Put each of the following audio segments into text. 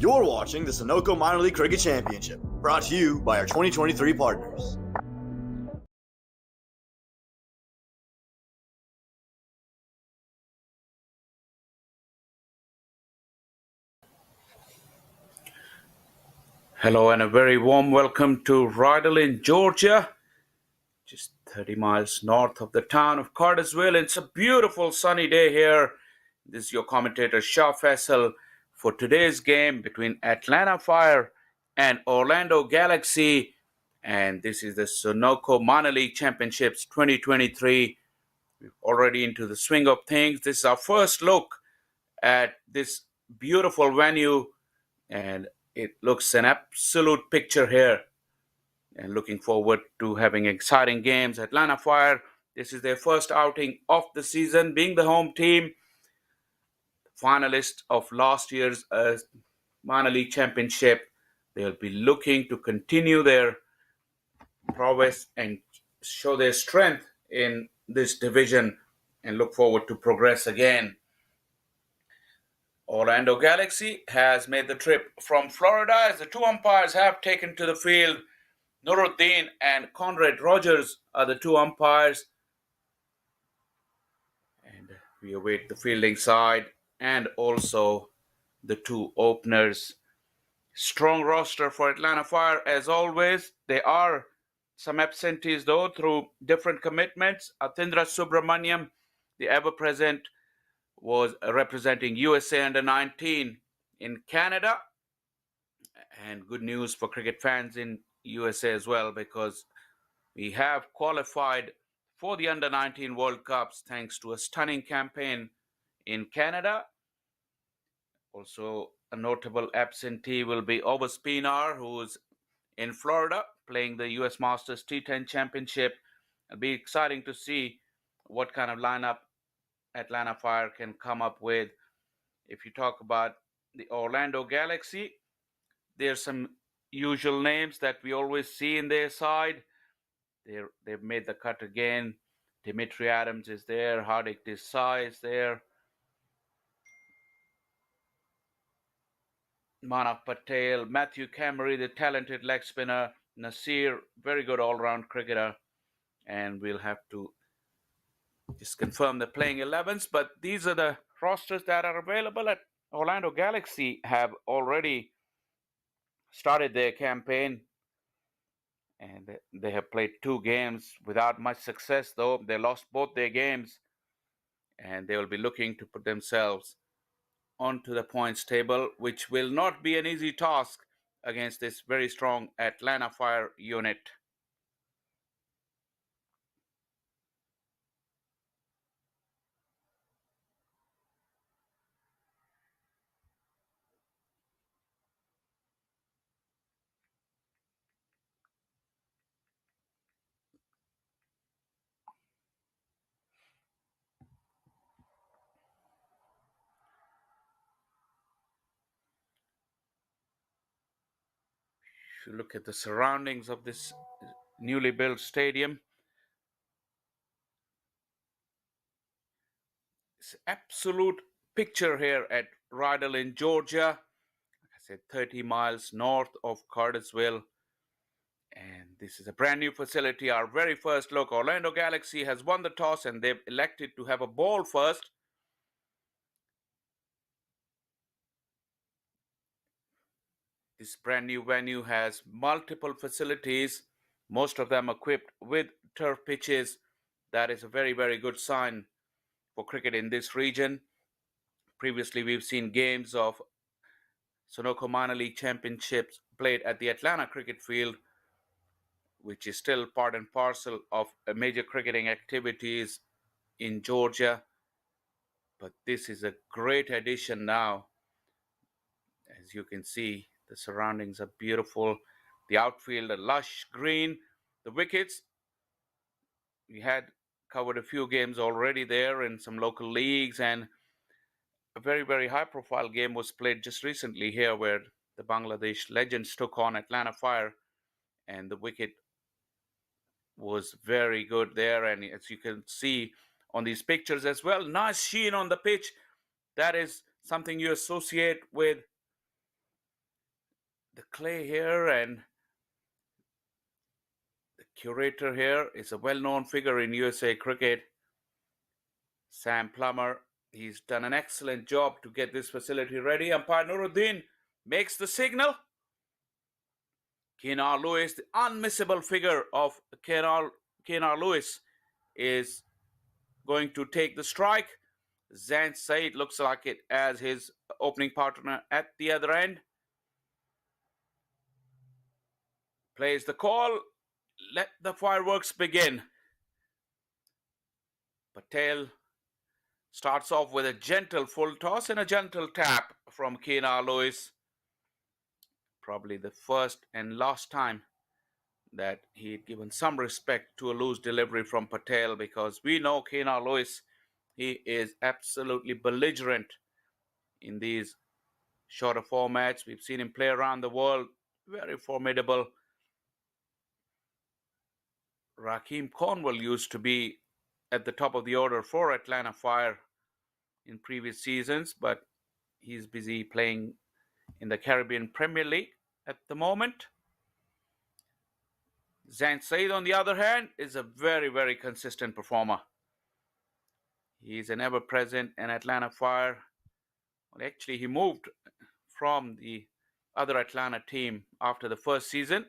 You're watching the Sunoco Minor League Cricket Championship, brought to you by our 2023 partners. Hello and a very warm welcome to Rydal in Georgia, just 30 miles north of the town of Cartersville. It's a beautiful sunny day here. This is your commentator Shah Faisal for today's game between Atlanta Fire and Orlando Galaxy. And this is the Sunoco Minor League Championships 2023. We're already into the swing of things. This is our first look at this beautiful venue, and it looks an absolute picture here. And looking forward to having exciting games. Atlanta Fire, this is their first outing of the season, being the home team, finalist of last year's minor league championship. They'll be looking to continue their prowess and show their strength in this division and look forward to progress again. Orlando Galaxy has made the trip from Florida as the two umpires have taken to the field. Nuruddin and Conrad Rogers are the two umpires. And we await the fielding side and also the two openers. Strong roster for Atlanta Fire as always. There are some absentees though through different commitments. Atindra Subramaniam, the ever-present, was representing USA under 19 in Canada. And good news for cricket fans in USA as well, because we have qualified for the under 19 World Cups thanks to a stunning campaign in Canada. Also, a notable absentee will be Oba Spinar, who's in Florida playing the US Masters T10 Championship. It'll be exciting to see what kind of lineup Atlanta Fire can come up with. If you talk about the Orlando Galaxy, there's some usual names that we always see in their side. They've made the cut again. Dimitri Adams is there. Hardik Desai is there. Manav Patel, Matthew Cameron, the talented leg spinner. Nasir, very good all-round cricketer. And we'll have to just confirm the playing 11s. But these are the rosters that are available. At Orlando Galaxy have already started their campaign, and they have played 2 games without much success, though. They lost both their games, and they will be looking to put themselves onto the points table, which will not be an easy task against this very strong Atlanta Fire unit. If you look at the surroundings of this newly built stadium, it's absolute picture here at Rydal in Georgia. Like I said, 30 miles north of Cartersville. And this is a brand new facility. Our very first look. Orlando Galaxy has won the toss and they've elected to have a ball first. This brand new venue has multiple facilities, most of them equipped with turf pitches. That is a very, very good sign for cricket in this region. Previously, we've seen games of Sunoco Minor League Championships played at the Atlanta Cricket Field, which is still part and parcel of major cricketing activities in Georgia. But this is a great addition now. As you can see, the surroundings are beautiful. The outfield, a lush green. The wickets, we had covered a few games already there in some local leagues, and a very, very high-profile game was played just recently here where the Bangladesh Legends took on Atlanta Fire, and the wicket was very good there. And as you can see on these pictures as well, nice sheen on the pitch. That is something you associate with the clay here, and the curator here is a well-known figure in USA cricket, Sam Plummer. He's done an excellent job to get this facility ready. Umpire Nuruddin makes the signal. Kenar Lewis, the unmissable figure of Kenar Lewis, is going to take the strike. Zain Said looks like it as his opening partner at the other end. Plays the call. Let the fireworks begin. Patel starts off with a gentle full toss and a gentle tap from Kenar Lewis. Probably the first and last time that he'd given some respect to a loose delivery from Patel, because we know Kenar Lewis, he is absolutely belligerent in these shorter formats. We've seen him play around the world, very formidable. Raheem Cornwall used to be at the top of the order for Atlanta Fire in previous seasons, but he's busy playing in the Caribbean Premier League at the moment. Zain Said, on the other hand, is a very, very consistent performer. He's an ever-present in Atlanta Fire. Well, actually, he moved from the other Atlanta team after the first season,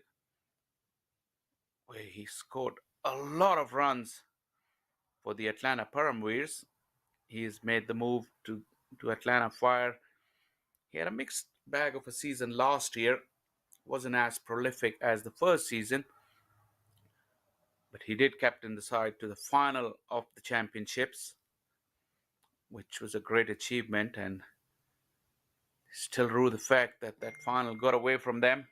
where he scored a lot of runs for the Atlanta Paramouirs. He's made the move to Atlanta Fire. He had a mixed bag of a season last year. Wasn't as prolific as the first season, but he did captain the side to the final of the championships, which was a great achievement, and still rue the fact that that final got away from them.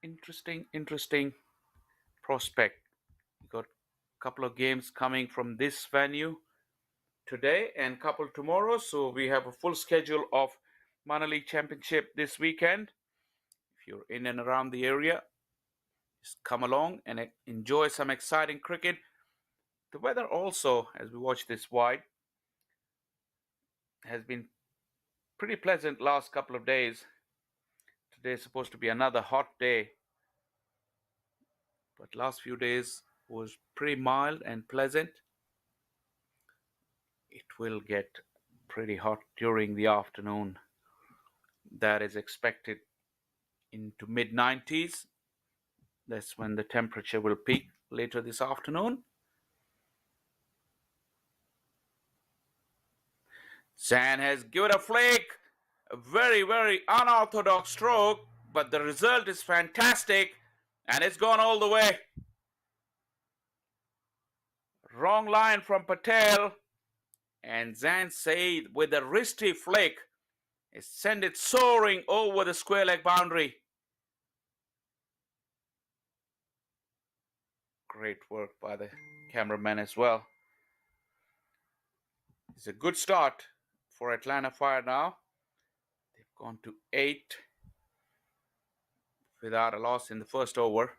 Interesting prospect. We got a couple of games coming from this venue today and a couple tomorrow, so we have a full schedule of Minor League Championship this weekend. If you're in and around the area, just come along and enjoy some exciting cricket. The weather also, as we watch this wide, has been pretty pleasant last couple of days. Today is supposed to be another hot day, but last few days was pretty mild and pleasant. It will get pretty hot during the afternoon. That is expected into mid-90s. That's when the temperature will peak later this afternoon. Zan has given a flake, a very, very unorthodox stroke, but the result is fantastic, and it's gone all the way. Wrong line from Patel, and Zan Said with a wristy flick is sent it soaring over the square leg boundary. Great work by the cameraman as well. It's a good start for Atlanta Fire now. They've gone to 8 without a loss in the first over.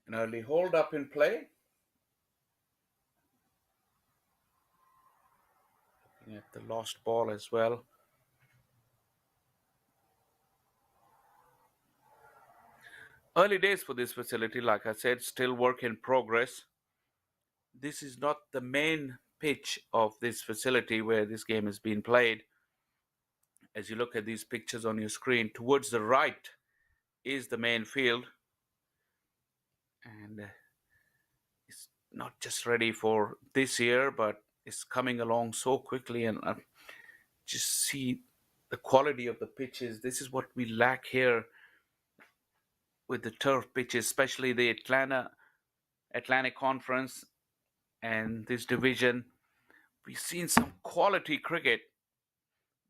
An early hold up in play. Looking at the lost ball as well. Early days for this facility, like I said, still work in progress. This is not the main pitch of this facility where this game is being played. As you look at these pictures on your screen, towards the right is the main field, and it's not just ready for this year, but it's coming along so quickly, and I just see the quality of the pitches. This is what we lack here with the turf pitches, especially the Atlantic Conference and this division. We've seen some quality cricket,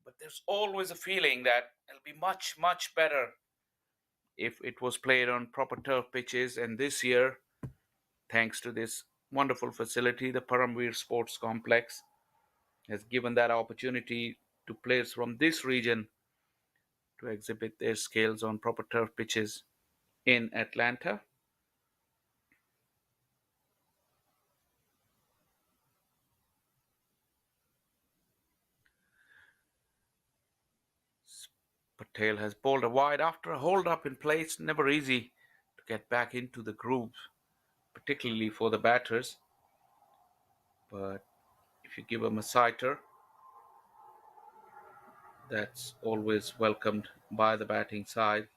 but there's always a feeling that it'll be much, much better if it was played on proper turf pitches. And this year, thanks to this wonderful facility, the Paramveer Sports Complex has given that opportunity to players from this region to exhibit their skills on proper turf pitches in Atlanta. Patel has bowled a wide after a hold up in place. Never easy to get back into the groove, particularly for the batters. But if you give him a sighter, that's always welcomed by the batting side.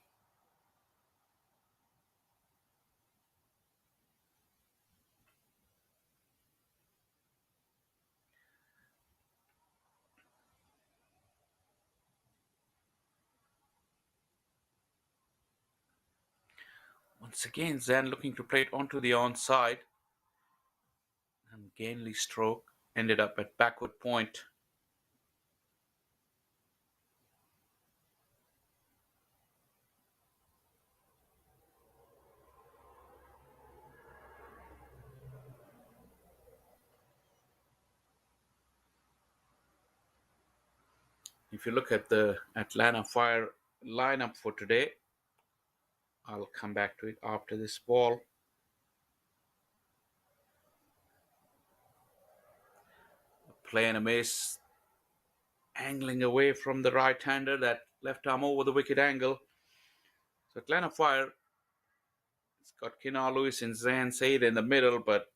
Once again, Zan looking to play it onto the onside, and Gainley's stroke ended up at backward point. If you look at the Atlanta Fire lineup for today, I'll come back to it after this ball. Play and a miss, angling away from the right-hander, that left arm over the wicket angle. So Atlanta Fire, it's got Kina Lewis and Zan Said in the middle, but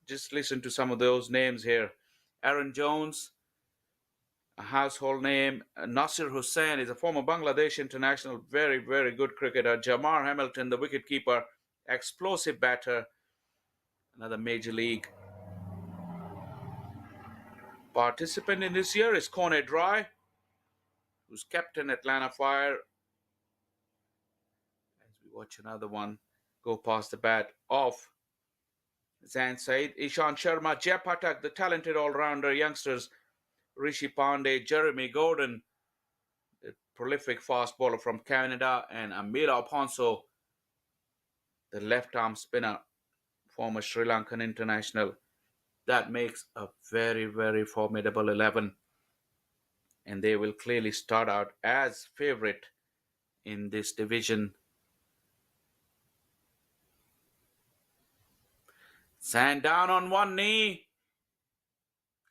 just listen to some of those names here. Aaron Jones, a household name. Nasir Hussain is a former Bangladesh international, very, very good cricketer. Jamar Hamilton, the wicketkeeper, explosive batter, another major league participant in this year is Kone Dry, who's captain Atlanta Fire. As we watch another one go past the bat of Zain Said, Ishan Sharma, Jay Patak, the talented all-rounder youngsters, Rishi Pandey, Jeremy Gordon, the prolific fast bowler from Canada, and Amira Ponso, the left-arm spinner, former Sri Lankan international. That makes a very, very formidable 11. And they will clearly start out as favorite in this division. Sand down on one knee,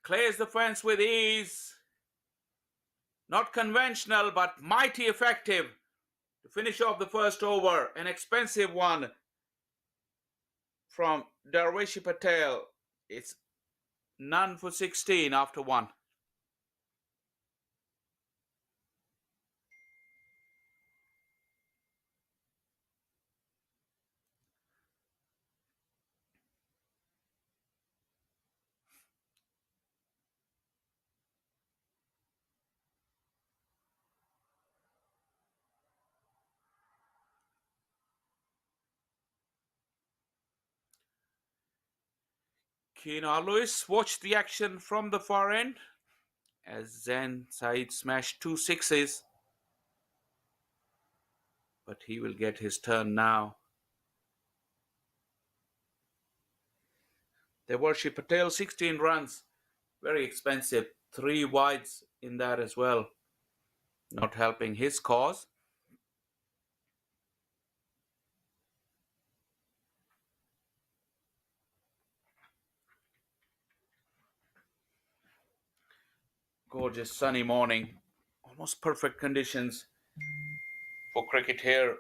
clears the fence with ease. Not conventional, but mighty effective to finish off the first over. An expensive one from Darvish Patel. It's none for 16 after one. Keenan Lewis watched the action from the far end as Zain Said smashed two sixes. But he will get his turn now. Devarshi Patel, 16 runs. Very expensive. Three wides in that as well. Not helping his cause. Gorgeous sunny morning. Almost perfect conditions for cricket here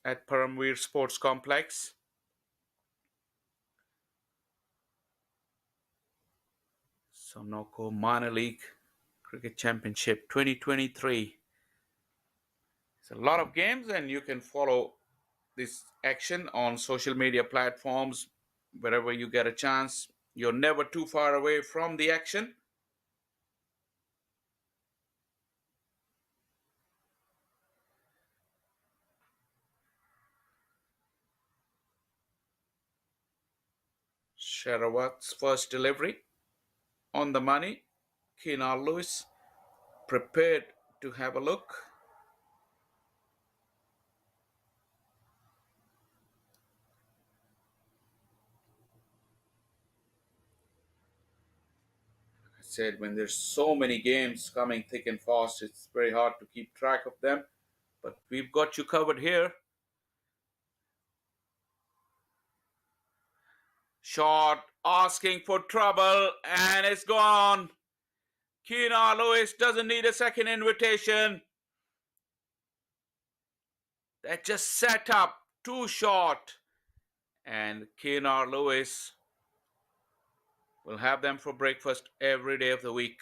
at Paramveer Sports Complex. Sonoko Minor League Cricket Championship 2023. It's a lot of games, and you can follow this action on social media platforms wherever you get a chance. You're never too far away from the action. Sherawat's first delivery. on the money. Keenan Lewis prepared to have a look. I said when there's so many games coming thick and fast, it's very hard to keep track of them. But we've got you covered here. Shot asking for trouble, and it's gone. Keenan Lewis doesn't need a second invitation. That just set up too short. And Keenan Lewis will have them for breakfast every day of the week.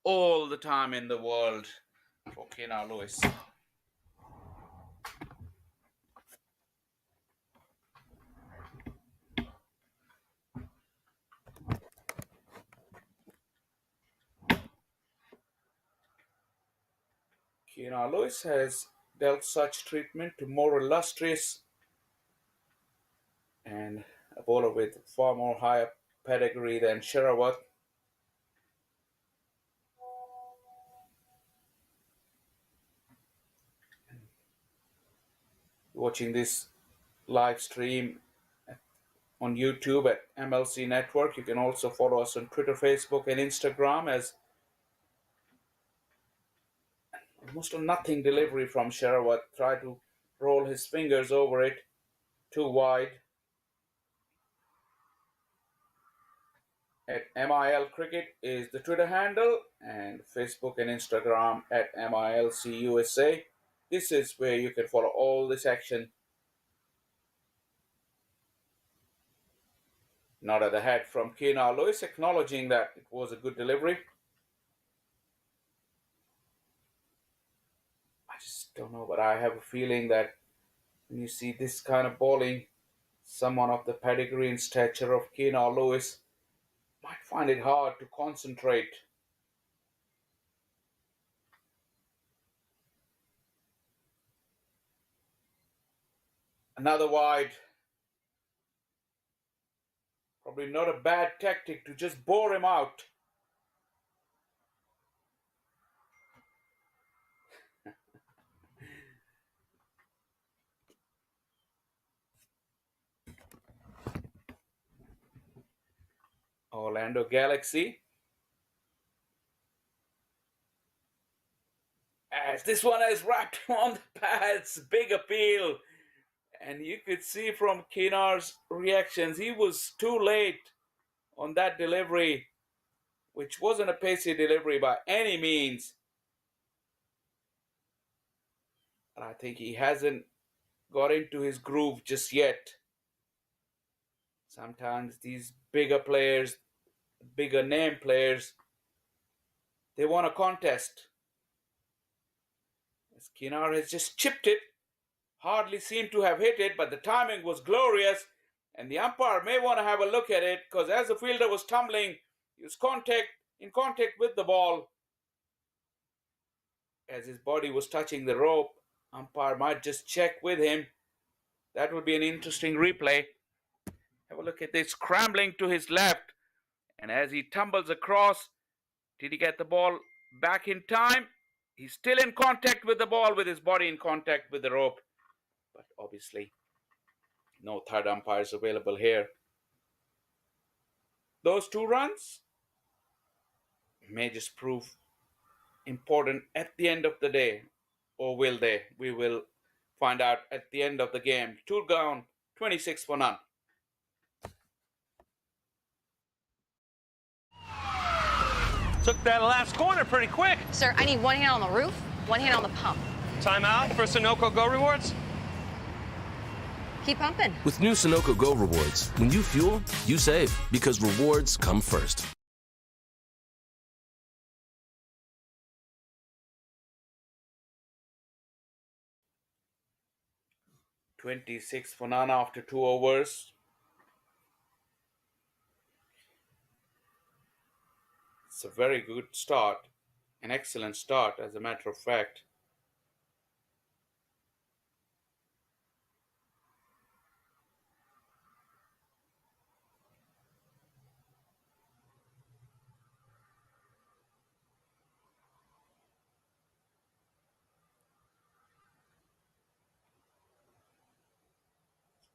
All the time in the world for Keenan Lewis. Keenan Lewis has dealt such treatment to more illustrious and a bowler with far more higher pedigree than Sherawat. Watching this live stream on YouTube at MLC Network. You can also follow us on Twitter, Facebook, and Instagram as almost a nothing delivery from Sherawat. Tried to roll his fingers over it too wide. At MIL Cricket is the Twitter handle, and Facebook and Instagram at MILCUSA. This is where you can follow all this action. Nod of the head from Keenan Lewis, acknowledging that it was a good delivery. I just don't know, but I have a feeling that when you see this kind of bowling, someone of the pedigree and stature of Keenan Lewis might find it hard to concentrate. Another wide. Probably not a bad tactic to just bore him out. Orlando Galaxy. As this one has wrapped him on the pads, big appeal. And you could see from Keenan's reactions, he was too late on that delivery, which wasn't a pacey delivery by any means. And I think he hasn't got into his groove just yet. Sometimes these bigger players, bigger name players, they want a contest. As Keenan has just chipped it, hardly seemed to have hit it, but the timing was glorious, and the umpire may want to have a look at it, because as the fielder was tumbling, he was in contact with the ball. As his body was touching the rope, umpire might just check with him. That would be an interesting replay. Have a look at this, scrambling to his left, and as he tumbles across, did he get the ball back in time? He's still in contact with the ball, with his body in contact with the rope. But obviously, no third umpires available here. Those 2 runs may just prove important at the end of the day. Or will they? We will find out at the end of the game. 2 down, 26 for none. Took that last corner pretty quick. Sir, I need one hand on the roof, one hand on the pump. Timeout for Sunoco Go Rewards. Keep pumping. With new Sunoco Go Rewards, when you fuel, you save, because rewards come first. $26 for none after 2 overs. It's a very good start, an excellent start, as a matter of fact.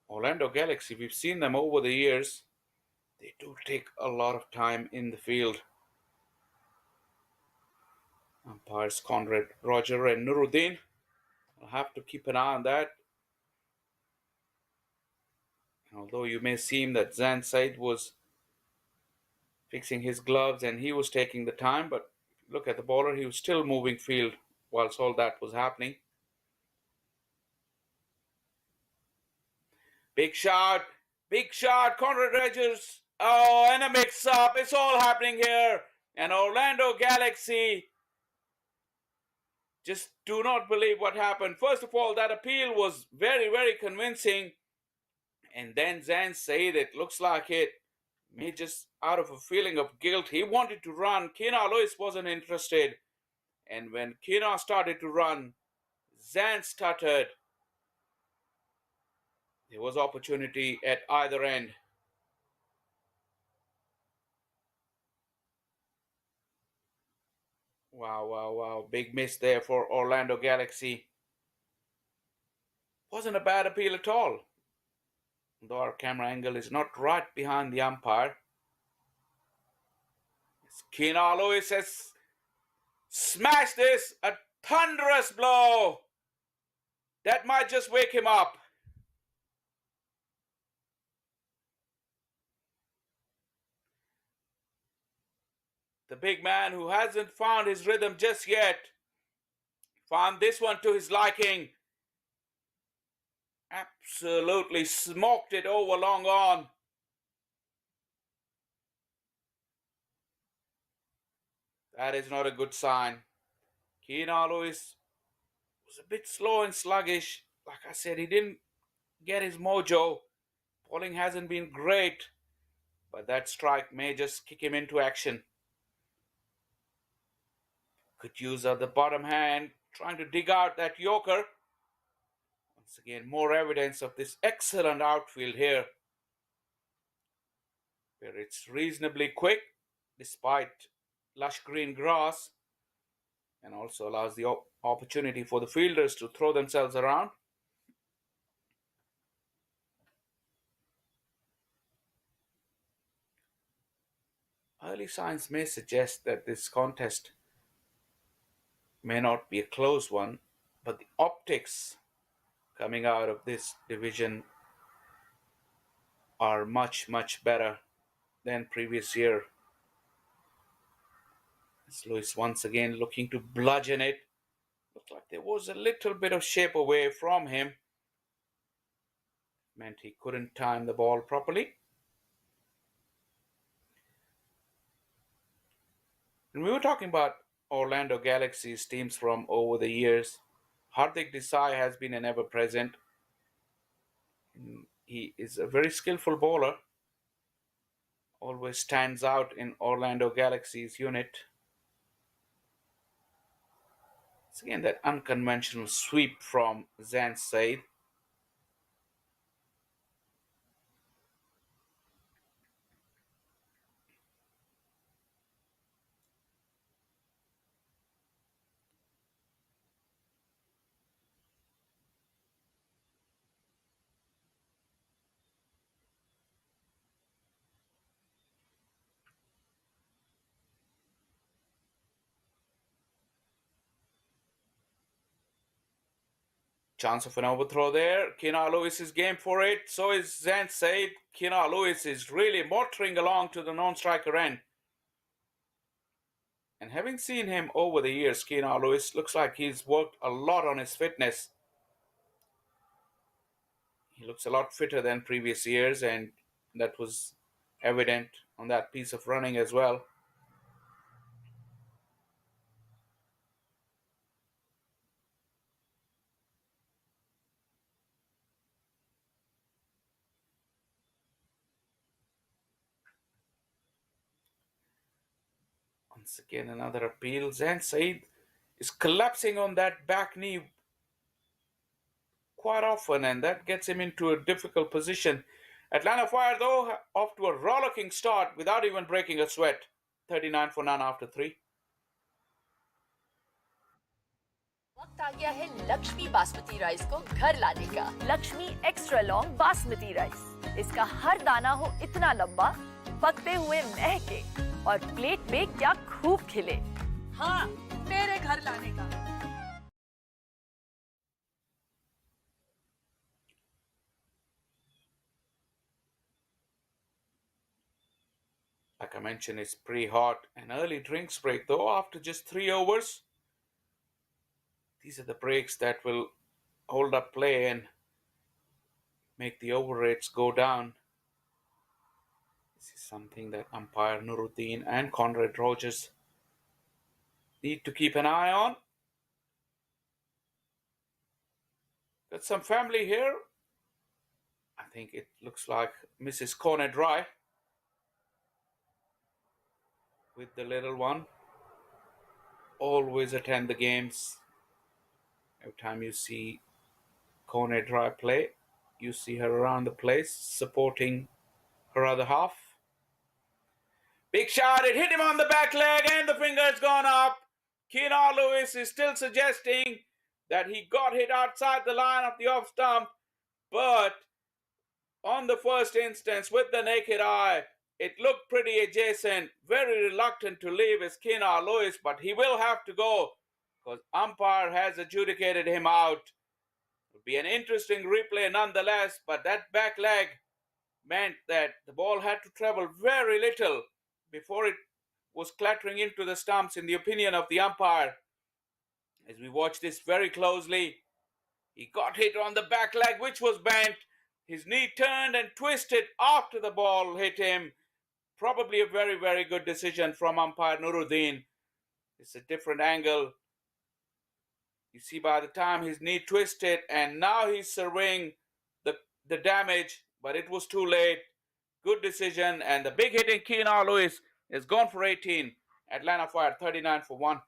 Orlando Galaxy, we've seen them over the years. They do take a lot of time in the field. Umpires Conrad, Roger, and Nuruddin. I'll have to keep an eye on that. Although you may seem that Zan Said was fixing his gloves and he was taking the time, but look at the bowler, he was still moving field whilst all that was happening. Big shot, Conrad Rogers. Oh, and a mix-up. It's all happening here. And Orlando Galaxy just do not believe what happened. First of all, that appeal was very, very convincing. And then Zan Said, it looks like it may just out of a feeling of guilt. He wanted to run. Kina Lewis wasn't interested. And when Kina started to run, Zan stuttered. There was opportunity at either end. Wow. Big miss there for Orlando Galaxy. Wasn't a bad appeal at all. Though our camera angle is not right behind the umpire. Kina Lewis has smashed this. A thunderous blow. That might just wake him up. The big man who hasn't found his rhythm just yet found this one to his liking. Absolutely smoked it over long on. That is not a good sign. Kina Lewis was a bit slow and sluggish. Like I said, he didn't get his mojo. Bowling hasn't been great, but that strike may just kick him into action. Good use of the bottom hand, trying to dig out that Yorker. Once again, more evidence of this excellent outfield here, where it's reasonably quick despite lush green grass, and also allows the opportunity for the fielders to throw themselves around. Early signs may suggest that this contest may not be a close one, but the optics coming out of this division are much better than previous year. As Lewis once again looking to bludgeon it. Looked like there was a little bit of shape away from him. Meant he couldn't time the ball properly. And we were talking about Orlando Galaxy's teams from over the years. Hardik Desai has been an ever-present. He is a very skillful bowler. Always stands out in Orlando Galaxy's unit. It's again that unconventional sweep from Zan Said. Chance of an overthrow there. Kina Lewis is game for it. So is Zan Said. Kina Lewis is really motoring along to the non-striker end. And having seen him over the years, Kina Lewis looks like he's worked a lot on his fitness. He looks a lot fitter than previous years, and that was evident on that piece of running as well. Once again, another appeal. Zan Said is collapsing on that back knee quite often, and that gets him into a difficult position. Atlanta Fire, though, off to a rollicking start without even breaking a sweat. 39 for none after 3. वक्त आ गया है Lakshmi basmati rice को घर लाने का। Lakshmi extra long basmati rice, इसका हर दाना हो इतना लंबा, पकते हुए महके और प्लेट में क्या खूब खिले। हाँ, मेरे घर लाने का। Like I mentioned, it's pretty hot. An early drinks break, though, after just 3 overs. These are the breaks that will hold up play and make the over rates go down. This is something that umpire Nuruddin and Conrad Rogers need to keep an eye on. Got some family here. I think it looks like Mrs. Conrad Dry with the little one. Always attend the games. Every time you see Conrad Dry play, you see her around the place supporting her other half. Big shot, it hit him on the back leg and the finger's gone up. Keenan Lewis is still suggesting that he got hit outside the line of the off stump, but on the first instance with the naked eye, it looked pretty adjacent. Very reluctant to leave is Keenan Lewis, but he will have to go because umpire has adjudicated him out. It will be an interesting replay nonetheless, but that back leg meant that the ball had to travel very little before it was clattering into the stumps, in the opinion of the umpire. As we watch this very closely, he got hit on the back leg, which was bent. His knee turned and twisted after the ball hit him. Probably a very, very good decision from umpire Nuruddin. It's a different angle. You see, by the time his knee twisted, and now he's surveying the damage, but it was too late. Good decision, and the big hitting Keenan Lewis is gone for 18. Atlanta Fire 39 for 1.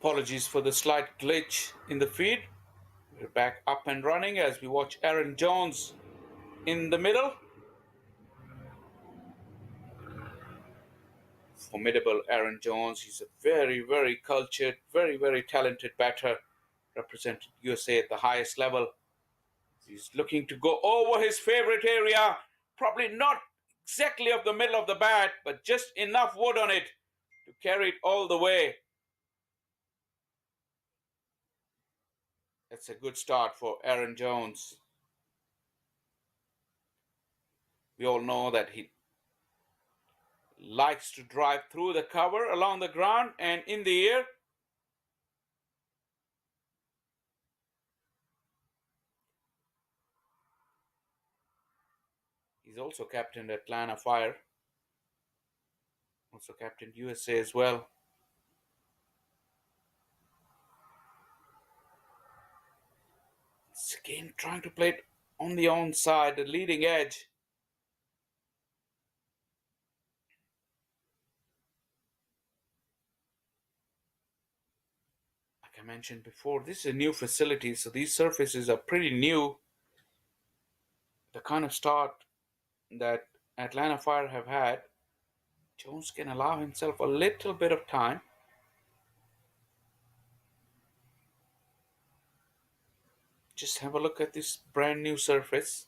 Apologies for the slight glitch in the feed. We're back up and running as we watch Aaron Jones in the middle. Formidable Aaron Jones. He's a very, very cultured, very, very talented batter. Represented USA at the highest level. He's looking to go over his favorite area. Probably not exactly of the middle of the bat, but just enough wood on it to carry it all the way. That's a good start for Aaron Jones. We all know that he likes to drive through the cover, along the ground, and in the air. He's also captained Atlanta Fire. Also captained USA as well. It's again trying to play it on the onside, the leading edge. I mentioned before, this is a new facility, so these surfaces are pretty new. The kind of start that Atlanta Fire have had, Jones can allow himself a little bit of time. Just have a look at this brand new surface.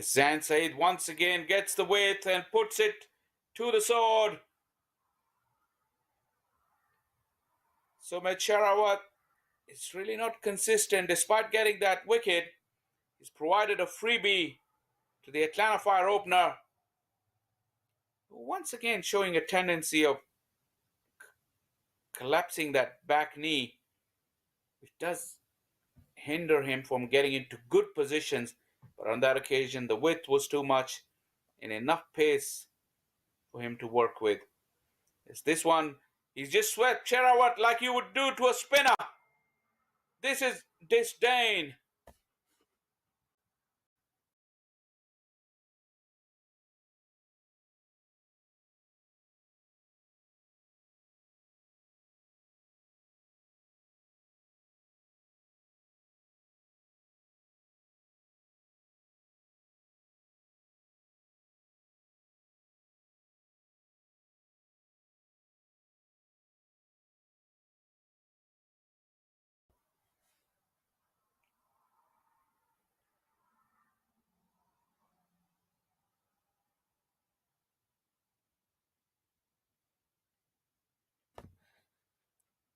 Zan Said once again gets the width and puts it to the sword. So Mecharawat is really not consistent despite getting that wicket. He's provided a freebie to the Atlanta Fire opener, once again showing a tendency of collapsing that back knee, which does hinder him from getting into good positions. But on that occasion, the width was too much and enough pace for him to work with. It's this one, he's just swept Cherawat like you would do to a spinner. This is disdain.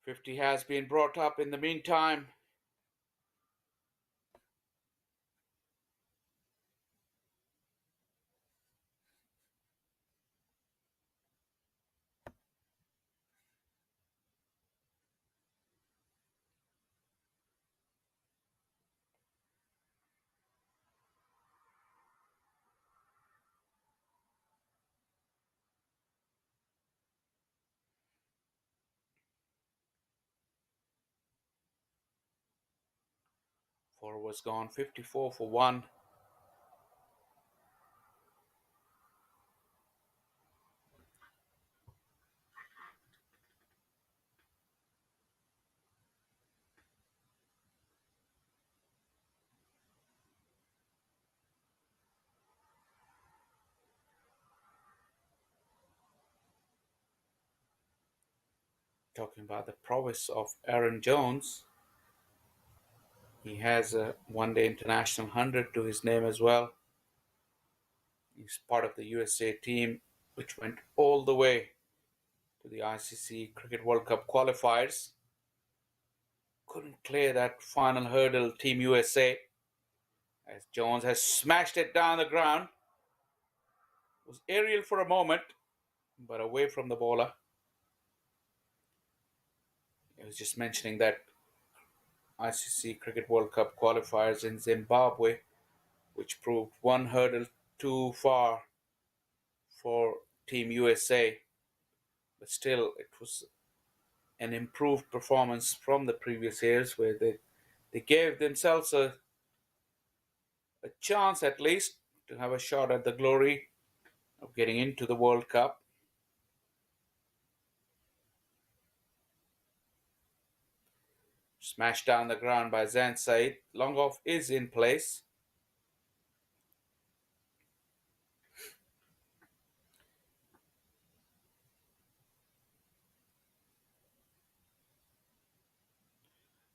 .50 has been brought up in the meantime. Four was gone, 54 for 1. Talking about the prowess of Aaron Jones, he has a one-day international 100 to his name as well. He's part of the USA team, which went all the way to the ICC Cricket World Cup qualifiers. Couldn't clear that final hurdle, Team USA, as Jones has smashed it down the ground. It was aerial for a moment, but away from the bowler. I was just mentioning that ICC Cricket World Cup qualifiers in Zimbabwe, which proved one hurdle too far for Team USA. But still, it was an improved performance from the previous years where they gave themselves a chance at least to have a shot at the glory of getting into the World Cup. Smashed down the ground by Zan Said. Long off is in place.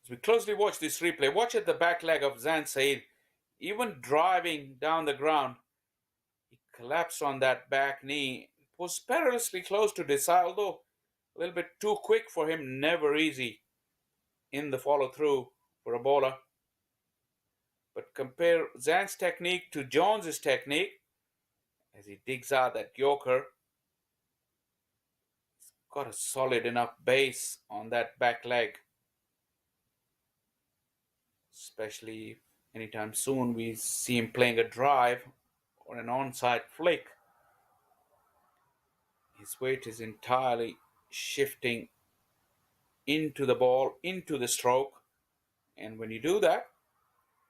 As we closely watch this replay, watch at the back leg of Zan Said. Even driving down the ground, he collapsed on that back knee. It was perilously close to decide, although a little bit too quick for him. Never easy in the follow-through for a bowler. But compare Zan's technique to Jones's technique as he digs out that Yorker. He's got a solid enough base on that back leg. Especially anytime soon we see him playing a drive or an onside flick. His weight is entirely shifting into the ball, into the stroke. And when you do that,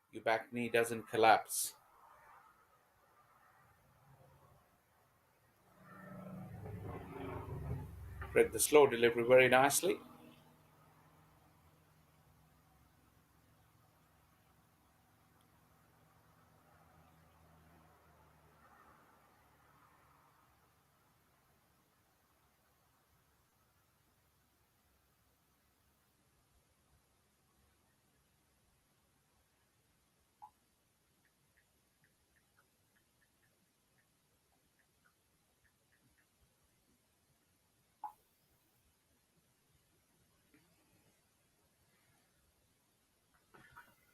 your back knee doesn't collapse. Read the slow delivery very nicely.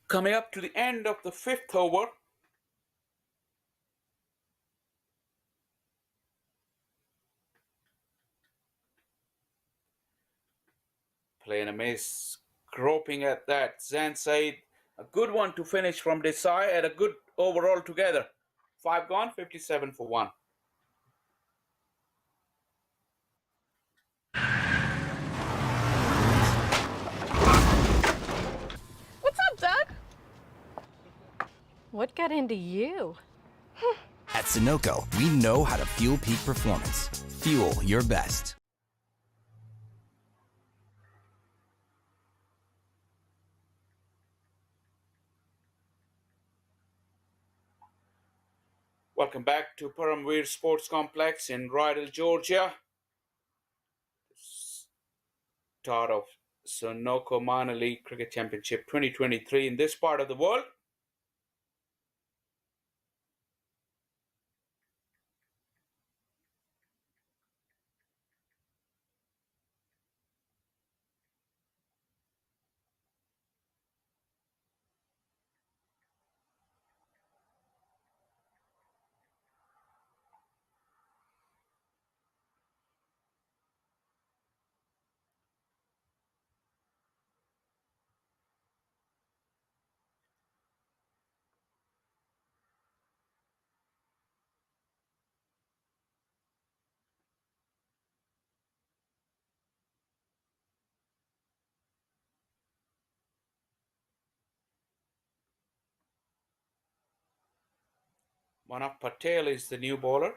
Coming up to the end of the fifth over. Playing a miss, groping at that. Zan Said, a good one to finish from Desai and a good overall together. 5 gone, 57 for 1. What's up, Doug? What got into you? At Sunoco, we know how to fuel peak performance. Fuel your best. Welcome back to Paramveer Sports Complex in Rydal, Georgia. Start of Sunoco Minor League Cricket Championship 2023 in this part of the world. Manav Patel is the new bowler.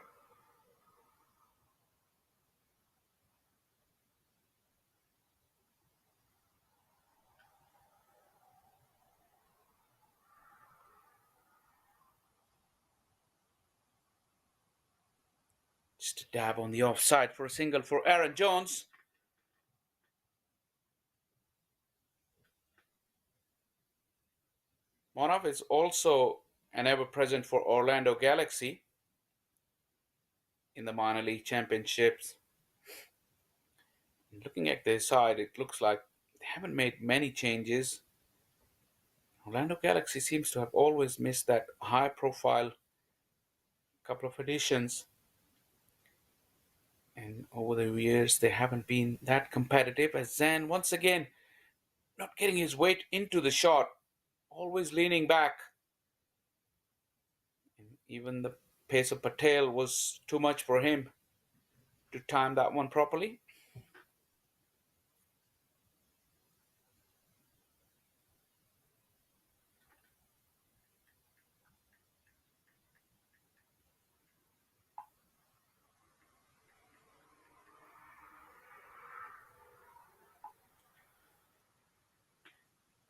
Just a dab on the offside for a single for Aaron Jones. Manav is also an ever-present for Orlando Galaxy in the minor league championships. Looking at their side, it looks like they haven't made many changes. Orlando Galaxy seems to have always missed that high-profile couple of additions. And over the years, they haven't been that competitive as Zan, once again, not getting his weight into the shot, always leaning back. And even the pace of Patel was too much for him to time that one properly.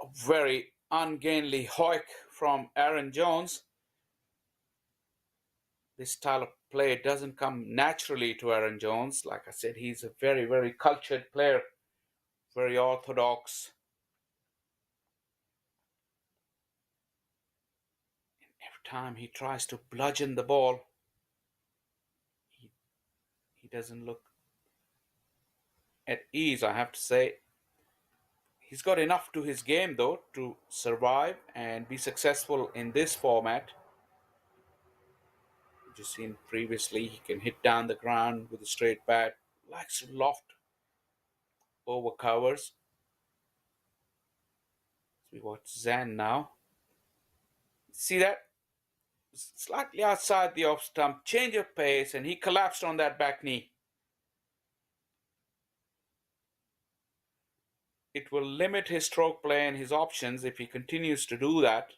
A very ungainly hoik from Aaron Jones. This style of play doesn't come naturally to Aaron Jones. Like I said, he's a very, very cultured player, very orthodox. And every time he tries to bludgeon the ball, he doesn't look at ease, I have to say. He's got enough to his game, though, to survive and be successful in this format. You've just seen previously, he can hit down the ground with a straight bat, likes to loft over covers. So we watch Zan now. See that? Slightly outside the off stump, change of pace, and he collapsed on that back knee. It will limit his stroke play and his options if he continues to do that.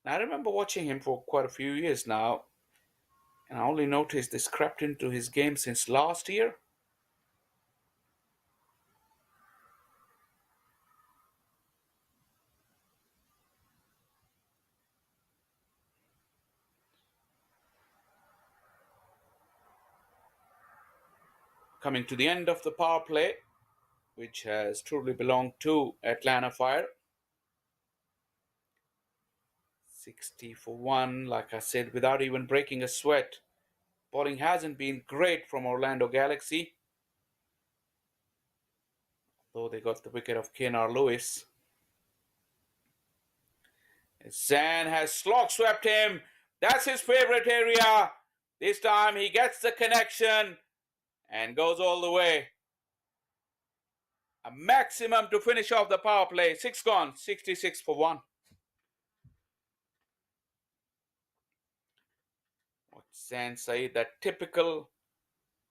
I remember watching him for quite a few years now, And I only noticed this crept into his game since last year. Coming to the end of the power play, which has truly belonged to Atlanta Fire. 60 for 1, like I said, without even breaking a sweat. Bowling hasn't been great from Orlando Galaxy, though they got the wicket of Keenar Lewis. Zan has slog swept him. That's his favorite area. This time he gets the connection and goes all the way. A maximum to finish off the power play. 6 gone, 66 for 1. What's Zan say? That typical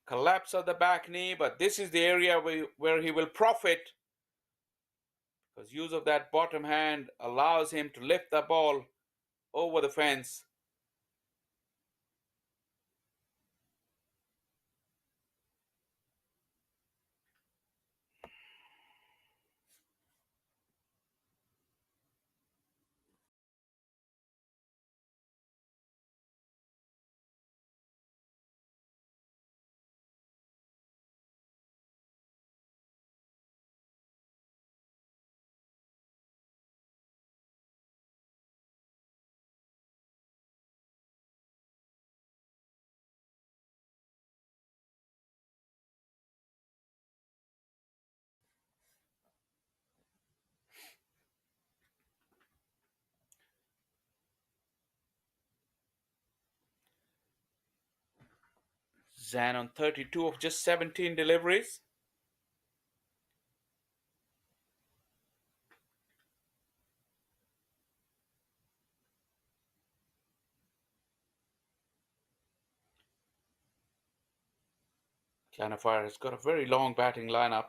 collapse of the back knee, but this is the area where he will profit, because use of that bottom hand allows him to lift the ball over the fence. Zan on 32 of just 17 deliveries. Atlanta Fire has got a very long batting lineup.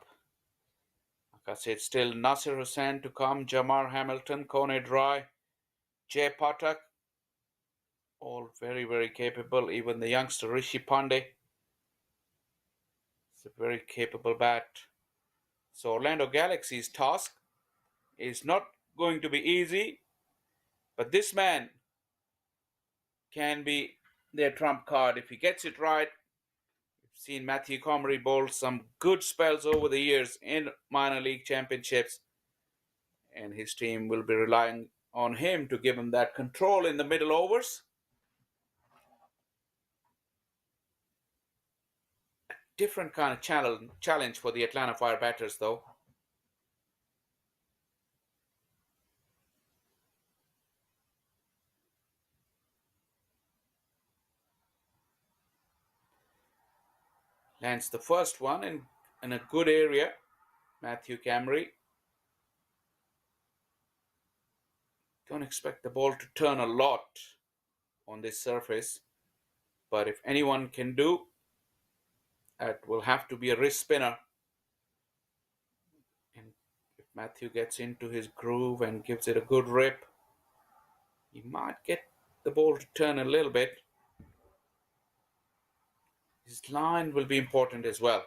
Like I said, still Nasir Hussain to come, Jamar Hamilton, Kone Dry, Jay Patak, all very, very capable. Even the youngster Rishi Pandey is a very capable bat. So Orlando Galaxy's task is not going to be easy, but this man can be their trump card if he gets it right. We've seen Matthew Comrie bowl some good spells over the years in minor league championships, and his team will be relying on him to give him that control in the middle overs. Different kind of challenge for the Atlanta Fire batters, though. Lands the first one in a good area, Matthew Camry. Don't expect the ball to turn a lot on this surface, but if anyone can do, it will have to be a wrist spinner. And if Matthew gets into his groove and gives it a good rip, he might get the ball to turn a little bit. His line will be important as well.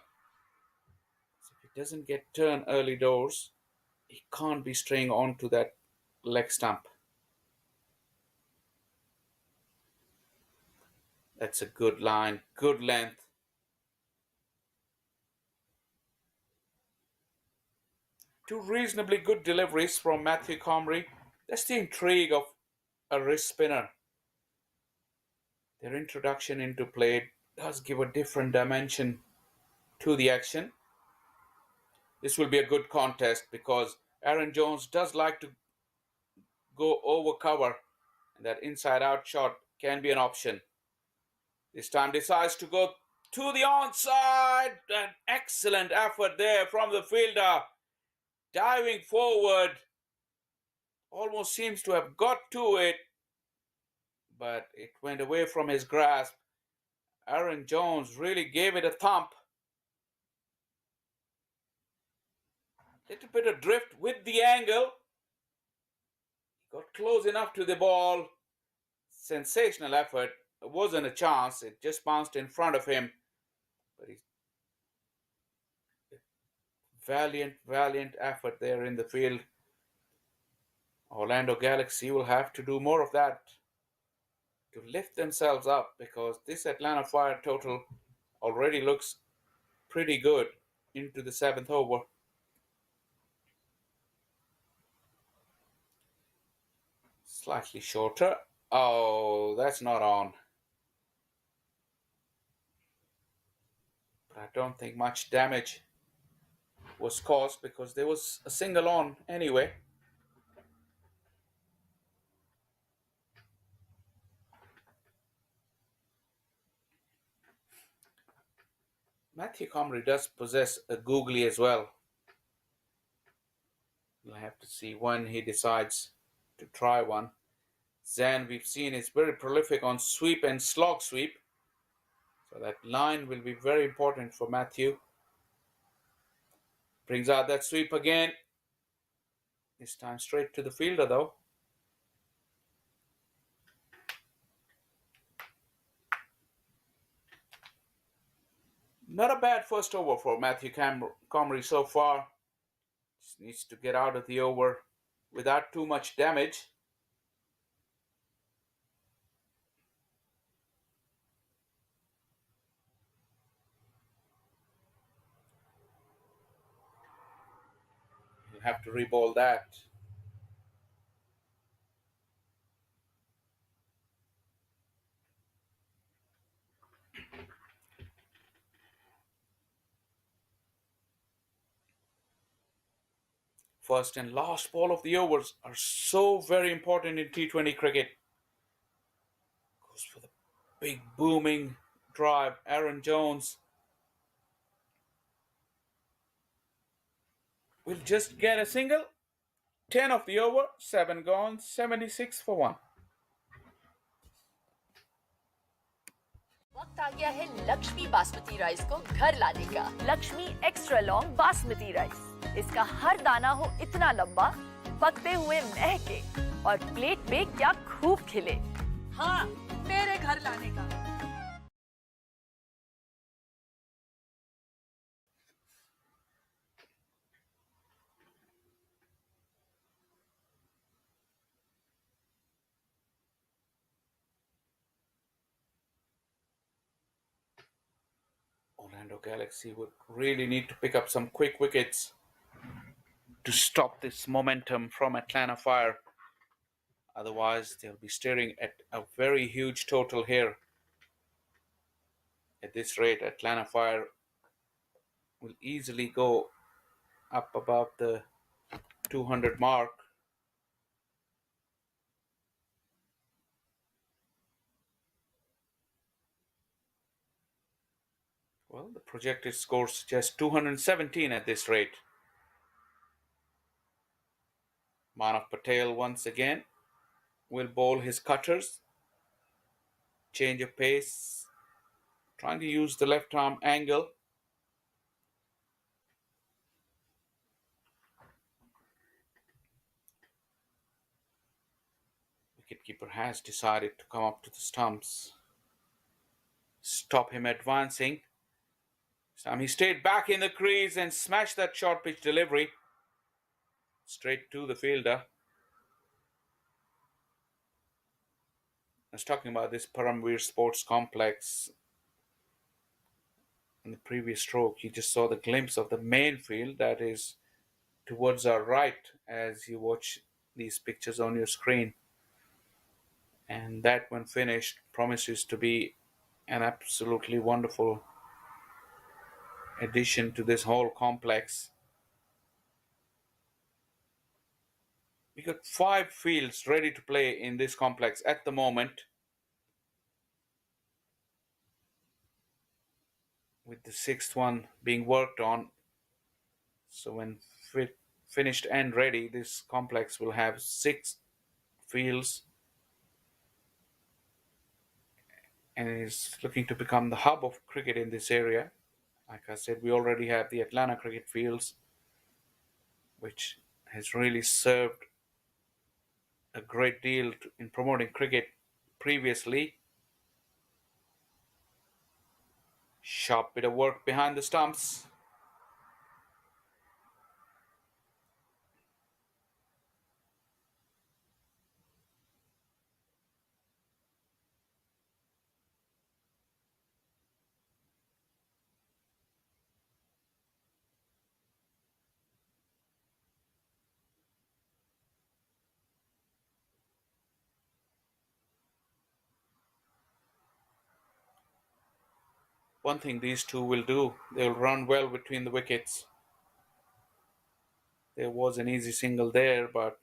So if he doesn't get turn early doors, he can't be straying onto that leg stump. That's a good line, good length. Two reasonably good deliveries from Matthew Comrie. That's the intrigue of a wrist spinner. Their introduction into play does give a different dimension to the action. This will be a good contest because Aaron Jones does like to go over cover, and that inside-out shot can be an option. This time decides to go to the onside. An excellent effort there from the fielder. Diving forward. Almost seems to have got to it, but it went away from his grasp. Aaron Jones really gave it a thump. Little bit of drift with the angle. Got close enough to the ball. Sensational effort. wasn't a chance. It just bounced in front of him. But he's valiant effort there in the field. Orlando Galaxy will have to do more of that to lift themselves up, because this Atlanta Fire total already looks pretty good into the 7th over. Slightly shorter. Oh, that's not on. But I don't think much damage was caused, because there was a single on anyway. Matthew Comrie does possess a googly as well. We'll have to see when he decides to try one. Zan, we've seen, is very prolific on sweep and slog sweep. So that line will be very important for Matthew. Brings out that sweep again. This time straight to the fielder though. Not a bad first over for Matthew Comrie so far. Just needs to get out of the over without too much damage. He'll have to reball that. First and last ball of the overs are so very important in T20 cricket. Goes for the big booming drive. Aaron Jones will just get a single. 10 of the over, 7 gone, 76 for 1. वक्त आ गया है Lakshmi basmati rice को घर लाने का। Lakshmi extra long basmati rice, इसका हर दाना हो इतना लंबा, पकते हुए महके और प्लेट पे क्या खूब खिले। हाँ, मेरे घर लाने का। Orlando Galaxy would really need to pick up some quick wickets to stop this momentum from Atlanta Fire. Otherwise, they'll be staring at a very huge total here. At this rate, Atlanta Fire will easily go up above the 200 mark. Well, the projected score suggests 217 at this rate. Manav Patel once again will bowl his cutters. Change of pace. Trying to use the left arm angle. Wicketkeeper has decided to come up to the stumps. Stop him advancing. He stayed back in the crease and smashed that short pitch delivery straight to the fielder. I was talking about this Paramveer Sports Complex. In the previous stroke, you just saw the glimpse of the main field that is towards our right as you watch these pictures on your screen. And that, when finished, promises to be an absolutely wonderful addition to this whole complex. We got 5 fields ready to play in this complex at the moment, with the 6th one being worked on. So when finished and ready, this complex will have 6 fields and is looking to become the hub of cricket in this area. Like I said, we already have the Atlanta cricket fields, which has really served a great deal in promoting cricket previously. Sharp bit of work behind the stumps. One thing these two will do, they'll run well between the wickets. There was an easy single there, but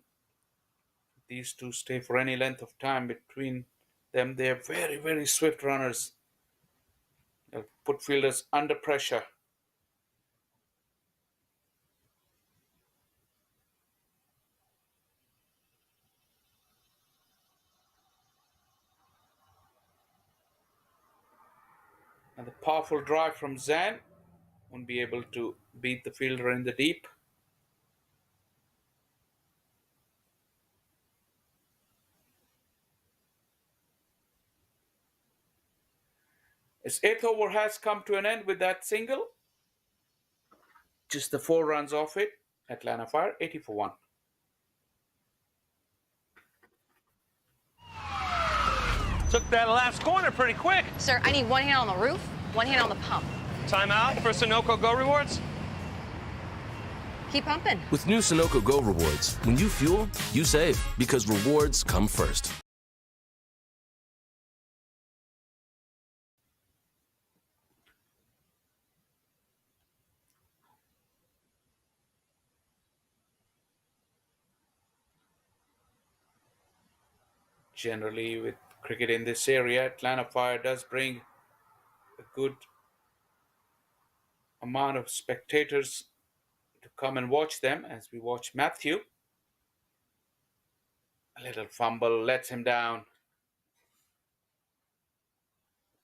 these two stay for any length of time between them. They're very, very swift runners. They'll put fielders under pressure. And the powerful drive from Zan won't be able to beat the fielder in the deep. His eighth over has come to an end with that single. Just the 4 runs off it. Atlanta Fire 80 for 1. Took that last corner pretty quick. Sir, I need one hand on the roof, one hand on the pump. Timeout for Sunoco Go rewards. Keep pumping. With new Sunoco Go rewards, when you fuel, you save because rewards come first. Generally, with cricket in this area, Atlanta Fire does bring a good amount of spectators to come and watch them, as we watch Matthew. A little fumble lets him down.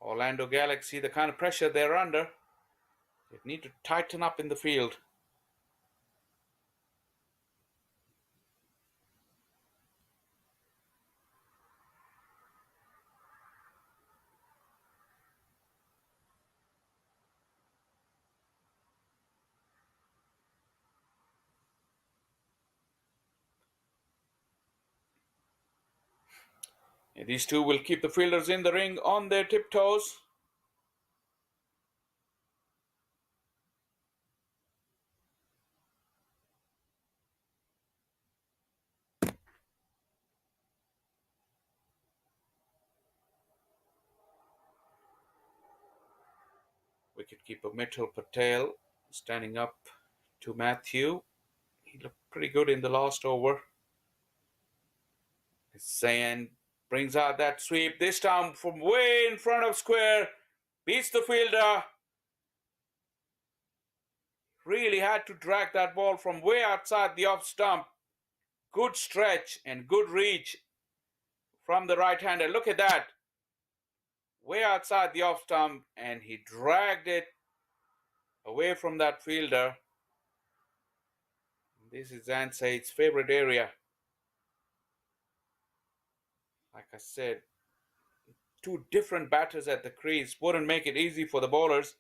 Orlando Galaxy, the kind of pressure they're under, they need to tighten up in the field. These two will keep the fielders in the ring on their tiptoes. Wicketkeeper Mitchell Patel standing up to Matthew. He looked pretty good in the last over. Zayn brings out that sweep, this time from way in front of square. Beats the fielder. Really had to drag that ball from way outside the off stump. Good stretch and good reach from the right-hander. Look at that. Way outside the off stump, and he dragged it away from that fielder. This is Zayn Said's favorite area. Like I said, 2 different batters at the crease wouldn't make it easy for the bowlers.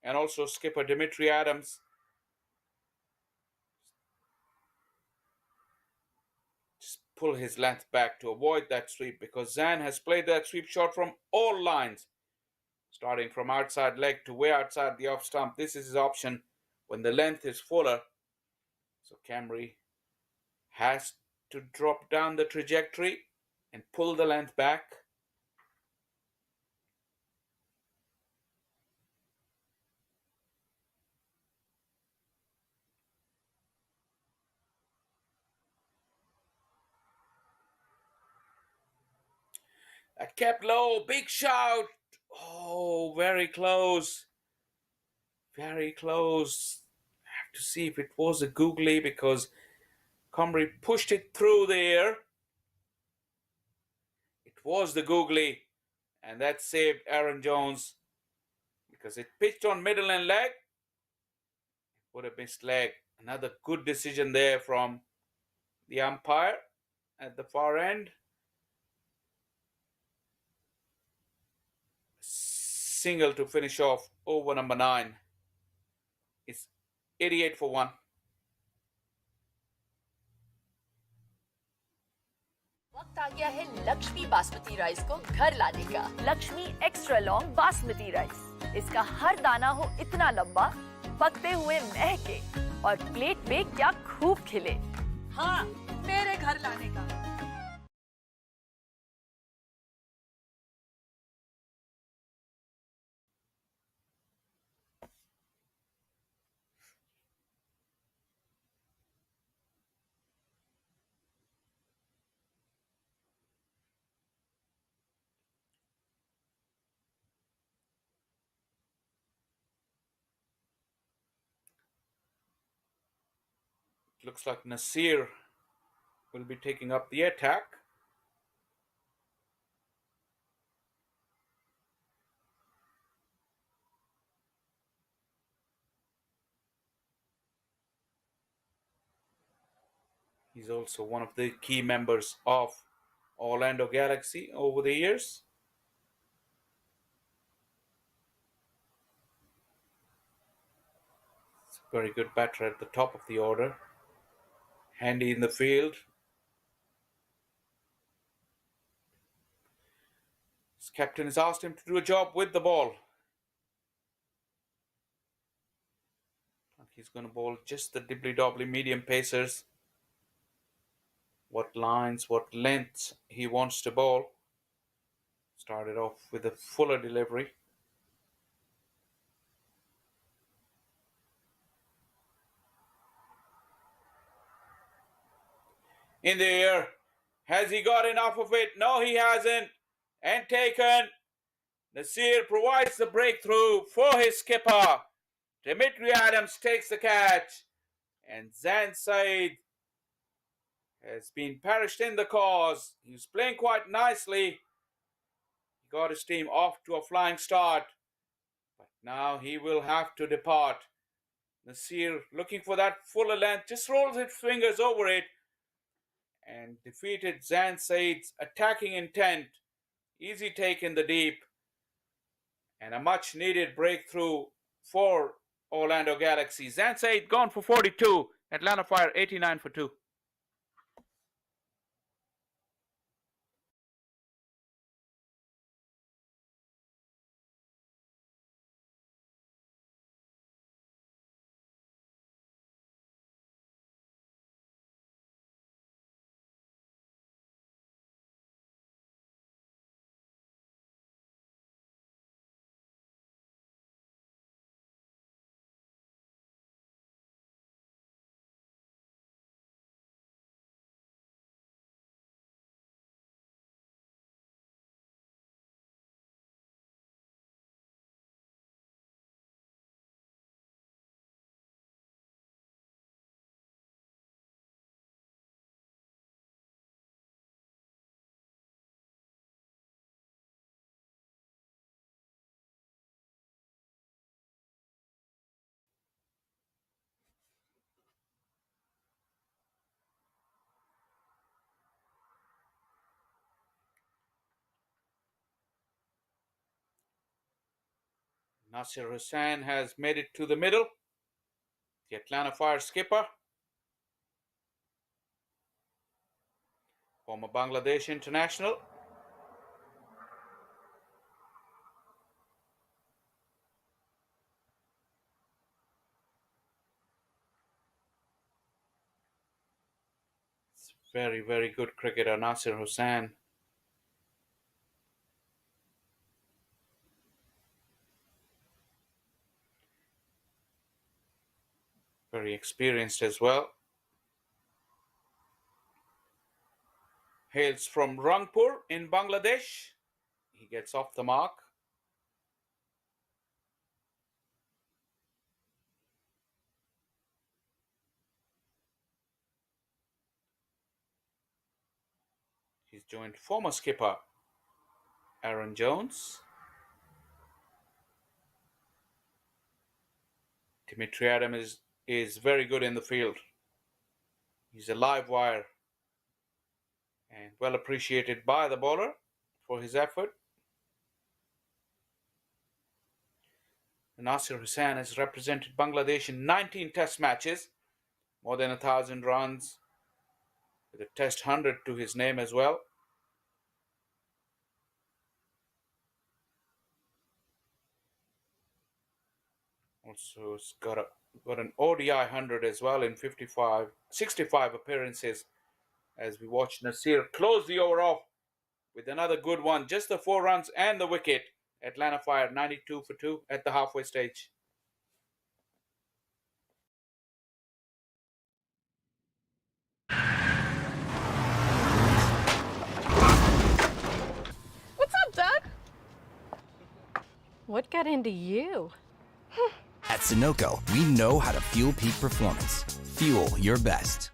And also skipper Dimitri Adams just pull his length back to avoid that sweep, because Zayn has played that sweep shot from all lines, starting from outside leg to way outside the off stump. This is his option when the length is fuller. So Camry has to drop down the trajectory and pull the length back. That kept low, big shout. Oh, very close. Very close. I have to see if it was a googly, because Comrie pushed it through the air. It was the googly, and that saved Aaron Jones, because it pitched on middle and leg. It would have missed leg. Another good decision there from the umpire at the far end. Single to finish off over number 9 is 88 for 1. वक्त आ गया है Lakshmi basmati rice को घर लाने का। Lakshmi extra long basmati rice, इसका हर दाना हो इतना लंबा, पकते हुए महके और प्लेट में क्या खूब खिले। हाँ, मेरे घर लाने का। Looks like Nasir will be taking up the attack. He's also one of the key members of Orlando Galaxy over the years. It's a very good batter at the top of the order. Handy in the field. His captain has asked him to do a job with the ball. He's going to bowl just the dibbly-dobbly medium pacers. What lines, what lengths he wants to bowl. Started off with a fuller delivery. In the air. Has he got enough of it? No, he hasn't. And taken. Nasir provides the breakthrough for his skipper. Dimitri Adams takes the catch. And Zan Said has been perished in the cause. He's playing quite nicely. He got his team off to a flying start. But now he will have to depart. Nasir looking for that fuller length. Just rolls his fingers over it. And defeated Zan Said's attacking intent. Easy take in the deep. And a much needed breakthrough for Orlando Galaxy. Zan Said gone for 42. Atlanta Fire 89 for 2. Nasir Hussain has made it to the middle. The Atlanta Fire skipper. Former Bangladesh international. It's very, very good cricketer, Nasir Hussain. Very experienced as well. Hails from Rangpur in Bangladesh. He gets off the mark. He's joined former skipper Aaron Jones. Dimitri Adams is very good in the field. He's a live wire and well appreciated by the bowler for his effort. Nasir Hussain has represented Bangladesh in 19 test matches, more than 1,000 runs, with a test 100 to his name as well. Also, he's got an ODI 100 as well in 65 appearances. As we watch Nasir close the over off with another good one, just the 4 runs and the wicket. Atlanta Fire 92 for 2 at the halfway stage. What's up, Doug? What got into you? At Sunoco, we know how to fuel peak performance. Fuel your best.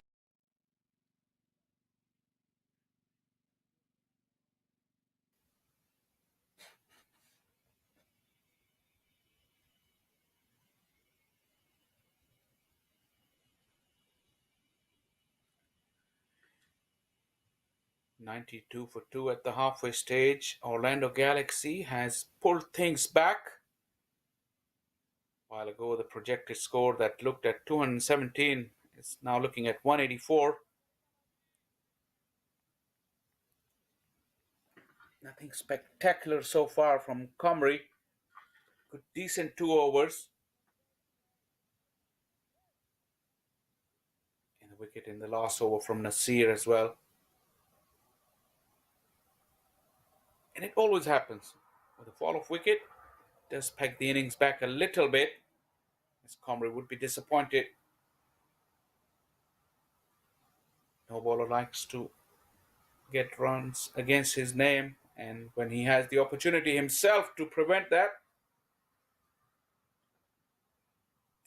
$92 for 2 at the halfway stage. Orlando Galaxy has pulled things back. A while ago, the projected score that looked at 217 is now looking at 184. Nothing spectacular so far from Comrie. Good, decent 2 overs. And a wicket in the last over from Nasir as well. And it always happens. With a fall of wicket, it does peg the innings back a little bit, as Comrie would be disappointed. No bowler likes to get runs against his name, and when he has the opportunity himself to prevent that,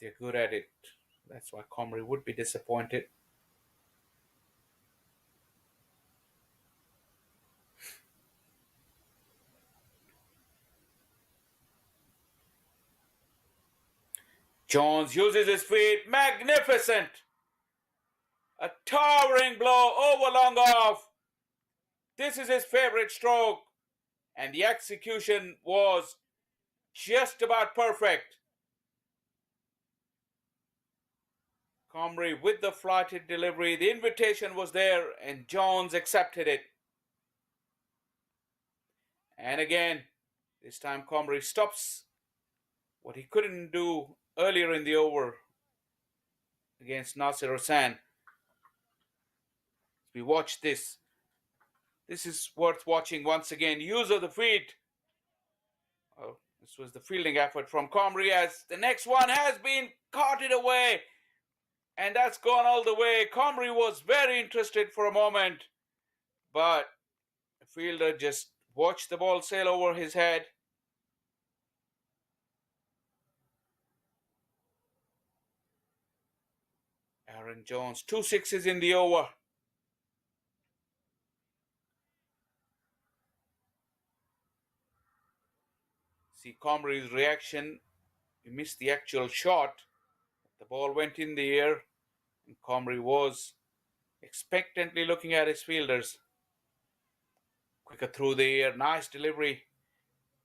they're good at it. That's why Comrie would be disappointed. Jones uses his feet. Magnificent! A towering blow over long off. This is his favorite stroke. And the execution was just about perfect. Comrie with the flighted delivery. The invitation was there and Jones accepted it. And again, this time Comrie stops what he couldn't do earlier in the over against Nasir Hussain. We watch this. This is worth watching once again. Use of the feet. Oh, this was the fielding effort from Comrie, as the next one has been carted away. And that's gone all the way. Comrie was very interested for a moment, but the fielder just watched the ball sail over his head. Aaron Jones, 2 sixes in the over. See Comrie's reaction. He missed the actual shot. The ball went in the air, and Comrie was expectantly looking at his fielders. Quicker through the air, nice delivery.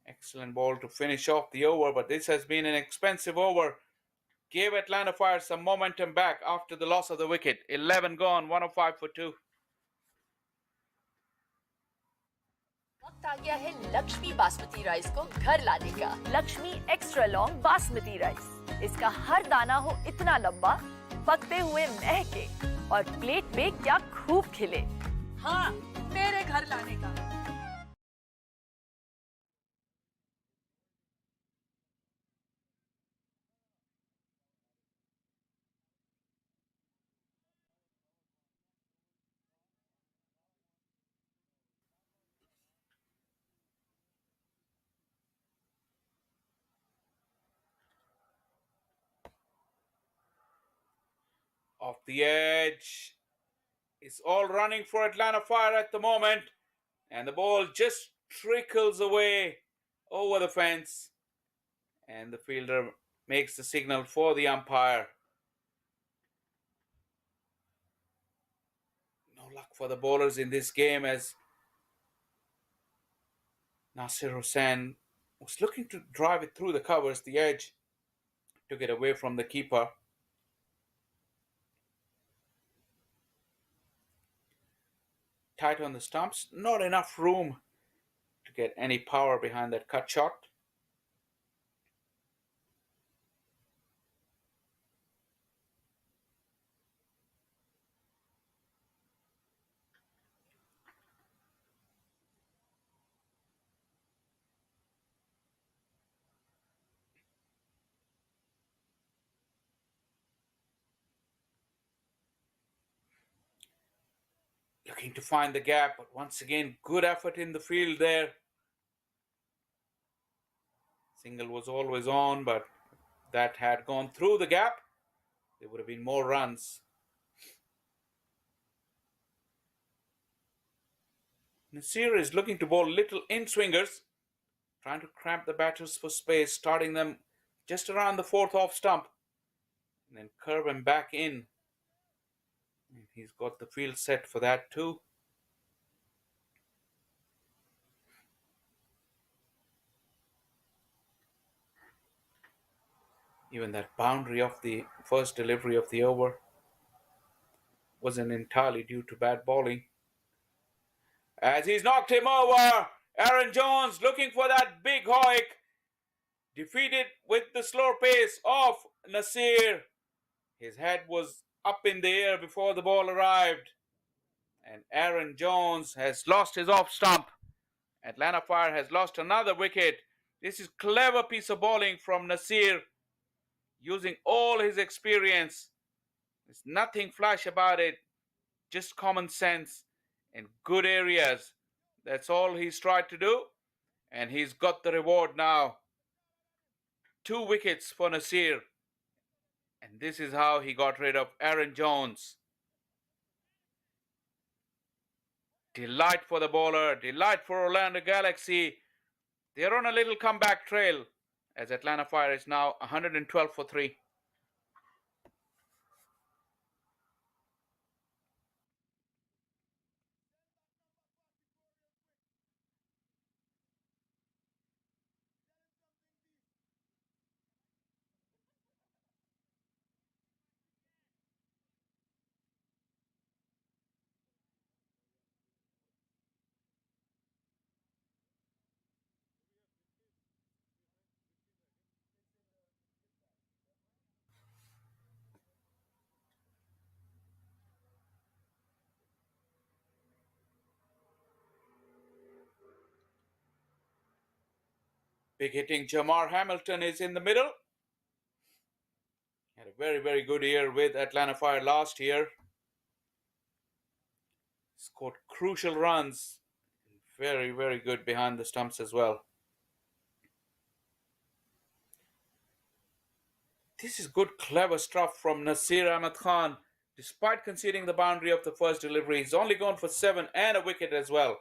Excellent ball to finish off the over, but this has been an expensive over. Gave Atlanta Fire some momentum back after the loss of the wicket. 11 gone, 105 for 2. वक्त आ गया है Lakshmi basmati rice को घर लाने का। Lakshmi extra long basmati rice. इसका हर दाना हो इतना लंबा, पकते हुए महके और प्लेट पे क्या खूब खिले। हाँ, मेरे घर लाने का। Off the edge. It's all running for Atlanta Fire at the moment. And the ball just trickles away over the fence. And the fielder makes the signal for the umpire. No luck for the bowlers in this game, as Nasir Hussain was looking to drive it through the covers, the edge. Took it away from the keeper. Tight on the stumps. Not enough room to get any power behind that cut shot. Looking to find the gap, but once again, good effort in the field there. Single was always on, but that had gone through the gap. There would have been more runs. Nasir is looking to bowl little in-swingers, trying to cramp the batters for space, starting them just around the fourth off stump, and then curve him back in. And he's got the field set for that too. Even that boundary of the first delivery of the over wasn't entirely due to bad bowling. As he's knocked him over, Aaron Jones looking for that big hoik. Defeated with the slow pace of Nasir. His head was up in the air before the ball arrived. And Aaron Jones has lost his off stump. Atlanta Fire has lost another wicket. This is a clever piece of bowling from Nasir, using all his experience. There's nothing flash about it, just common sense and good areas. That's all he's tried to do, and he's got the reward now. 2 wickets for Nasir, and this is how he got rid of Aaron Jones. Delight for the bowler, delight for Orlando Galaxy. They're on a little comeback trail as Atlanta Fire is now 112 for 3. Big hitting Jamar Hamilton is in the middle. Had a very, very good year with Atlanta Fire last year. Scored crucial runs. Very, very good behind the stumps as well. This is good, clever stuff from Nasir Ahmed Khan. Despite conceding the boundary of the first delivery, he's only gone for 7 and a wicket as well.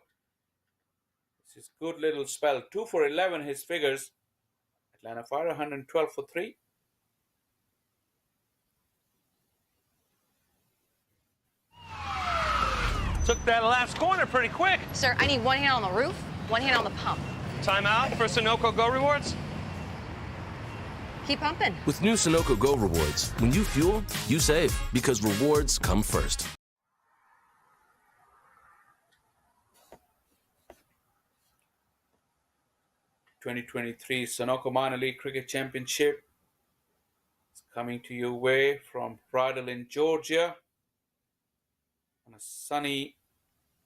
This is good little spell. 2 for 11 his figures. Atlanta Fire 112 for 3. Took that last corner pretty quick. Sir, I need one hand on the roof, one hand on the pump. Timeout for Sunoco Go Rewards. Keep pumping. With new Sunoco Go rewards, when you fuel, you save because rewards come first. (2023) Sunoco Minor League Cricket Championship is coming to your way from Bridal in Georgia on a sunny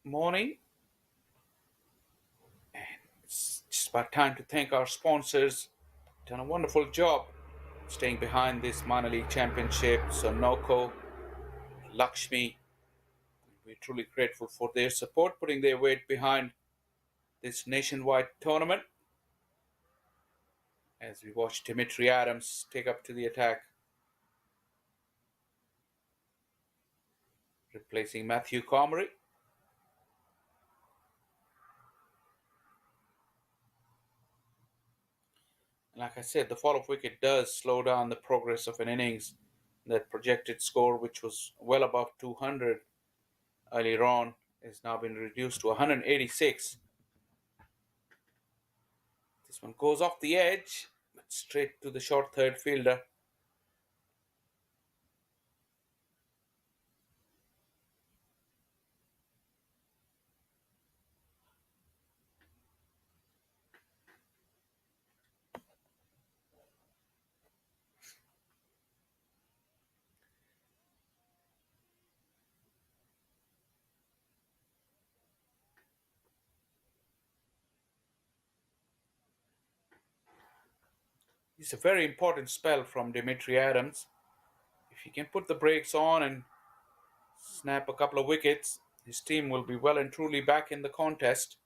morning. And it's just about time to thank our sponsors. Done a wonderful job staying behind this minor league championship. Sunoco, Lakshmi, we're truly grateful for their support, putting their weight behind this nationwide tournament. As we watch Dimitri Adams take up to the attack, replacing Matthew Comrie. Like I said, the fall of wicket does slow down the progress of an innings. That projected score, which was well above 200 earlier on, has now been reduced to 186. This one goes off the edge, but straight to the short third fielder. It's a very important spell from Dimitri Adams. If he can put the brakes on and snap a couple of wickets, his team will be well and truly back in the contest.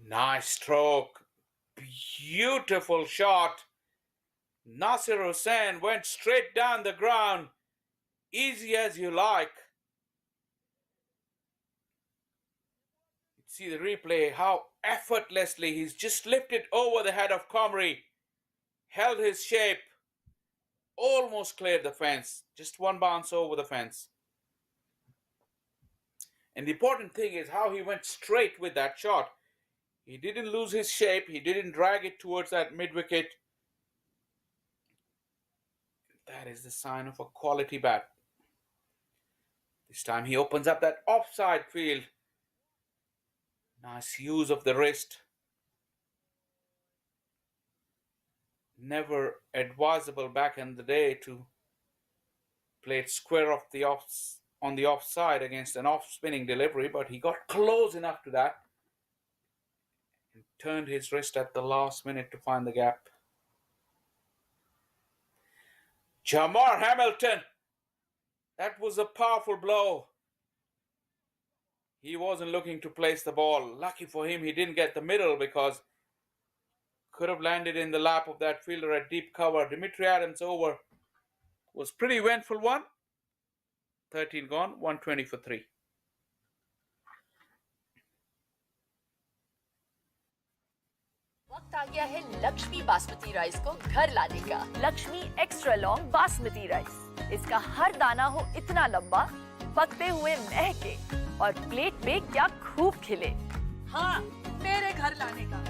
Nice stroke. Beautiful shot. Nasir Hussain went straight down the ground. Easy as you like. See the replay, how effortlessly he's just lifted over the head of Comrie, held his shape, almost cleared the fence, just one bounce over the fence. And the important thing is how he went straight with that shot. He didn't lose his shape, he didn't drag it towards that mid-wicket. That is the sign of a quality bat. This time he opens up that offside field. Nice use of the wrist. Never advisable back in the day to play it square off the on the offside against an off-spinning delivery, but he got close enough to that and turned his wrist at the last minute to find the gap. Jamar Hamilton, that was a powerful blow. He wasn't looking to place the ball. Lucky for him, he didn't get the middle because could have landed in the lap of that fielder at deep cover. Dimitri Adams' over was pretty eventful one. 13 gone, 120 for 3. वक्त आ गया है Lakshmi basmati rice को घर लाने का। Lakshmi extra long basmati rice. इसका हर दाना हो इतना लंबा, पकते हुए महके और प्लेट पे क्या खूब खिले। हाँ, मेरे घर लाने का।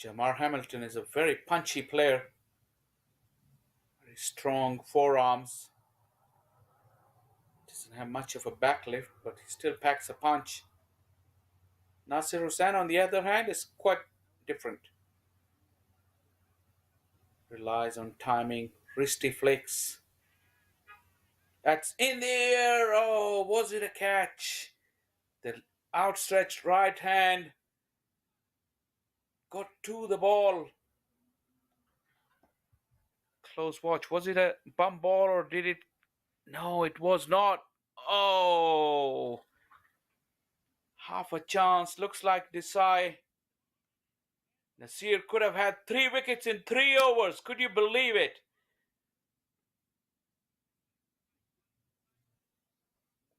Jamar Hamilton is a very punchy player. Very strong forearms. Doesn't have much of a backlift, but he still packs a punch. Nasir Hussain, on the other hand, is quite different. Relies on timing, wristy flicks. That's in the air. Oh, was it a catch? The outstretched right hand got to the ball. Close watch. Was it a bump ball or did it? No, it was not. Oh, half a chance. Looks like Desai. Nasir could have had 3 wickets in 3 overs. Could you believe it?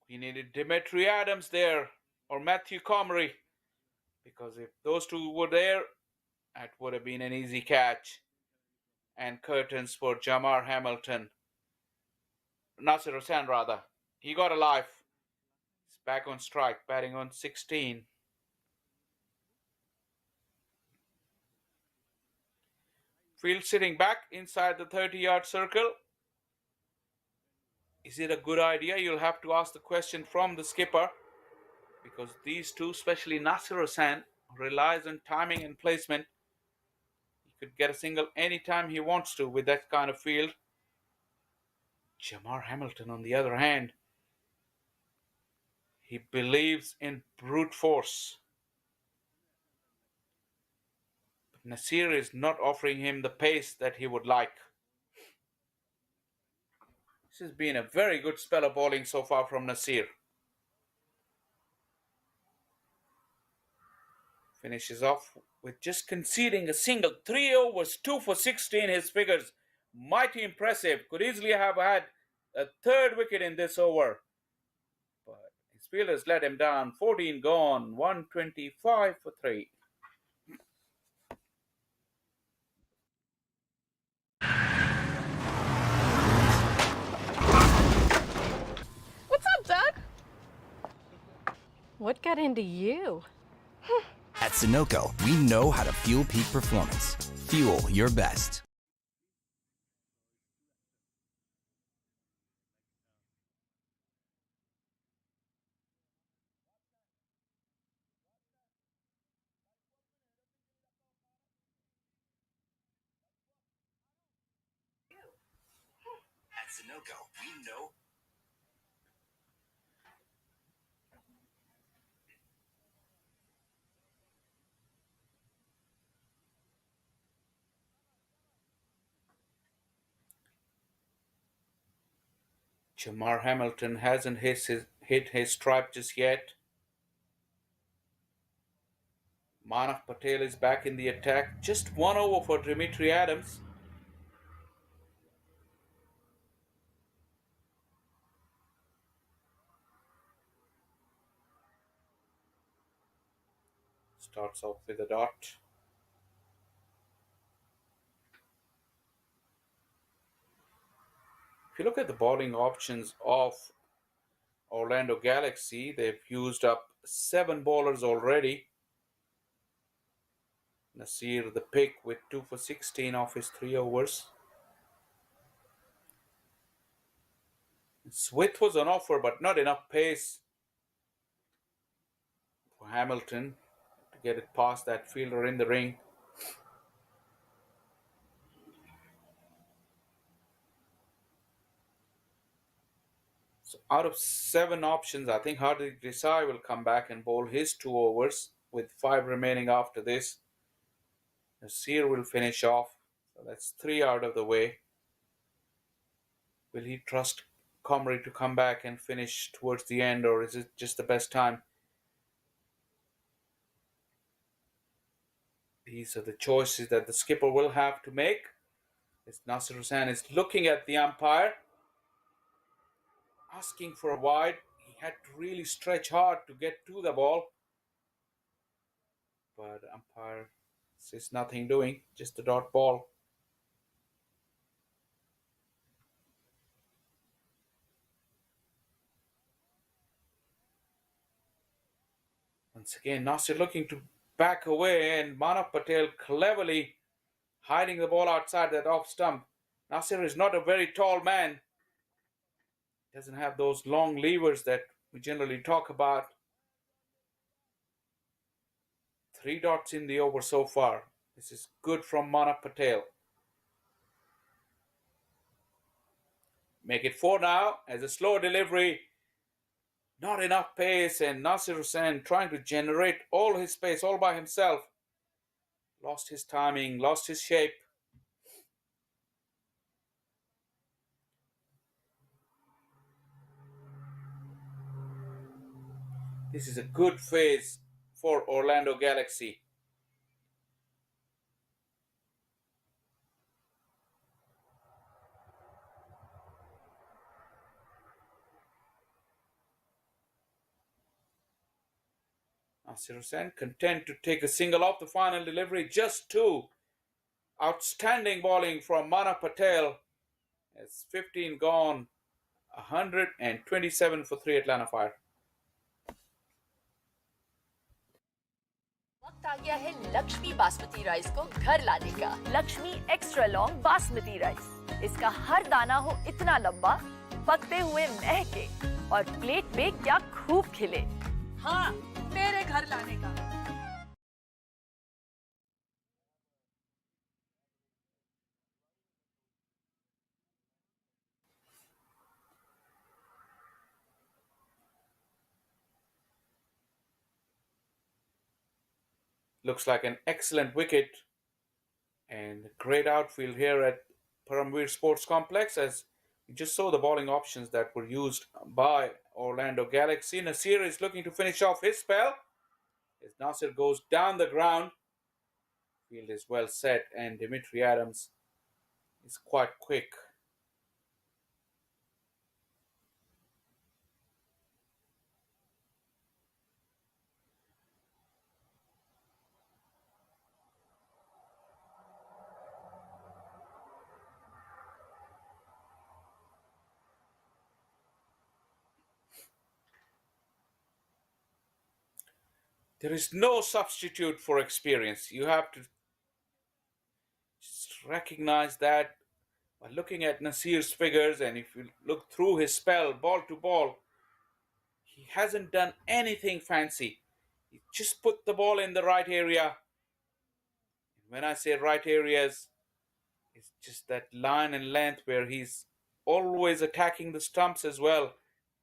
We needed Dimitri Adams there or Matthew Comrie, because if those two were there, that would have been an easy catch. And curtains for Jamar Hamilton. Nasir Hussain rather. He got a life. He's back on strike, batting on 16. Field sitting back inside the 30-yard circle. Is it a good idea? You'll have to ask the question from the skipper, because these two, especially Nasir Hussain, relies on timing and placement. He could get a single anytime he wants to with that kind of field. Jamar Hamilton, on the other hand, he believes in brute force. But Nasir is not offering him the pace that he would like. This has been a very good spell of bowling so far from Nasir. Finishes off with just conceding a single. 3 overs, 2 for 16, his figures. Mighty impressive. Could easily have had a 3rd wicket in this over. But his fielders let him down. 14 gone, 125 for 3. What's up, Doug? What got into you? At Sunoco, we know how to fuel peak performance. Fuel your best. Sunoco, we know. Jamar Hamilton hasn't hit his stride just yet. Manav Patel is back in the attack. Just one over for Dimitri Adams. Starts off with a dot. If you look at the bowling options of Orlando Galaxy, they've used up 7 bowlers already. Nasir the pick with 2 for 16 off his 3 overs. Swith was on offer, but not enough pace for Hamilton to get it past that fielder in the ring. So out of 7 options, I think Hardik Desai will come back and bowl his 2 overs with 5 remaining after this. Nasir will finish off. So that's 3 out of the way. Will he trust Comrie to come back and finish towards the end, or is it just the best time? These are the choices that the skipper will have to make. As Nasir Hussain is looking at the umpire, asking for a wide. He had to really stretch hard to get to the ball. But umpire says nothing doing, just a dot ball. Once again, Nasir looking to back away, and Manav Patel cleverly hiding the ball outside that off stump. Nasir is not a very tall man. Doesn't have those long levers that we generally talk about. 3 dots in the over so far. This is good from Manav Patel. Make it 4 now as a slow delivery. Not enough pace, and Nasir Hussain trying to generate all his pace all by himself. Lost his timing, lost his shape. This is a good phase for Orlando Galaxy. Nasir Hussain content to take a single off the final delivery. Just 2. Outstanding bowling from Manav Patel. It's 15 gone. 127 for 3 Atlanta Fire. वक्त आ गया है Lakshmi basmati rice को घर लाने का। Lakshmi extra long basmati rice, इसका हर दाना हो इतना लंबा, पकते हुए महके और प्लेट पे क्या खूब खिले। हाँ, मेरे घर लाने का। Looks like an excellent wicket and great outfield here at Paramveer Sports Complex, as we just saw the bowling options that were used by Orlando Galaxy. Nasir is looking to finish off his spell as Nasir goes down the ground. Field is well set, and Dimitri Adams is quite quick. There is no substitute for experience. You have to just recognize that by looking at Nasir's figures, and if you look through his spell, ball to ball, he hasn't done anything fancy. He just put the ball in the right area. When I say right areas, it's just that line and length where he's always attacking the stumps as well,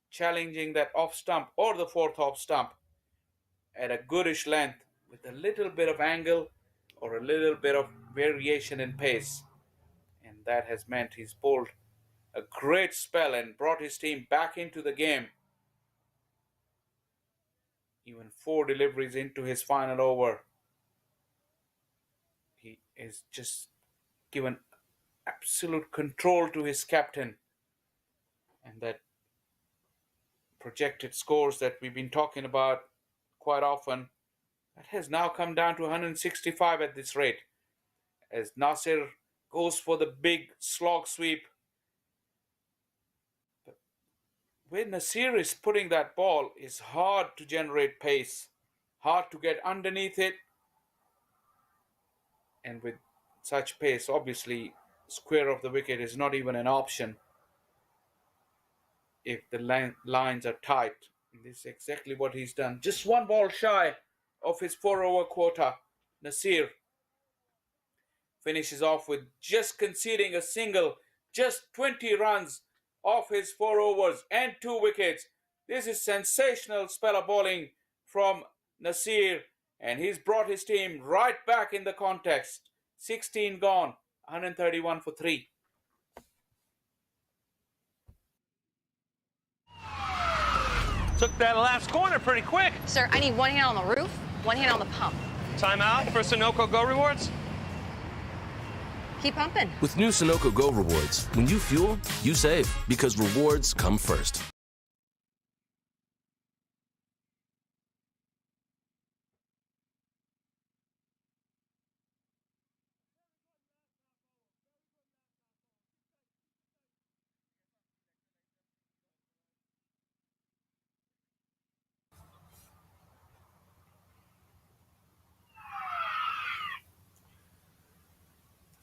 challenging that off stump or the fourth off stump at a goodish length with a little bit of angle or a little bit of variation in pace. And that has meant he's bowled a great spell and brought his team back into the game. Even 4 deliveries into his final over, he is just given absolute control to his captain. And that projected scores that we've been talking about quite often, that has now come down to 165 at this rate, as Nasir goes for the big slog sweep. But where Nasir is putting that ball is hard to generate pace, hard to get underneath it, and with such pace, obviously square of the wicket is not even an option if the lines are tight. And this is exactly what he's done. Just 1 ball shy of his 4-over quota. Nasir finishes off with just conceding a single, just 20 runs off his 4 overs and 2 wickets. This is sensational spell of bowling from Nasir, and he's brought his team right back in the context. 16 gone, 131 for 3. Took that last corner pretty quick. Sir, I need 1 hand on the roof, 1 hand on the pump. Timeout for Sunoco Go Rewards. Keep pumping. With new Sunoco Go rewards, when you fuel, you save because rewards come first.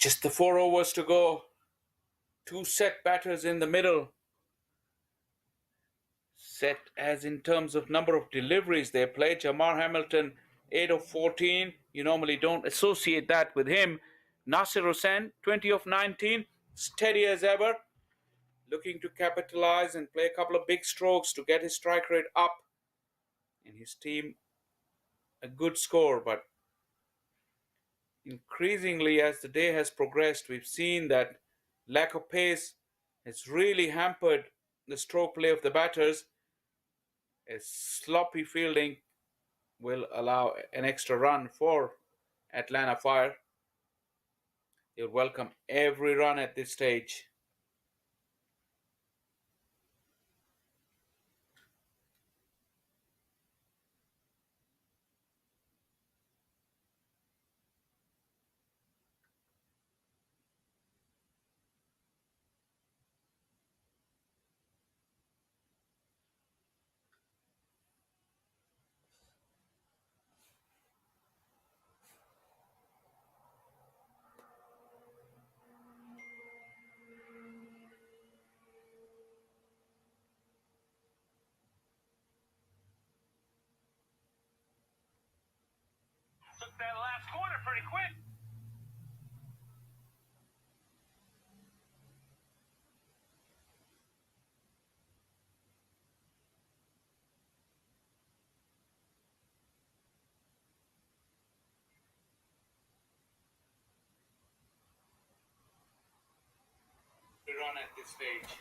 Just the 4 overs to go. 2 set batters in the middle. Set as in terms of number of deliveries they played. Jamar Hamilton, 8 of 14. You normally don't associate that with him. Nasir Hussain, 20 of 19. Steady as ever. Looking to capitalize and play a couple of big strokes to get his strike rate up. And his team, a good score, but increasingly as the day has progressed, we've seen that lack of pace has really hampered the stroke play of the batters, as sloppy fielding will allow an extra run for Atlanta Fire. They'll welcome every run at this stage. Took that last corner pretty quick. Run at this stage.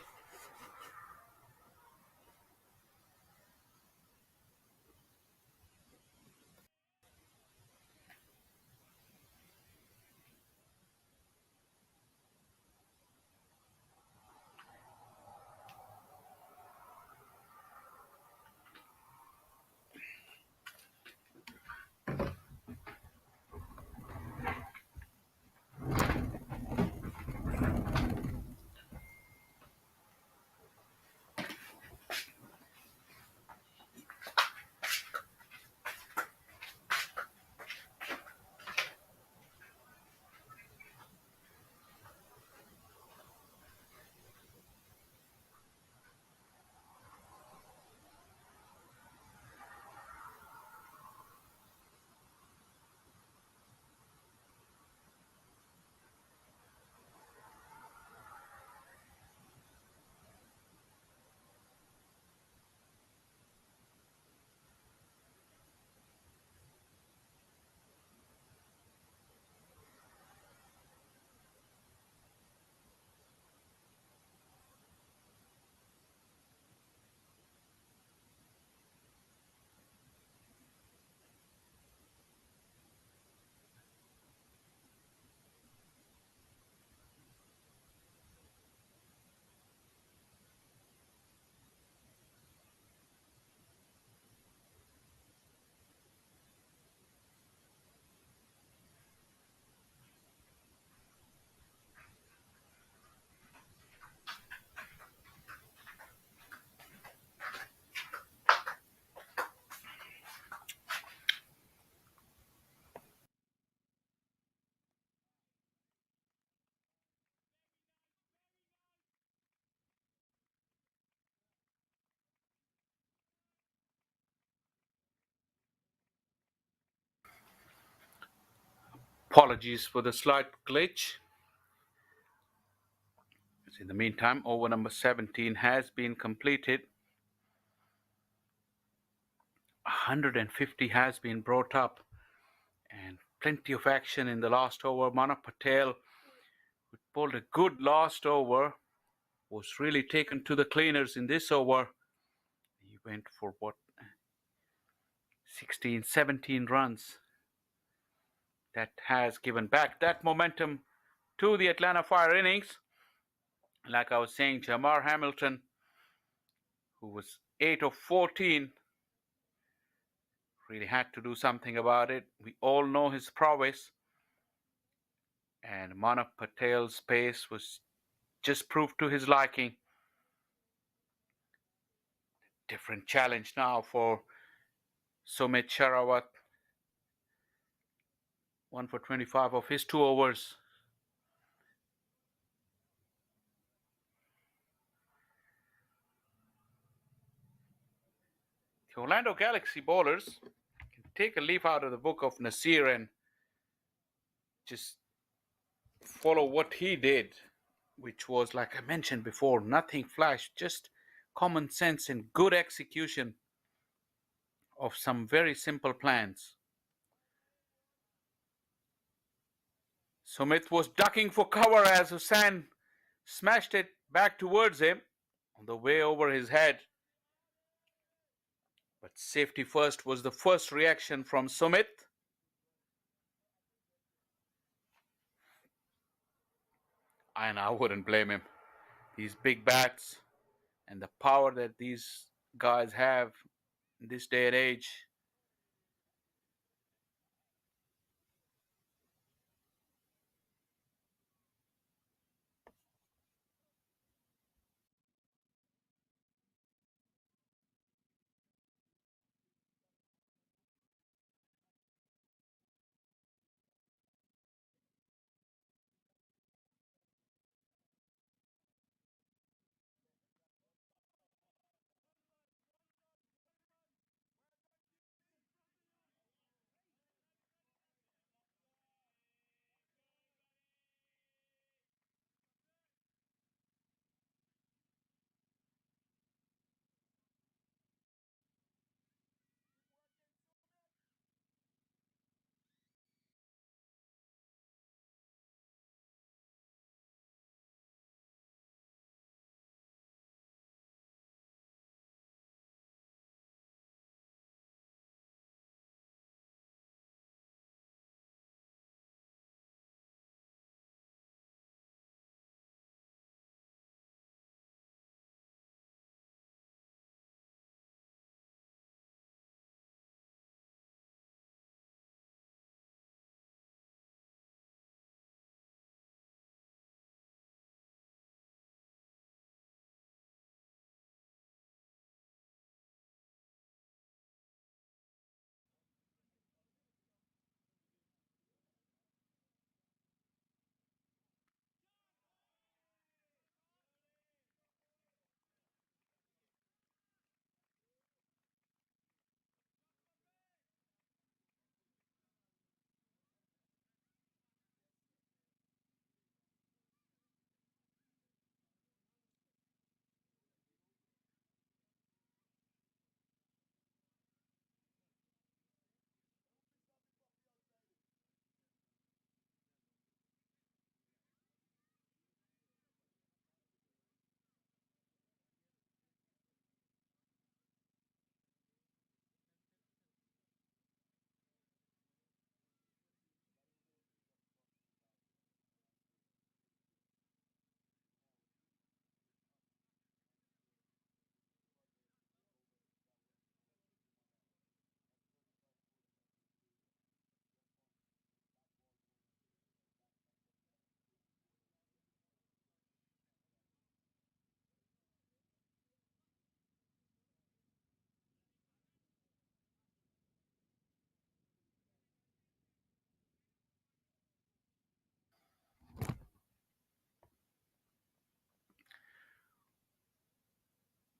Apologies for the slight glitch. In the meantime, over number 17 has been completed. 150 has been brought up, and plenty of action in the last over. Manav Patel, who pulled a good last over, was really taken to the cleaners in this over. He went for 16, 17 runs. That has given back that momentum to the Atlanta Fire innings. Like I was saying, Jamar Hamilton, who was 8 of 14, really had to do something about it. We all know his prowess, and Manav Patel's pace was just proved to his liking. Different challenge now for Sumit Sharawat. 1 for 25 of his 2 overs. The Orlando Galaxy bowlers can take a leaf out of the book of Nasir and just follow what he did, which was, like I mentioned before, nothing flash, just common sense and good execution of some very simple plans. Sumit was ducking for cover as Hussain smashed it back towards him on the way over his head. But safety first was the first reaction from Sumit. And I wouldn't blame him. These big bats and the power that these guys have in this day and age.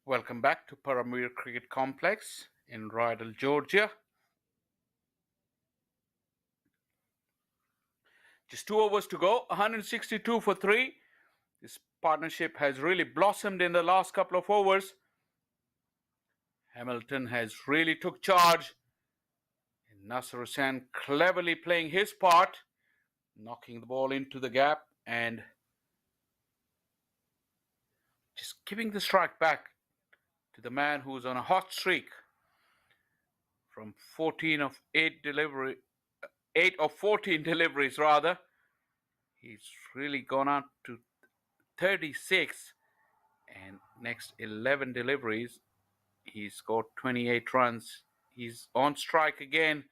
Welcome back to Paramir Cricket Complex in Rydal, Georgia. Just 2 overs to go, 162 for 3. This partnership has really blossomed in the last couple of overs. Hamilton has really took charge. And Nasser Hussain cleverly playing his part, knocking the ball into the gap and just giving the strike back to the man who's on a hot streak from 8 of 14 deliveries rather. He's really gone up to 36, and next 11 deliveries he scored 28 runs. He's on strike again.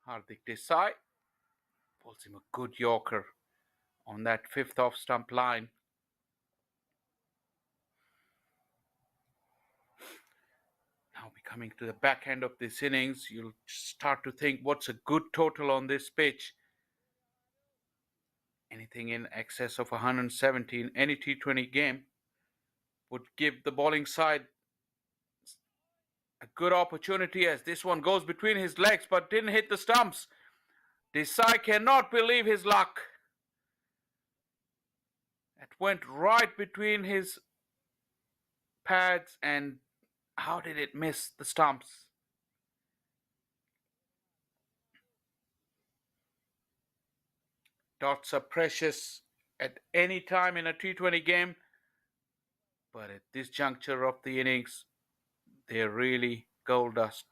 Hardik Desai pulls him a good Yorker on that 5th off stump line. Now we're coming to the back end of this innings. You'll start to think, what's a good total on this pitch? Anything in excess of 117, any T20 game would give the bowling side a good opportunity, as this one goes between his legs but didn't hit the stumps. Desai cannot believe his luck. It went right between his pads, and how did it miss the stumps? Dots are precious at any time in a T20 game, but at this juncture of the innings, they're really gold dust.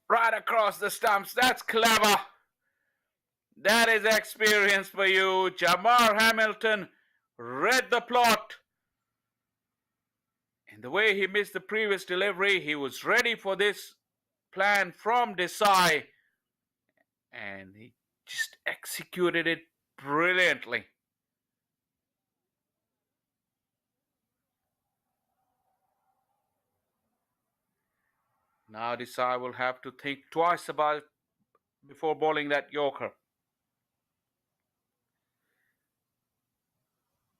Right across the stumps. That's clever. That is experience for you. Jamar Hamilton read the plot. And the way he missed the previous delivery, he was ready for this plan from Desai. And he just executed it brilliantly. Now Desai will have to think twice about it before bowling that Yorker.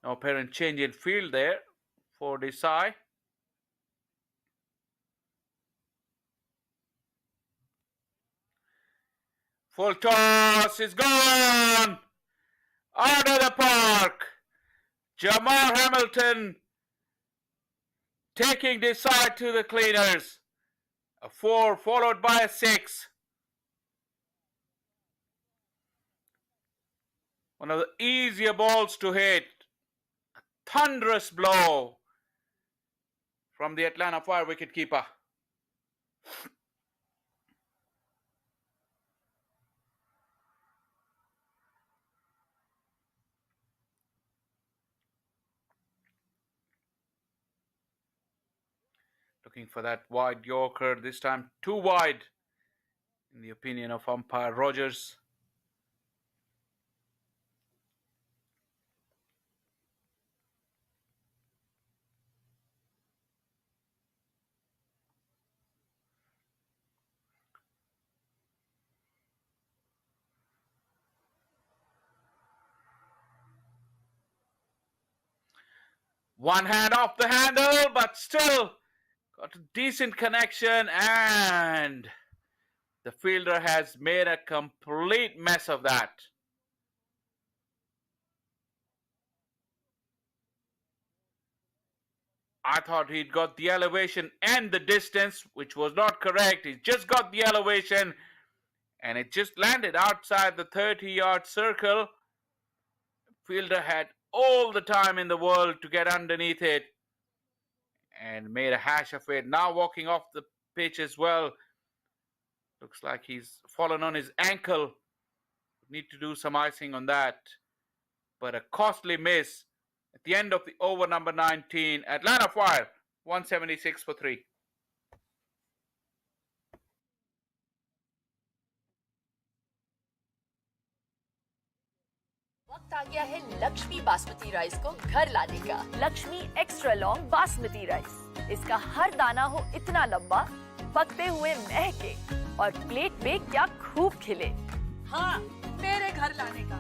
No apparent change in field there for Desai. Full toss is gone! Out of the park! Jamar Hamilton taking Desai to the cleaners. A 4 followed by a 6. One of the easier balls to hit. A thunderous blow from the Atlanta Fire wicketkeeper. Looking for that wide Yorker, this time too wide, in the opinion of umpire Rogers. One hand off the handle, but still got a decent connection, and the fielder has made a complete mess of that. I thought he'd got the elevation and the distance, which was not correct. He just got the elevation, and it just landed outside the 30-yard circle. The fielder had all the time in the world to get underneath it and made a hash of it. Now walking off the pitch as well. Looks like he's fallen on his ankle. Need to do some icing on that. But a costly miss at the end of the over number 19. Atlanta Fire, 176 for 3. वक्त आ गया है Lakshmi basmati rice को घर लाने का। Lakshmi extra long basmati rice. इसका हर दाना हो इतना लंबा, पकते हुए महके और प्लेट में क्या खूब खिले। हाँ, मेरे घर लाने का।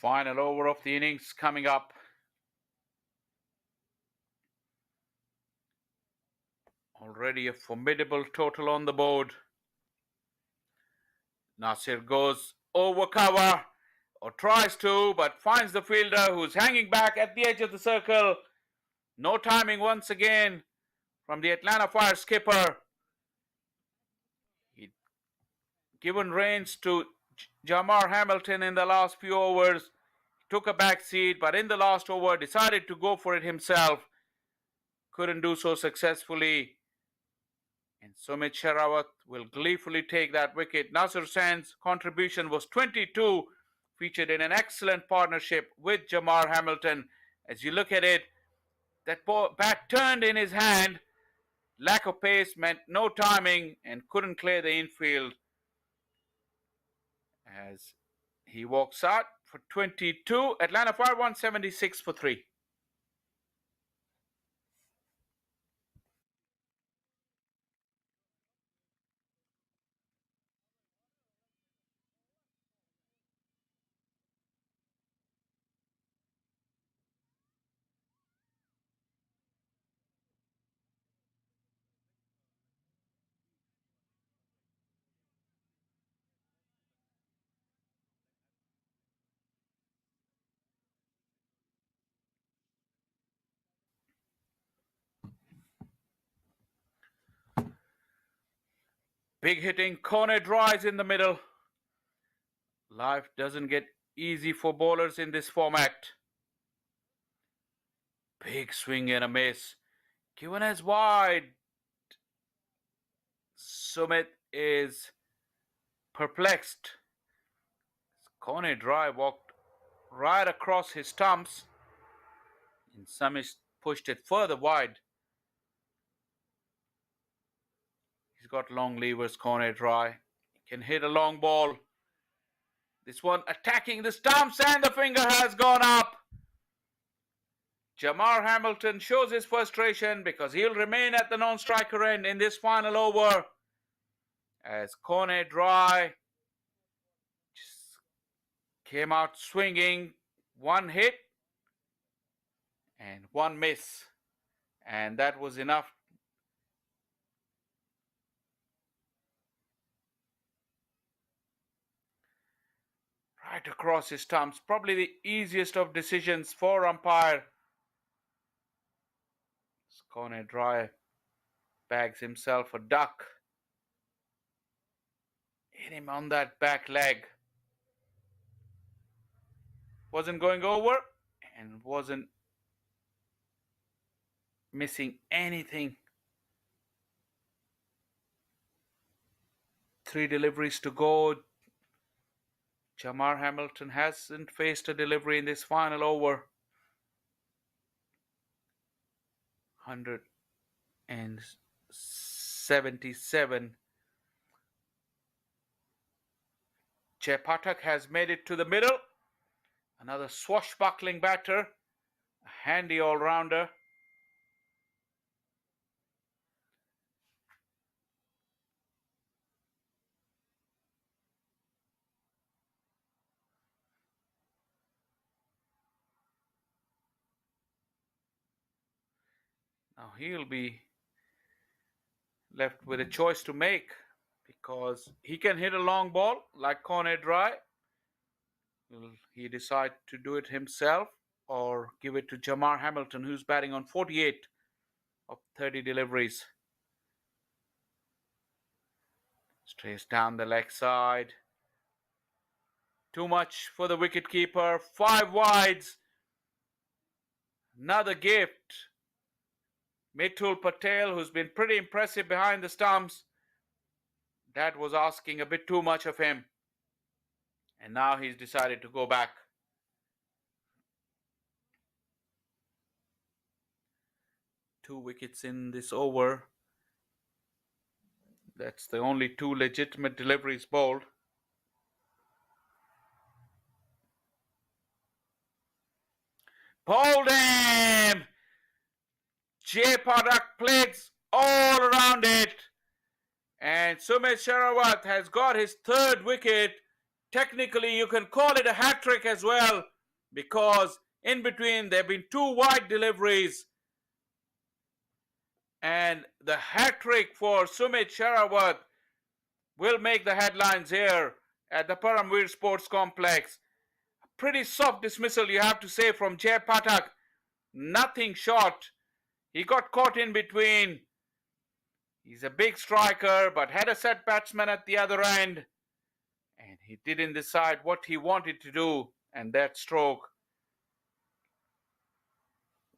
Final over of the innings coming up. Already a formidable total on the board. Nasir goes over cover, or tries to, but finds the fielder who's hanging back at the edge of the circle. No timing once again from the Atlanta Fire skipper. He'd given reins to Jamar Hamilton in the last few overs. Took a back seat, but in the last over decided to go for it himself. Couldn't do so successfully. And Sumit Sherawat will gleefully take that wicket. Nasir Sen's contribution was 22, featured in an excellent partnership with Jamar Hamilton. As you look at it, that bat turned in his hand. Lack of pace meant no timing and couldn't clear the infield. As he walks out for 22, Atlanta Fire 176 for 3. Big hitting corner drives in the middle. Life doesn't get easy for bowlers in this format. Big swing and a miss. Given as wide. Sumit is perplexed. Corner drive walked right across his stumps. And Sumit pushed it further wide. He's got long levers, corner dry. He can hit a long ball. This one attacking the stumps and the finger has gone up. Jamar Hamilton shows his frustration because he'll remain at the non-striker end in this final over. As corner dry just came out swinging. One hit and one miss. And that was enough. Right across his stumps. Probably the easiest of decisions for umpire. Corner dry bags himself a duck. Hit him on that back leg. Wasn't going over and wasn't missing anything. 3 deliveries to go. Jamar Hamilton hasn't faced a delivery in this final over. 177. Jay Pathak has made it to the middle. Another swashbuckling batter. A handy all-rounder. Now he'll be left with a choice to make because he can hit a long ball like corner dry. Will he decide to do it himself or give it to Jamar Hamilton, who's batting on 48 of 30 deliveries? Strays down the leg side. Too much for the wicketkeeper. 5 wides. Another gift. Mithul Patel, who's been pretty impressive behind the stumps. That was asking a bit too much of him. And now he's decided to go back. Two wickets in this over. That's the only 2 legitimate deliveries bowled. Bowled him! Jay Pathak plays all around it. And Sumit Sherawat has got his 3rd wicket. Technically, you can call it a hat-trick as well. because in between there have been two wide deliveries. And the hat-trick for Sumit Sherawat will make the headlines here at the Paramveer Sports Complex. Pretty soft dismissal, you have to say, from Jay Pathak. Nothing short. He got caught in between. He's a big striker, but had a set batsman at the other end. And he didn't decide what he wanted to do. And that stroke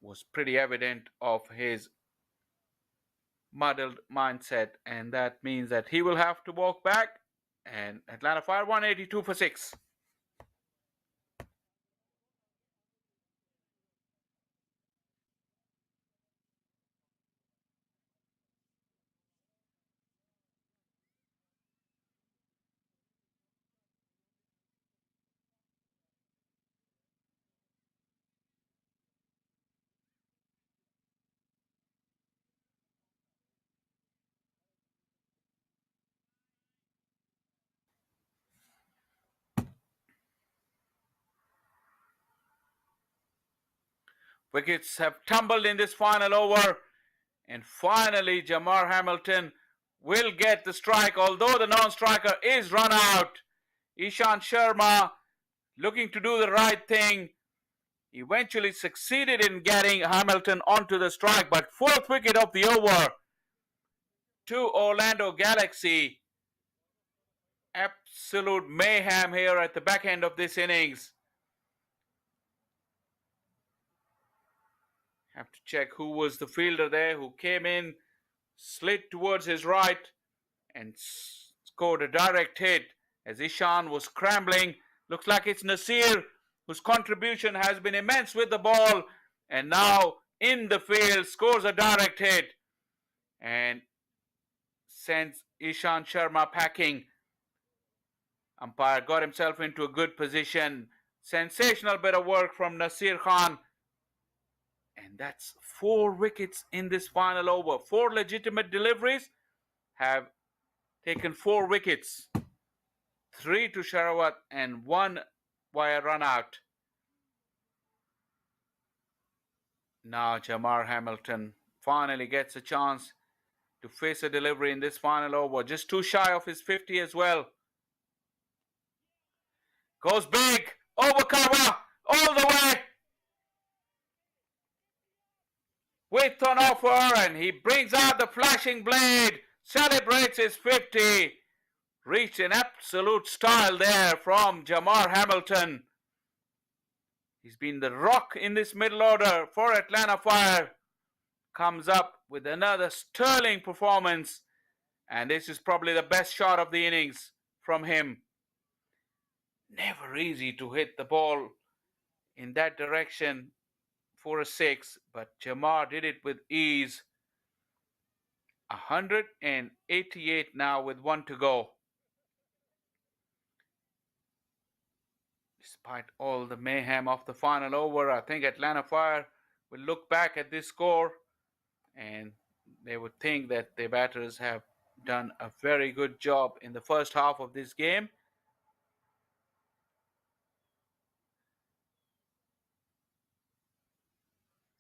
was pretty evident of his muddled mindset. And that means that he will have to walk back. And Atlanta Fire 182 for 6. Wickets have tumbled in this final over. And finally, Jamar Hamilton will get the strike, although the non-striker is run out. Ishant Sharma looking to do the right thing. Eventually succeeded in getting Hamilton onto the strike, but fourth wicket of the over to Orlando Galaxy. Absolute mayhem here at the back end of this innings. Have to check who was the fielder there who came in, slid towards his right and scored a direct hit as Ishan was scrambling. Looks like it's Nasir, whose contribution has been immense with the ball, and now in the field scores a direct hit and sends Ishan Sharma packing. Umpire got himself into a good position. Sensational bit of work from Nasir Khan. And that's 4 wickets in this final over. 4 legitimate deliveries have taken 4 wickets. 3 to Sherawat and 1 via run out. Now Jamar Hamilton finally gets a chance to face a delivery in this final over. Just too shy of his 50 as well. Goes big, over cover, all the way. With an offer, and he brings out the flashing blade, celebrates his 50. Reached in absolute style there from Jamar Hamilton. He's been the rock in this middle order for Atlanta Fire. Comes up with another sterling performance, and this is probably the best shot of the innings from him. Never easy to hit the ball in that direction for a 6, but Jamar did it with ease. 188 now with 1 to go. Despite all the mayhem of the final over, I think Atlanta Fire will look back at this score and they would think that the batters have done a very good job in the first half of this game.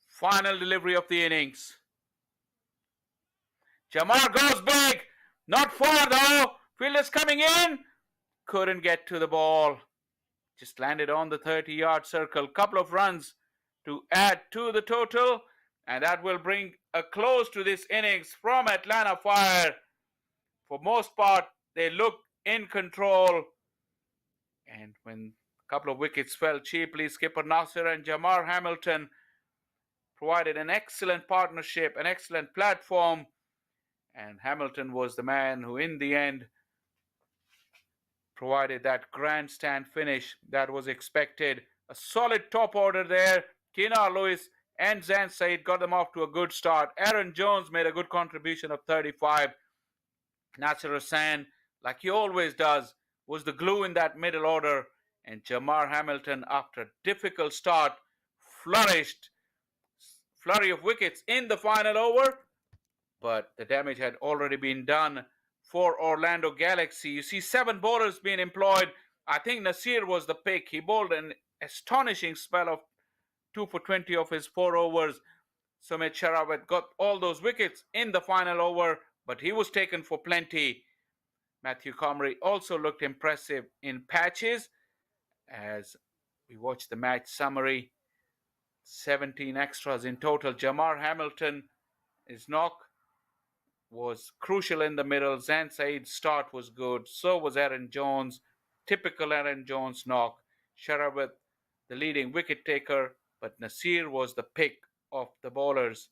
Final delivery of the innings. Jamar goes big. Not far though. Fielders coming in. Couldn't get to the ball. Just landed on the 30-yard circle. Couple of runs to add to the total. And that will bring a close to this innings from Atlanta Fire. For most part, they look in control. And when a couple of wickets fell cheaply, skipper Nasir and Jamar Hamilton provided an excellent partnership, an excellent platform. And Hamilton was the man who, in the end, provided that grandstand finish that was expected. A solid top order there. Keenar Lewis and Zain Saeed got them off to a good start. Aaron Jones made a good contribution of 35. Nasir Hussain, like he always does, was the glue in that middle order. And Jamar Hamilton, after a difficult start, flourished. Flurry of wickets in the final over. But the damage had already been done for Orlando Galaxy. You see 7 bowlers being employed. I think Nasir was the pick. He bowled an astonishing spell of 2 for 20 of his 4 overs. Sumit Sherawat got all those wickets in the final over, but he was taken for plenty. Matthew Comrie also looked impressive in patches. As we watch the match summary, 17 extras in total. Jamar Hamilton, his knock was crucial in the middle. Zain Saeed's start was good. So was Aaron Jones. Typical Aaron Jones knock. Sherawat, the leading wicket taker, but Nasir was the pick of the bowlers.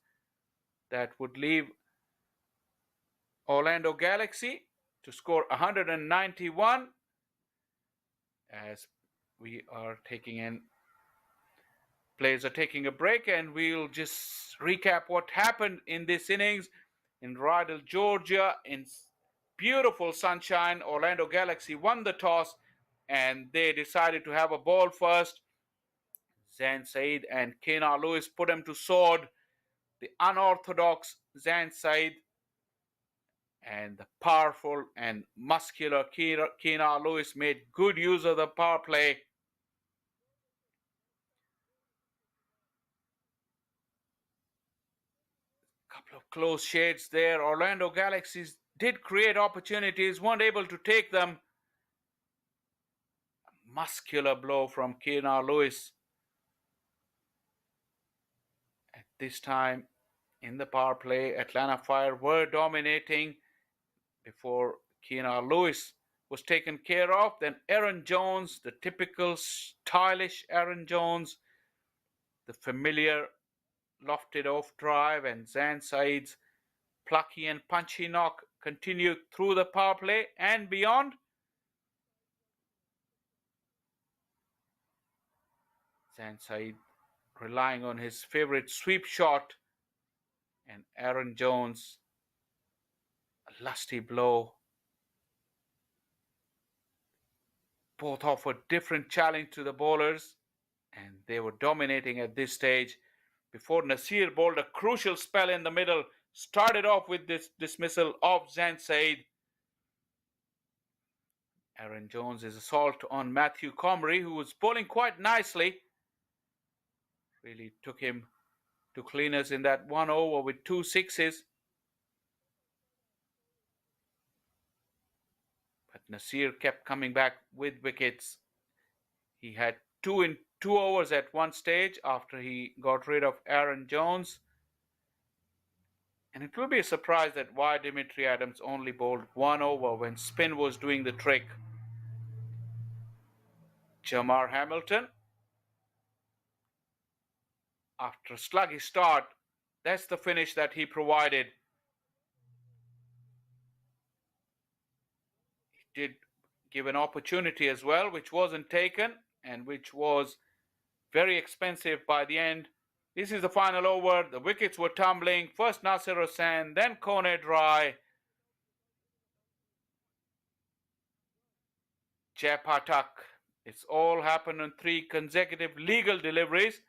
That would leave Orlando Galaxy to score 191 as we are taking in. Players are taking a break, and we'll just recap what happened in this innings. In Rydal, Georgia, in beautiful sunshine, Orlando Galaxy won the toss and they decided to have a ball first. Zain Saeed and Kenar Lewis put him to sword. The unorthodox Zain Saeed and the powerful and muscular Kenar Lewis made good use of the power play. Couple of close shades there. Orlando Galaxies did create opportunities, weren't able to take them. A muscular blow from Kenar Lewis. At this time in the power play, Atlanta Fire were dominating before Kenar Lewis was taken care of. Then Aaron Jones, the typical stylish Aaron Jones, the familiar lofted off drive, and Zain Saeed's plucky and punchy knock continued through the power play and beyond. Zain Saeed relying on his favorite sweep shot, and Aaron Jones, a lusty blow. Both offered different challenge to the bowlers, and they were dominating at this stage before Nasir bowled a crucial spell in the middle. Started off with this dismissal of Zain Saeed. Aaron Jones' assault on Matthew Comrie, who was bowling quite nicely, really took him to cleaners in that 1 over with 2 sixes. But Nasir kept coming back with wickets. He had 2 in 2 overs at one stage after he got rid of Aaron Jones. And it will be a surprise that why Dimitri Adams only bowled 1 over when spin was doing the trick. Jamar Hamilton, after a sluggish start, that's the finish that he provided. He did give an opportunity as well, which wasn't taken and which was very expensive by the end. This is the final over. The wickets were tumbling. First Nasir Hussain, then Kone Dry. Jai Patak. It's all happened on 3 consecutive legal deliveries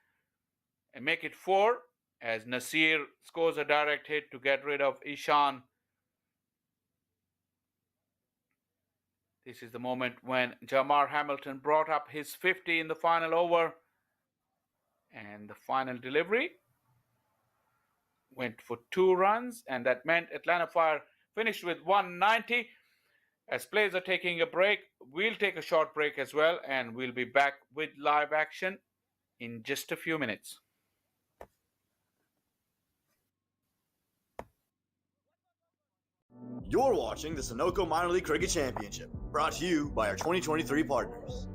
and make it 4 as Nasir scores a direct hit to get rid of Ishan. This is the moment when Jamar Hamilton brought up his 50 in the final over, and the final delivery went for 2 runs, and that meant Atlanta Fire finished with 190. As players are taking a break, we'll take a short break as well, and we'll be back with live action in just a few minutes. You're watching the Sunoco Minor League Cricket Championship, brought to you by our 2023 partners.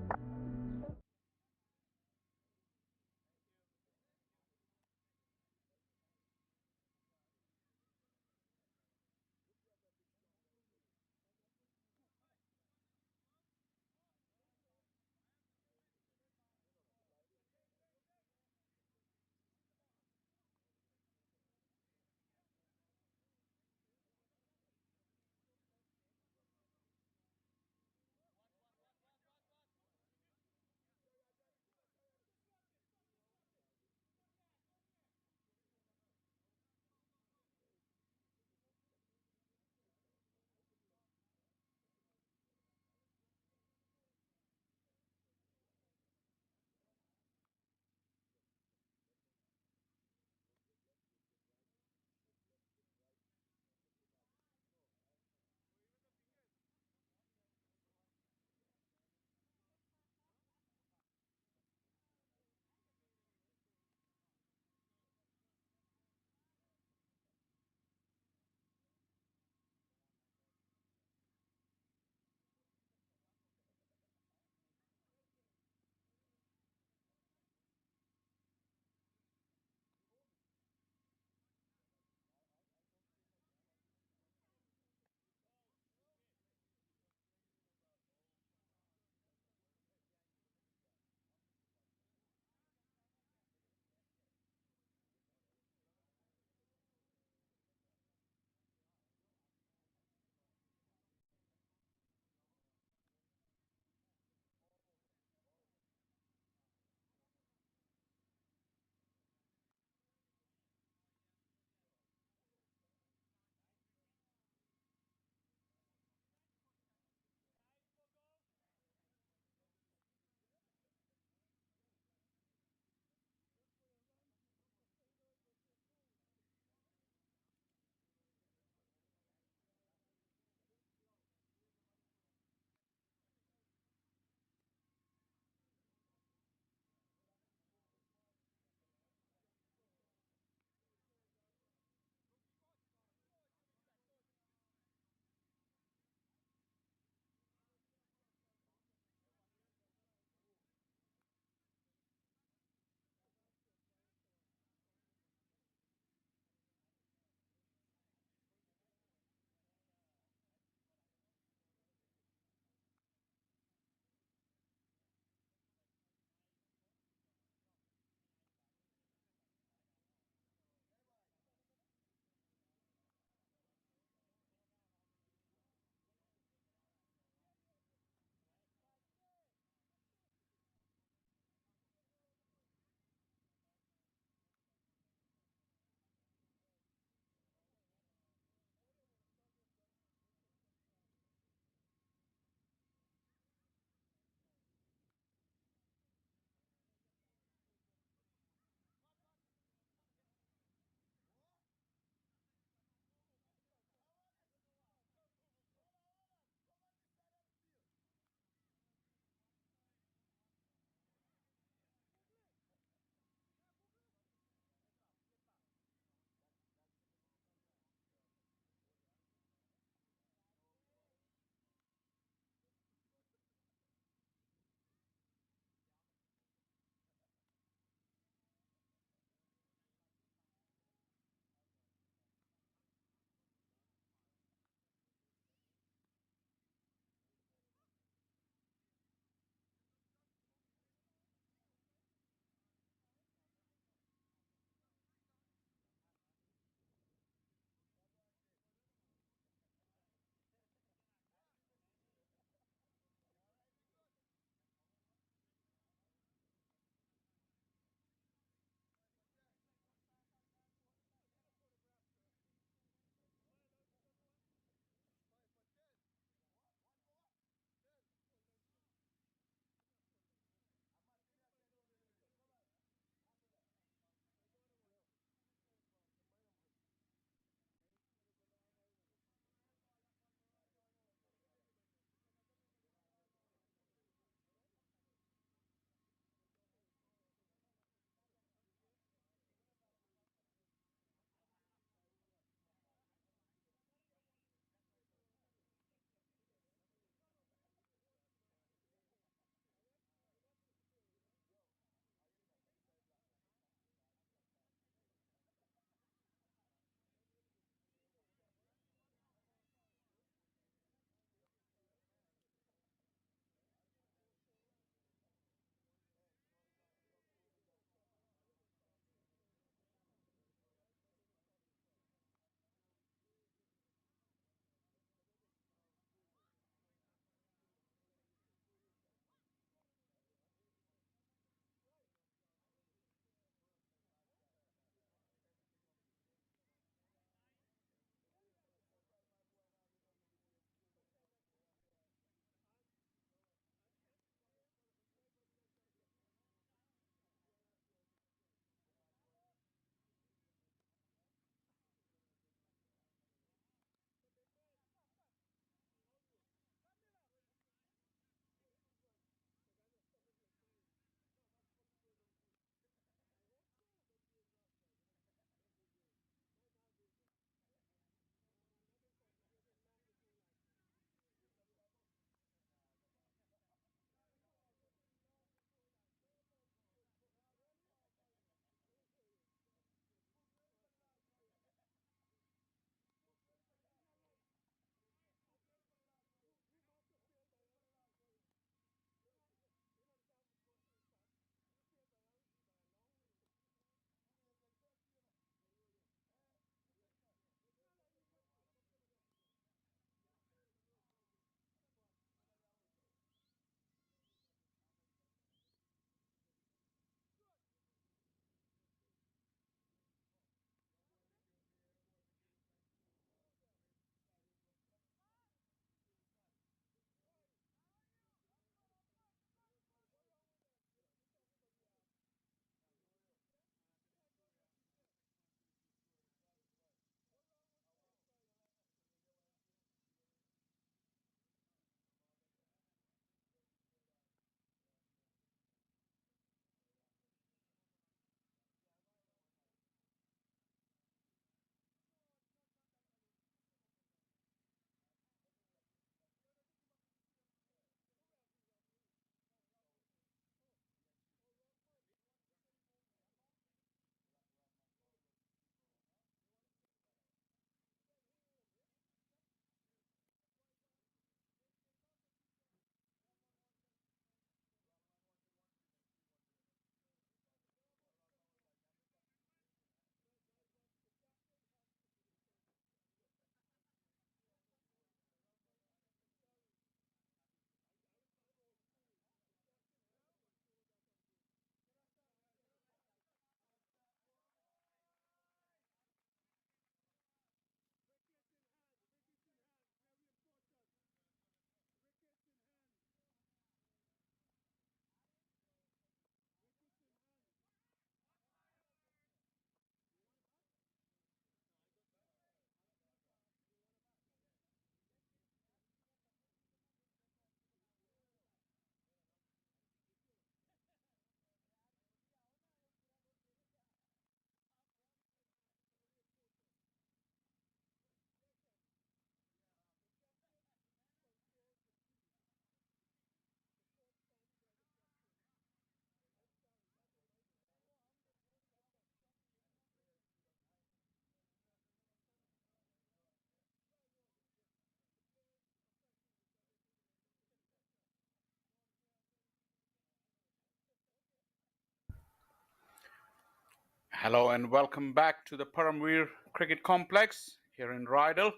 Hello and welcome back to the Paramveer Cricket Complex here in Rydal.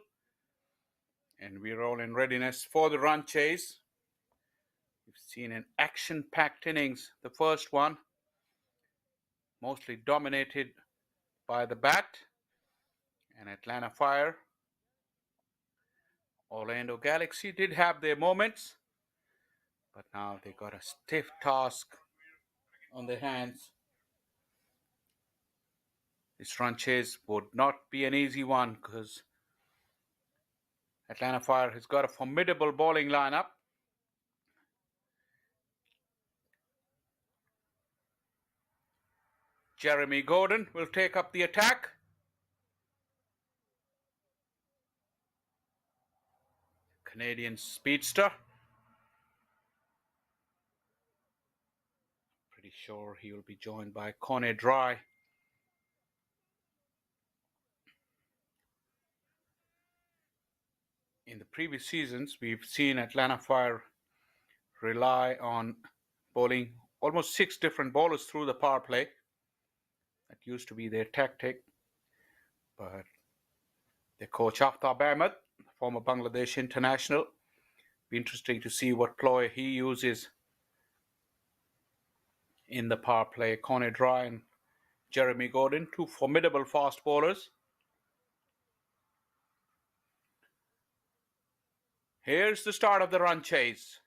And we're all in readiness for the run chase. We've seen an action-packed innings, the first one, mostly dominated by the bat and Atlanta Fire. Orlando Galaxy did have their moments, but now they got a stiff task on their hands. This run chase would not be an easy one because Atlanta Fire has got a formidable bowling lineup. Jeremy Gordon will take up the attack. Canadian speedster. Pretty sure he will be joined by Conor Dry. In the previous seasons, we've seen Atlanta Fire rely on bowling almost 6 different bowlers through the power play. That used to be their tactic. But their coach Aftab Ahmed, former Bangladesh international, be interesting to see what ploy he uses in the power play. Conor Dry and Jeremy Gordon, 2 formidable fast bowlers. Here's the start of the run chase.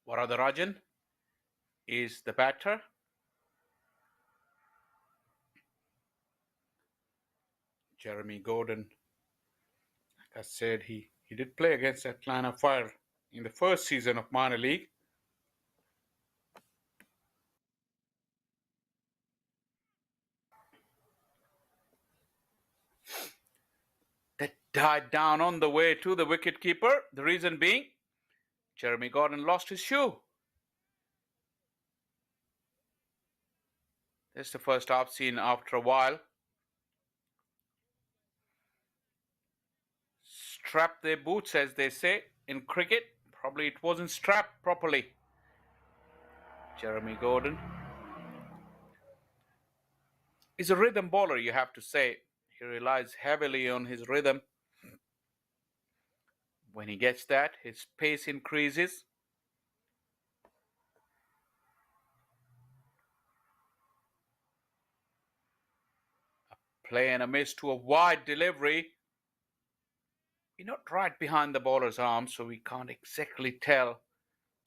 Varadarajan is the batter. Jeremy Gordon, like I said, he did play against Atlanta Fire in the first season of minor league. That died down on the way to the wicketkeeper. The reason being, Jeremy Gordon lost his shoe. That's the first I've seen after a while. Strap their boots, as they say in cricket. Probably it wasn't strapped properly. Jeremy Gordon is a rhythm bowler, you have to say. He relies heavily on his rhythm. When he gets that, his pace increases. A play and a miss to a wide delivery. You're not right behind the bowler's arm, so we can't exactly tell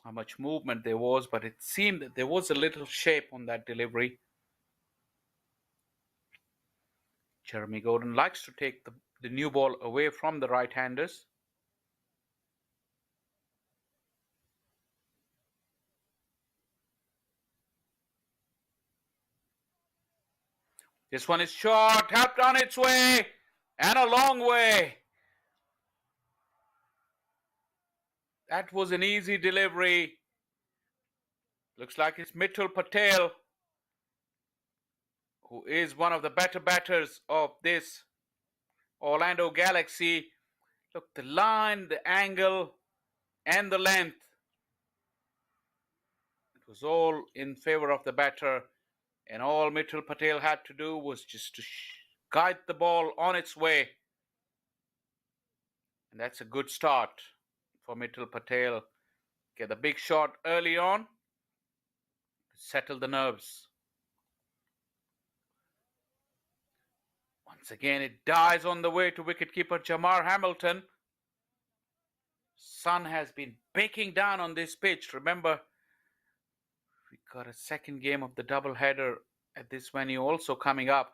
how much movement there was, but it seemed that there was a little shape on that delivery. Jeremy Gordon likes to take the new ball away from the right-handers. This one is short, tapped on its way, and a long way. That was an easy delivery. Looks like it's Mitchell Patel, who is one of the better batters of this Orlando Galaxy. Look, the line, the angle, and the length. It was all in favor of the batter. And all Mitchell Patel had to do was just to guide the ball on its way. And that's a good start for Mitchell Patel. Get a big shot early on to settle the nerves. Once again, it dies on the way to wicketkeeper Jamar Hamilton. Sun has been baking down on this pitch. Remember, we got a second game of the doubleheader at this venue also coming up.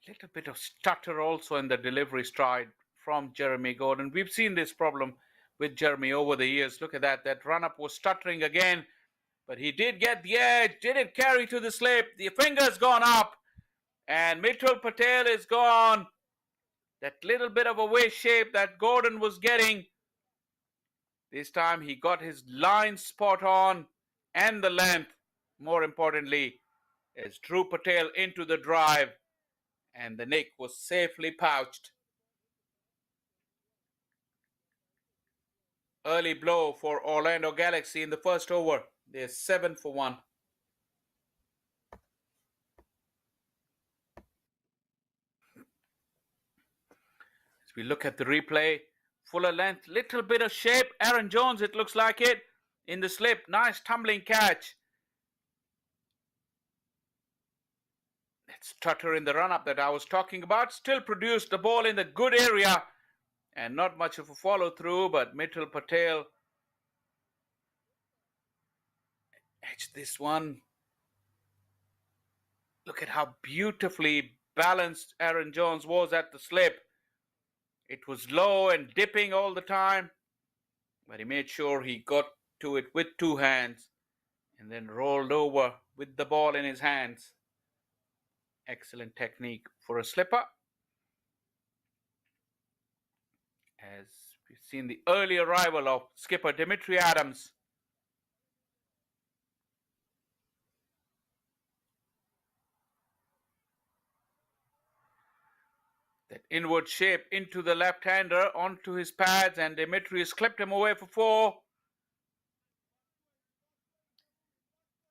Little bit of stutter also in the delivery stride from Jeremy Gordon. We've seen this problem with Jeremy over the years. Look at that. That run-up was stuttering again. But he did get the edge. Didn't carry to the slip. The finger's gone up. And Mitchell Patel is gone. That little bit of a waist shape that Gordon was getting. This time he got his line spot on and the length. More importantly, as Drew Patel into the drive. and the nick was safely pouched. Early blow for Orlando Galaxy in the first over. They're 7 for 1. As we look at the replay, fuller length, little bit of shape. Aaron Jones, it looks like it, in the slip. Nice tumbling catch. That's Tutter in the run-up that I was talking about. Still produced the ball in the good area. And not much of a follow-through, but Mitchell Patel edged this one. Look at how beautifully balanced Aaron Jones was at the slip. It was low and dipping all the time, but he made sure he got to it with two hands and then rolled over with the ball in his hands. Excellent technique for a slipper. As we've seen the early arrival of skipper Dimitri Adams. That inward shape into the left-hander onto his pads, and Dimitri's clipped him away for 4.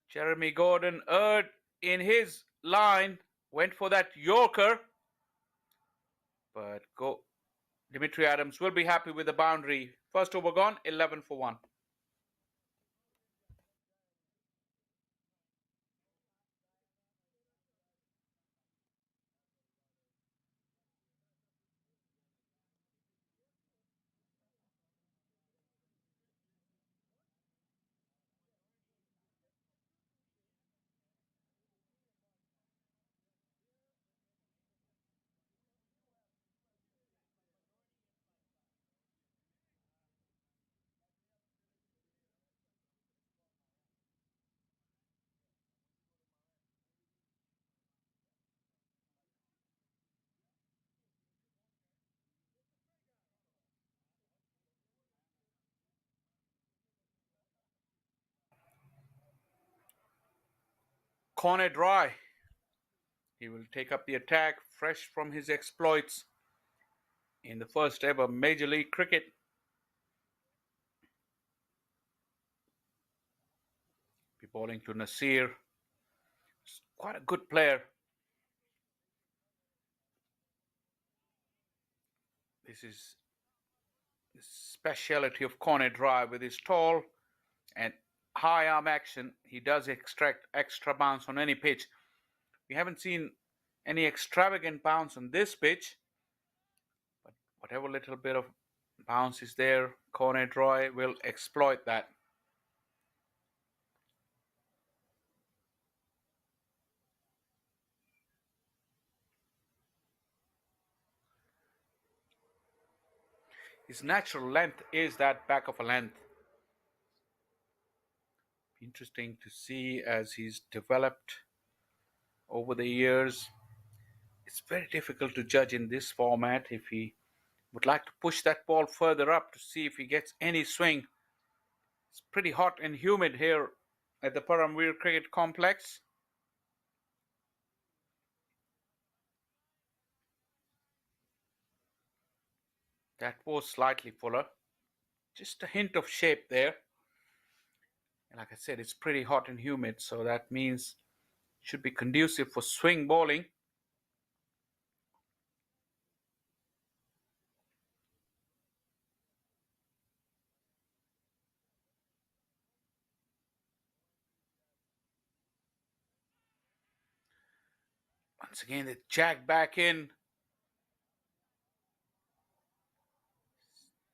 Jeremy Gordon erred in his line, went for that Yorker, but Dimitri Adams will be happy with the boundary. First over gone, 11 for 1. Corner dry. He will take up the attack fresh from his exploits in the first ever Major League Cricket. Be bowling to Nasir. Quite a good player. This is the speciality of corner drive. With his tall and high arm action, he does extract extra bounce on any pitch. We haven't seen any extravagant bounce on this pitch, but whatever little bit of bounce is there, corner drive will exploit that. His natural length is that back of a length. Interesting to see as he's developed over the years. It's very difficult to judge in this format. If he would like to push that ball further up to see if he gets any swing. It's pretty hot and humid here at the Paramveer Cricket Complex. That was slightly fuller. Just a hint of shape there. And like I said, it's pretty hot and humid, so that means it should be conducive for swing bowling. Once again, the jack back in.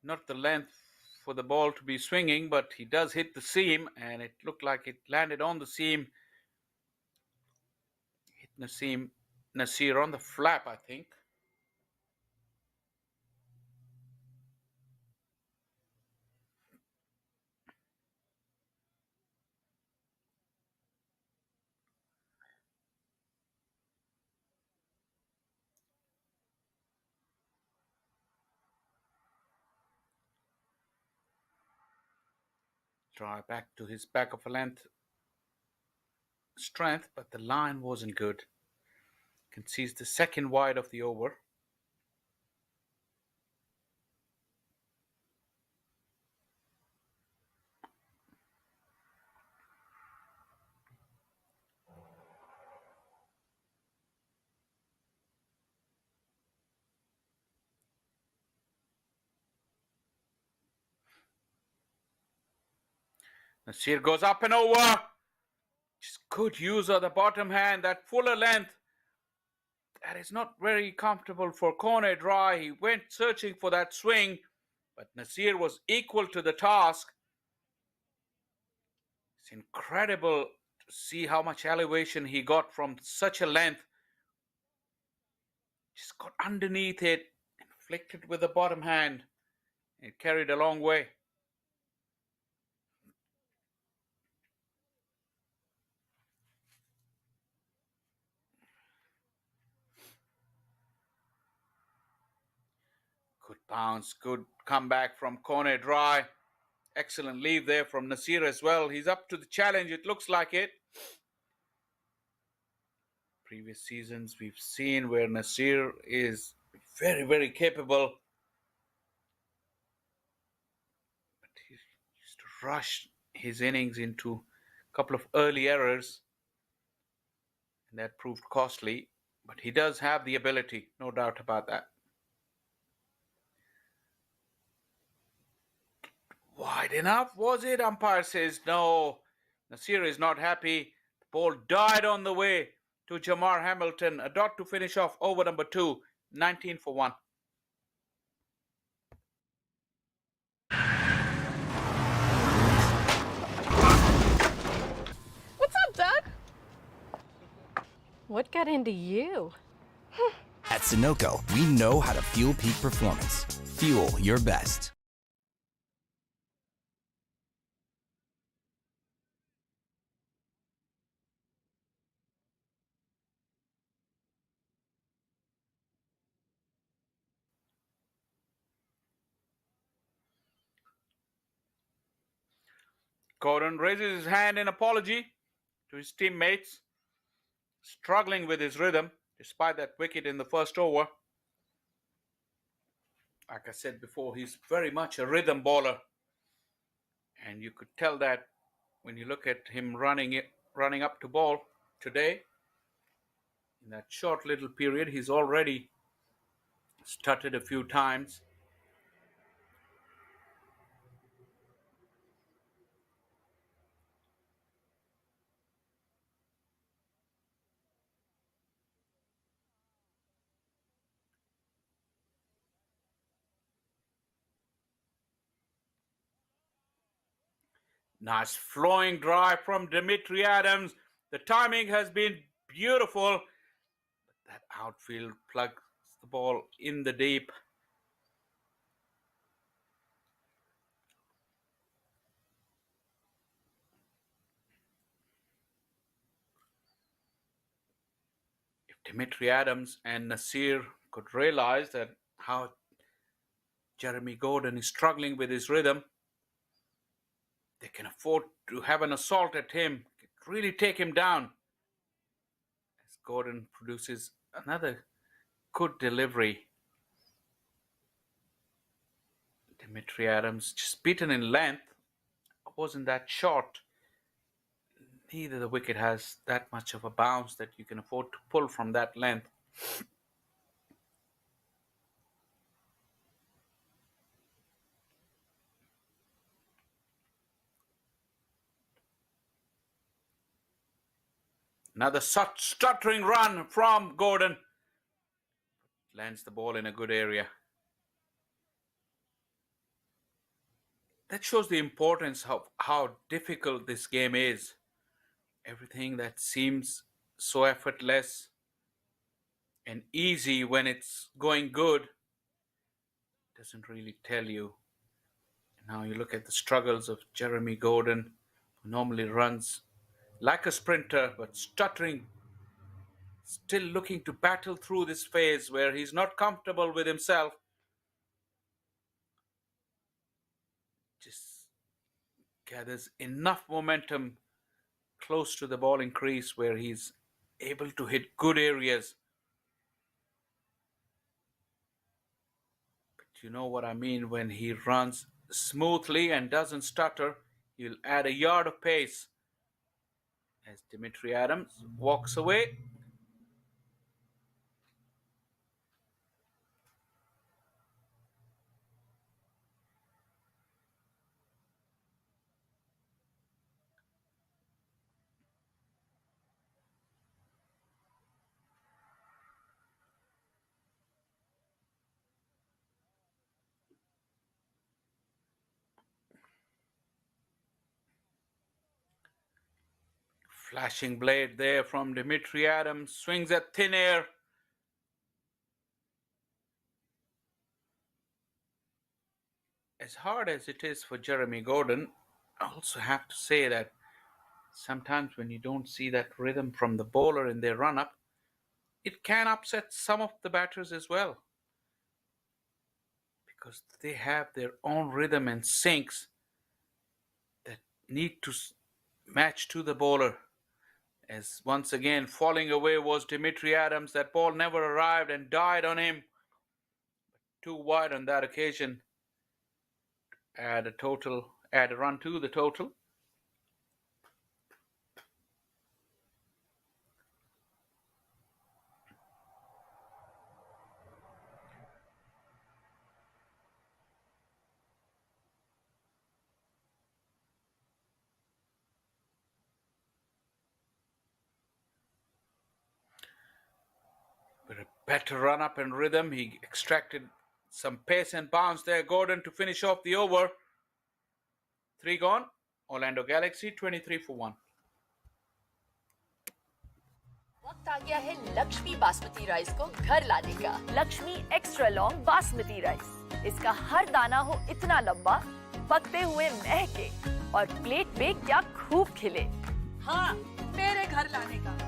Not the length for the ball to be swinging, but he does hit the seam, and it looked like it landed on the seam. Hit Nasir on the flap, I think. Try back to his back of a length strength, but the line wasn't good. Concedes the second wide of the over. Nasir goes up and over. Just good use of the bottom hand, that fuller length. That is not very comfortable for corner dry. He went searching for that swing, but Nasir was equal to the task. It's incredible to see how much elevation he got from such a length. Just got underneath it and flicked it with the bottom hand. It carried a long way. Good bounce, good comeback from corner dry. Excellent leave there from Nasir as well. He's up to the challenge, it looks like it. Previous seasons we've seen where Nasir is very, very capable. But he used to rush his innings into a couple of early errors, and that proved costly. But he does have the ability, no doubt about that. Wide enough, was it? Umpire says no. Nasir is not happy. The ball died on the way to Jamar Hamilton. A dot to finish off over number 2, 19 for 1. What's up, Doug? What got into you? At Sunoco, we know how to fuel peak performance. Fuel your best. Gordon raises his hand in apology to his teammates, struggling with his rhythm despite that wicket in the first over. Like I said before, he's very much a rhythm bowler, and you could tell that when you look at him running up to ball today. In that short little period, he's already stuttered a few times. Nice flowing drive from Dimitri Adams. The timing has been beautiful. But that outfield plugs the ball in the deep. If Dimitri Adams and Nasir could realize that how Jeremy Gordon is struggling with his rhythm, they can afford to have an assault at him, really take him down. As Gordon produces another good delivery. Dimitri Adams just beaten in length. Wasn't that short. Neither the wicket has that much of a bounce that you can afford to pull from that length. Another stuttering run from Gordon. Lands the ball in a good area. That shows the importance of how difficult this game is. Everything that seems so effortless and easy when it's going good doesn't really tell you. Now you look at the struggles of Jeremy Gordon, who normally runs like a sprinter but stuttering, still looking to battle through this phase where he's not comfortable with himself. Just gathers enough momentum close to the bowling crease where he's able to hit good areas You know what I mean when he runs smoothly and doesn't stutter. He'll add a yard of pace as Dimitri Adams walks away. Flashing blade there from Dimitri Adams. Swings at thin air. As hard as it is for Jeremy Gordon, I also have to say that sometimes when you don't see that rhythm from the bowler in their run-up, it can upset some of the batters as well. Because they have their own rhythm and sinks that need to match to the bowler. As once again falling away was Dimitri Adams. That ball never arrived and died on him. Too wide on that occasion. Add a run to the total. With a better run up and rhythm, he extracted some pace and bounce there. Gordon to finish off the over. 3 gone. Orlando Galaxy 23 for 1. वक्त आ गया है Lakshmi basmati rice को घर लाने का। Lakshmi extra long basmati rice, इसका हर दाना हो इतना लंबा, पकते हुए महके और प्लेट पे क्या खूब खिले। हाँ, मेरे घर लाने का।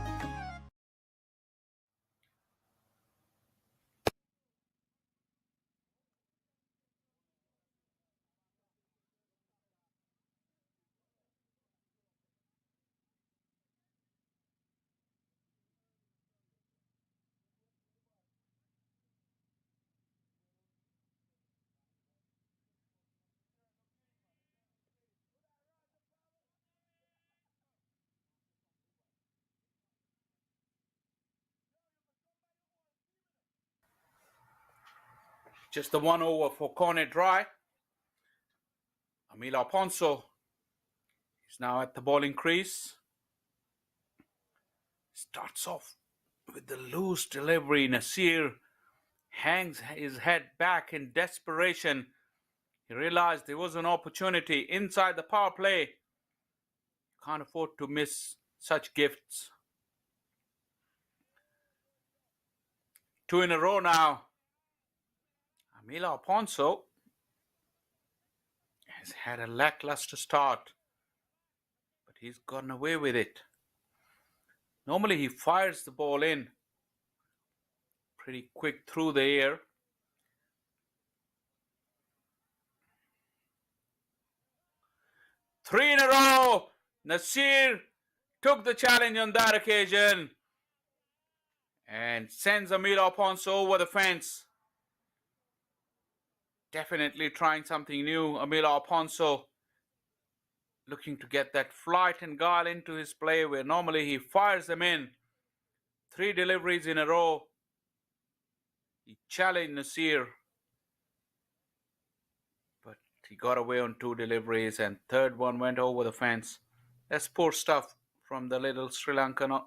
Just the 1 over for Cornet Dry. Emil Alfonso is now at the bowling crease. Starts off with the loose delivery. Nasir hangs his head back in desperation. He realized there was an opportunity inside the power play. Can't afford to miss such gifts. 2 in a row now. Emil Alfonso has had a lackluster start, but he's gotten away with it. Normally he fires the ball in pretty quick through the air. Three in a row. Nasir took the challenge on that occasion and sends Emil Alfonso over the fence. Definitely trying something new. Emil Alfonso looking to get that flight and guile into his play where normally he fires them in. 3 deliveries in a row. He challenged Nasir, but he got away on 2 deliveries and third one went over the fence. That's poor stuff from the little Sri Lankan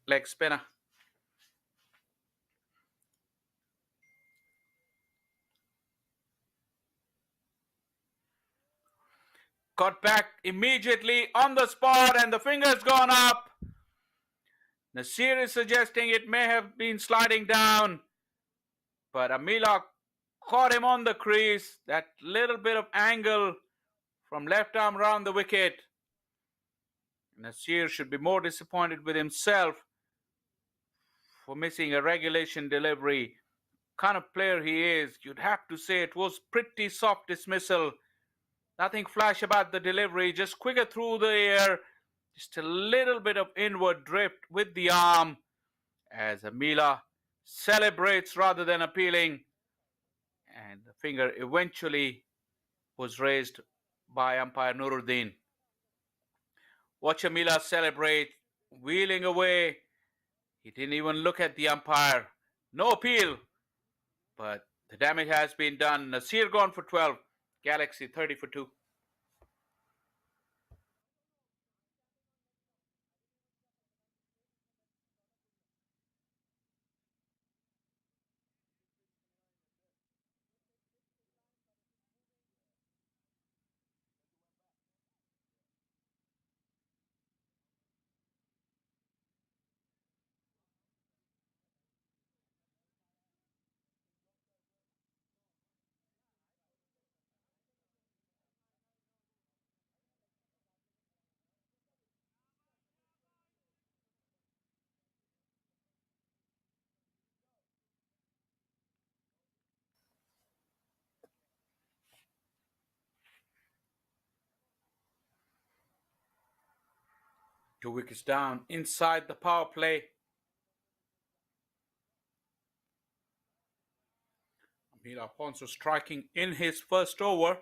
leg spinner. Got back immediately on the spot and the finger's gone up. Nasir is suggesting it may have been sliding down, but Amila caught him on the crease. That little bit of angle from left arm round the wicket. Nasir should be more disappointed with himself for missing a regulation delivery. Kind of player he is, you'd have to say it was pretty soft dismissal. Nothing flash about the delivery, just quicker through the air. Just a little bit of inward drift with the arm as Amila celebrates rather than appealing. And the finger eventually was raised by umpire Nuruddin. Watch Amila celebrate, wheeling away. He didn't even look at the umpire. No appeal. But the damage has been done. Nasir gone for 12. Galaxy 30 for 2. Two wickets down inside the power play. Amila Alfonso striking in his first over.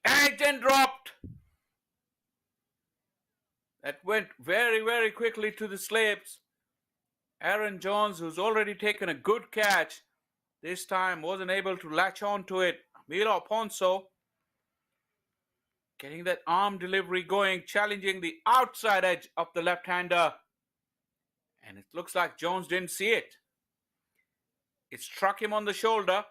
And then dropped. That went very, very quickly to the slips. Aaron Jones, who's already taken a good catch, this time wasn't able to latch on to it. Amila Alfonso getting that arm delivery going, challenging the outside edge of the left-hander. And it looks like Jones didn't see it. It struck him on the shoulder.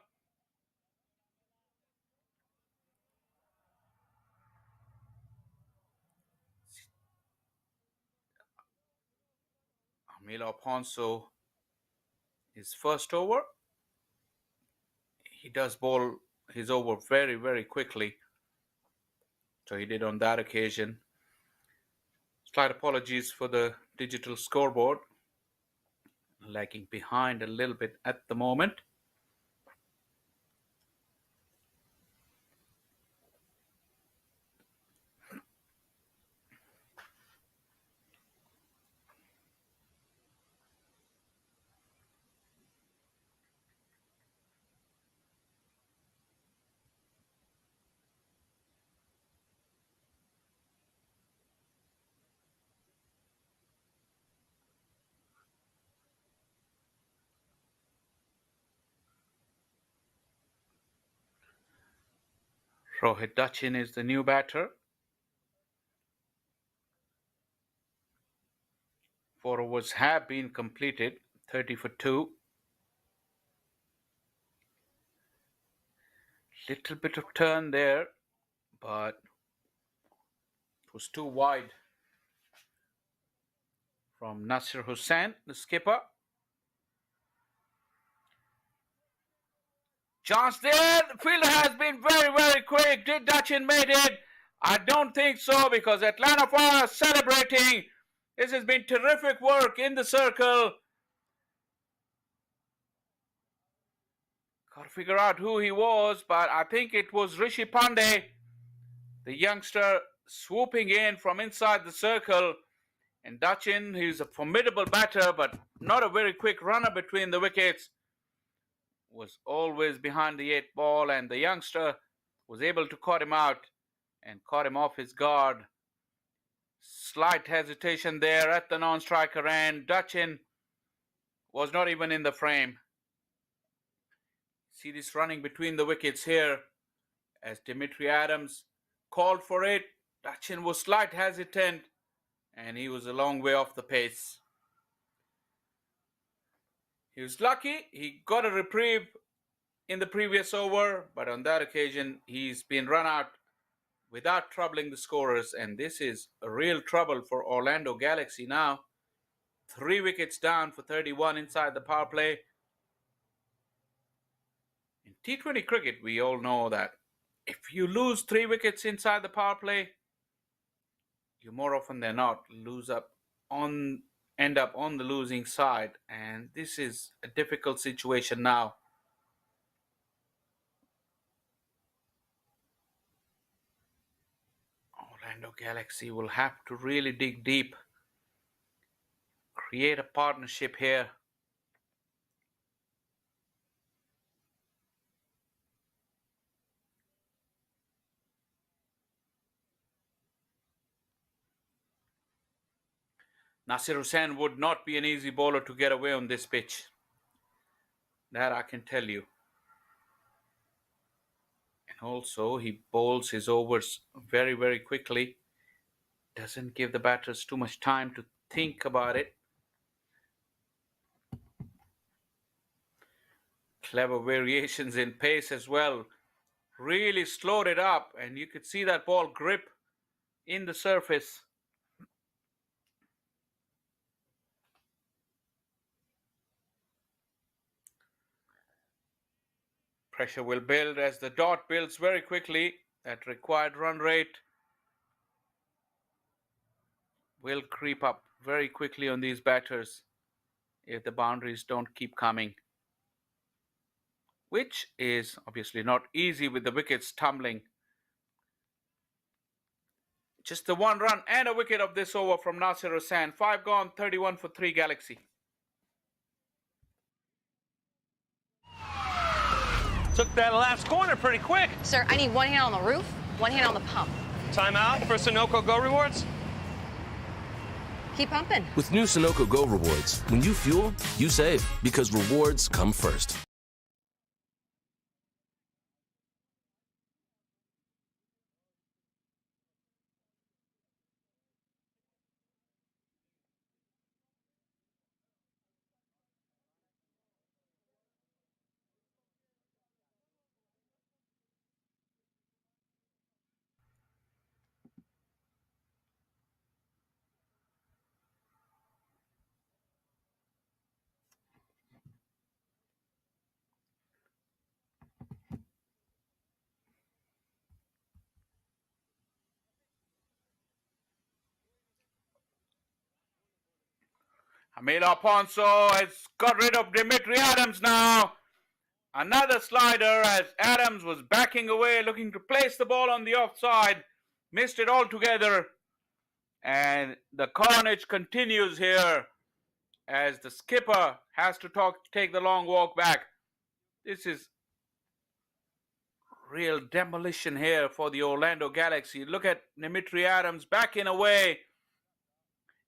Amila Alfonso, his first over. He does bowl his over very, very quickly. So he did on that occasion. Slight apologies for the digital scoreboard. Lagging behind a little bit at the moment. Rohit Dachin is the new batter. 4 overs have been completed. 30 for 2. Little bit of turn there, but it was too wide from Nasir Hussain, the skipper. Chance there. The fielder has been very, very quick. Did Dachin made it? I don't think so, because Atlanta Fire are celebrating. This has been terrific work in the circle. Got to figure out who he was, but I think it was Rishi Pandey, the youngster, swooping in from inside the circle. And Dachin, he's a formidable batter, but not a very quick runner between the wickets, was always behind the 8 ball, and the youngster was able to cut him out and caught him off his guard. Slight hesitation there at the non-striker end. Dachin was not even in the frame. See this running between the wickets here as Dimitri Adams called for it. Dachin was slight hesitant and he was a long way off the pace. He was lucky. He got a reprieve in the previous over, but on that occasion he's been run out without troubling the scorers, and this is a real trouble for Orlando Galaxy now. 3 wickets down for 31 inside the power play. In T20 cricket, we all know that if you lose 3 wickets inside the power play, you more often than not end up on the losing side, and this is a difficult situation now Orlando Galaxy will have to really dig deep, create a partnership here. Nasir Hussain would not be an easy bowler to get away on this pitch. That I can tell you. And also, he bowls his overs very, very quickly. Doesn't give the batters too much time to think about it. Clever variations in pace as well. Really slowed it up, and you could see that ball grip in the surface. Pressure will build as the dot builds very quickly. That required run rate will creep up very quickly on these batters if the boundaries don't keep coming, which is obviously not easy with the wickets tumbling. Just the one run and a wicket of this over from Nasir Hussain. 5 gone, 31 for 3 Galaxy. Took that last corner pretty quick. Sir, I need one hand on the roof, one hand on the pump. Timeout for Sunoco Go Rewards. Keep pumping. With new Sunoco Go rewards, when you fuel, you save because rewards come first. Amil Alfonso has got rid of Dimitri Adams now. Another slider as Adams was backing away, looking to place the ball on the offside. Missed it altogether. And the carnage continues here as the skipper has to take the long walk back. This is real demolition here for the Orlando Galaxy. Look at Dimitri Adams backing away.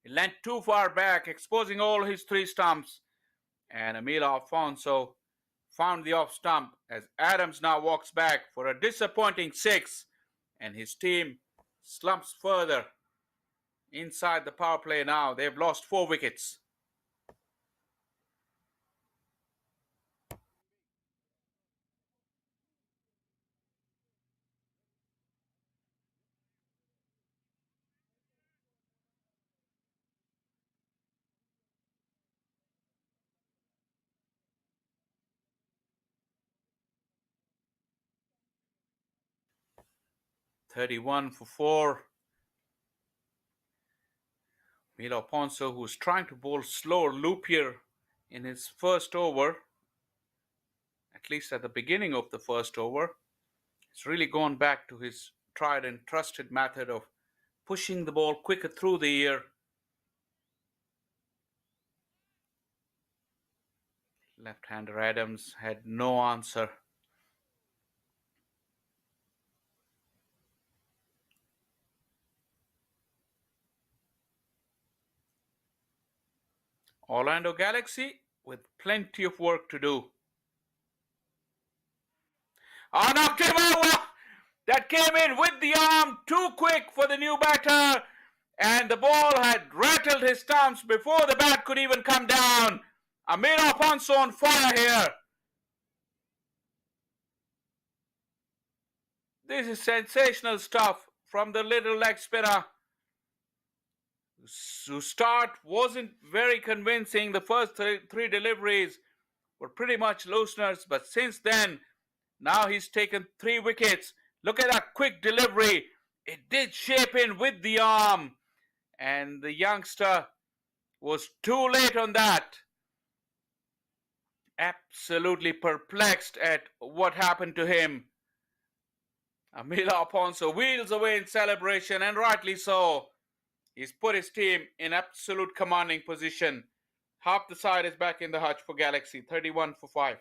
He leant too far back, exposing all his 3 stumps. And Amil Alfonso found the off stump as Adams now walks back for a disappointing 6. And his team slumps further inside the power play now. They've lost 4 wickets. "31 for 4. Milo Ponce, who's trying to bowl slower, loopier in his first over, at least at the beginning of the first over, has really gone back to his tried and trusted method of pushing the ball quicker through the ear. Left-hander Adams had no answer. Orlando Galaxy with plenty of work to do. Oh, knocked him over! That came in with the arm, too quick for the new batter. And the ball had rattled his stumps before the bat could even come down. Amir Alfonso on fire here. This is sensational stuff from the little leg spinner. To start wasn't very convincing. The first three deliveries were pretty much looseners, but since then, now he's taken 3 wickets. Look at that quick delivery. It did shape in with the arm, and the youngster was too late on that. Absolutely perplexed at what happened to him. Emil Alfonso wheels away in celebration, and rightly so. He's put his team in absolute commanding position. Half the side is back in the hutch for Galaxy, 31 for 5.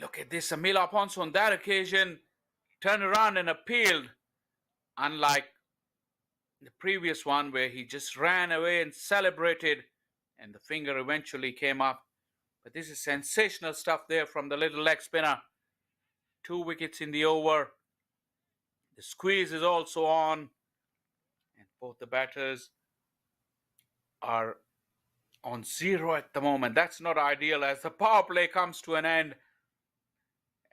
Look at this. Emil Alfonso on that occasion turned around and appealed, unlike the previous one where he just ran away and celebrated, and the finger eventually came up. But this is sensational stuff there from the little leg spinner. 2 wickets in the over. The squeeze is also on, and both the batters are on 0 at the moment. That's not ideal as the power play comes to an end,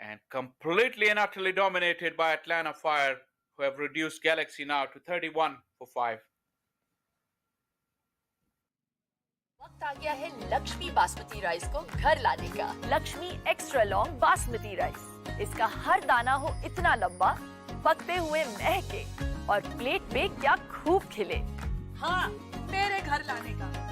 and completely and utterly dominated by Atlanta Fire, who have reduced Galaxy now to 31 for 5. वक्त आ गया है Lakshmi basmati rice को घर लाने का। Lakshmi extra long basmati rice, इसका हर दाना हो इतना लंबा, पकते हुए महके और प्लेट में क्या खूब खिले। हाँ, मेरे घर लाने का।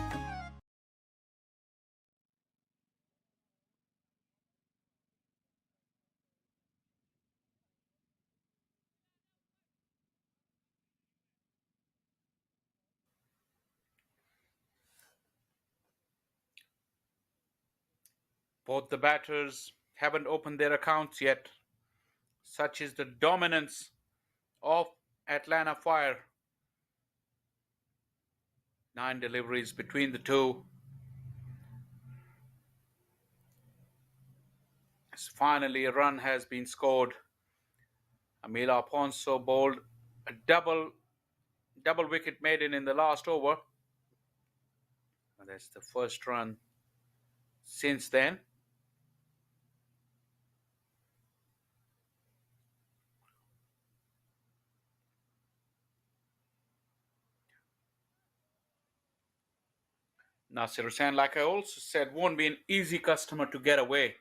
Both the batters haven't opened their accounts yet. Such is the dominance of Atlanta Fire. 9 deliveries between the two. As finally a run has been scored. Emil Alfonso bowled a double wicket maiden in the last over. That's the first run since then. Nasir Hussain, like I also said, won't be an easy customer to get away.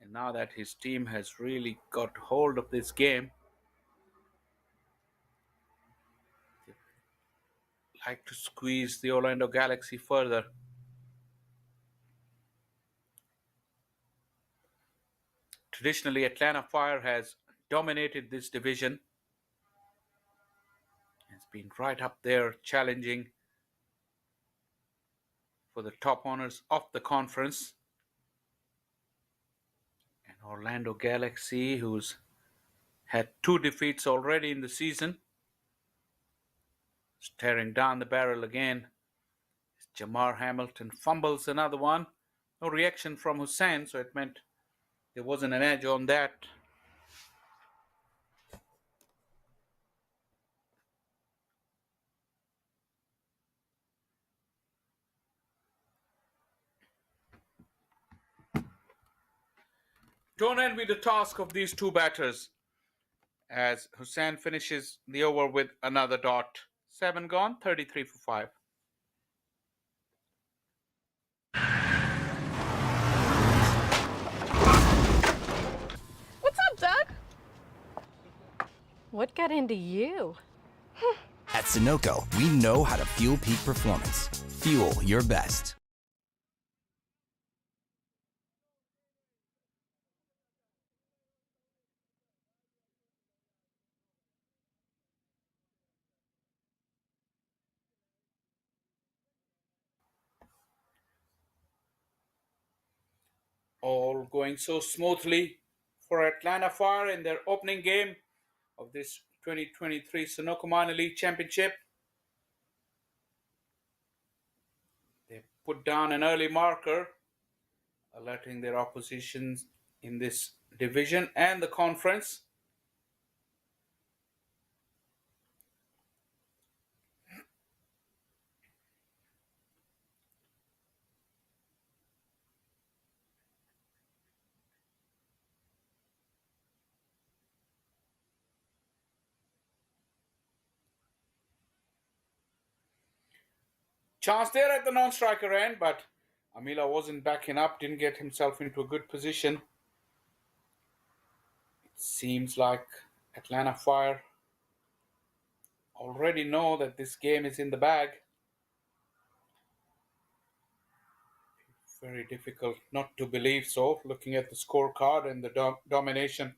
And now that his team has really got hold of this game, they like to squeeze the Orlando Galaxy further. Traditionally, Atlanta Fire has dominated this division. It's been right up there challenging for the top honors of the conference. And Orlando Galaxy, who's had 2 defeats already in the season, staring down the barrel again. Jamar Hamilton fumbles another one. No reaction from Hussain, so it meant there wasn't an edge on that. Don't envy the task of these two batters as Hussain finishes the over with another dot. 7 gone, 33 for 5. What's up, Doug? What got into you? At Sunoco, we know how to fuel peak performance. Fuel your best. All going so smoothly for Atlanta Fire in their opening game of this 2023 Sunoco Minor League Championship. They put down an early marker, alerting their oppositions in this division and the conference. Chance there at the non-striker end, but Amila wasn't backing up, didn't get himself into a good position. It seems like Atlanta Fire already know that this game is in the bag. Very difficult not to believe so, looking at the scorecard and the domination.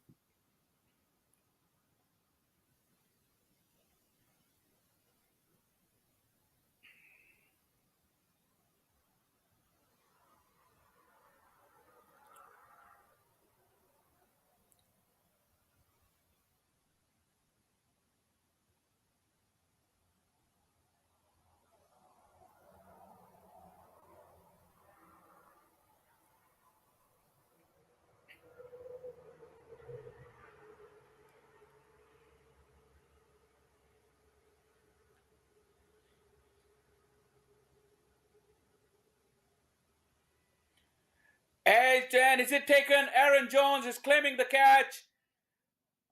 Edged and is it taken? Aaron Jones is claiming the catch.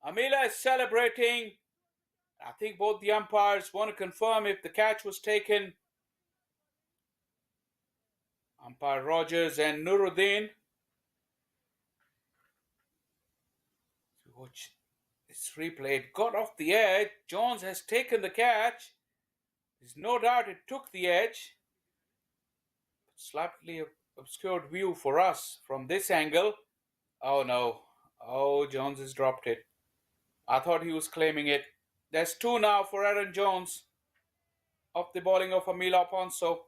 Amila is celebrating. I think both the umpires want to confirm if the catch was taken. Umpire Rogers and Nuruddin. Watch this replay. It got off the edge. Jones has taken the catch. There's no doubt it took the edge. Slightly obscured view for us from this angle. Oh no. Oh, Jones has dropped it. I thought he was claiming it. There's 2 now for Aaron Jones off the bowling of Amila Ponso.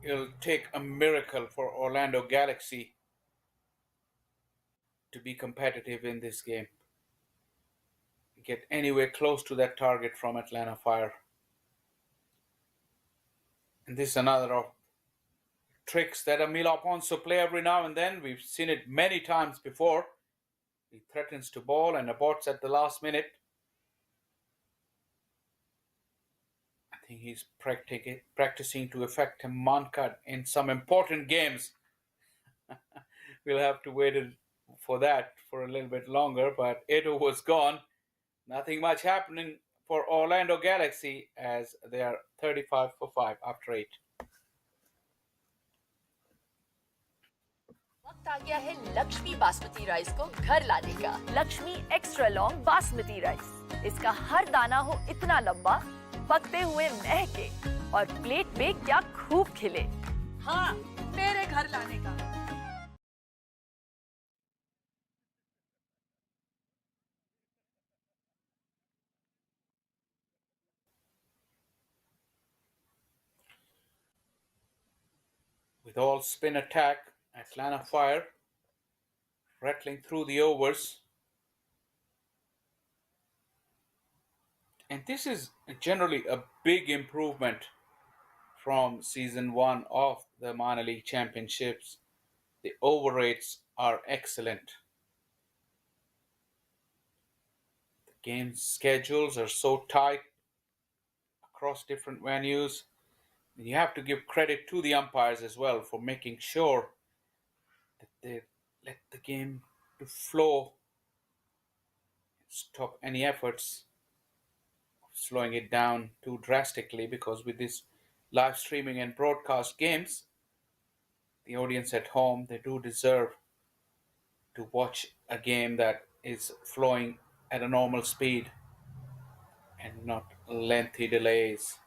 It'll take a miracle for Orlando Galaxy to be competitive in this game. Get anywhere close to that target from Atlanta Fire. And this is another of tricks that Amila Ponso play every now and then. We've seen it many times before. He threatens to bowl and aborts at the last minute. I think he's practicing to effect a man-cut in some important games. We'll have to wait for that for a little bit longer, but 8 overs gone. Nothing much happening for Orlando Galaxy as they are 35 for 5 after 8. वक्त आ गया है Lakshmi basmati rice को घर लाने का। Lakshmi extra long basmati rice. इसका हर दाना हो इतना लंबा, पकते हुए महके और प्लेट में क्या खूब खिले। हाँ, मेरे घर लाने का। With all spin attack, Atlanta Fire rattling through the overs. And this is generally a big improvement from season 1 of the minor league championships. the over rates are excellent. The game schedules are so tight across different venues. And you have to give credit to the umpires as well for making sure that they let the game to flow, stop any efforts of slowing it down too drastically, because with this live streaming and broadcast games, the audience at home, they do deserve to watch a game that is flowing at a normal speed and not lengthy delays.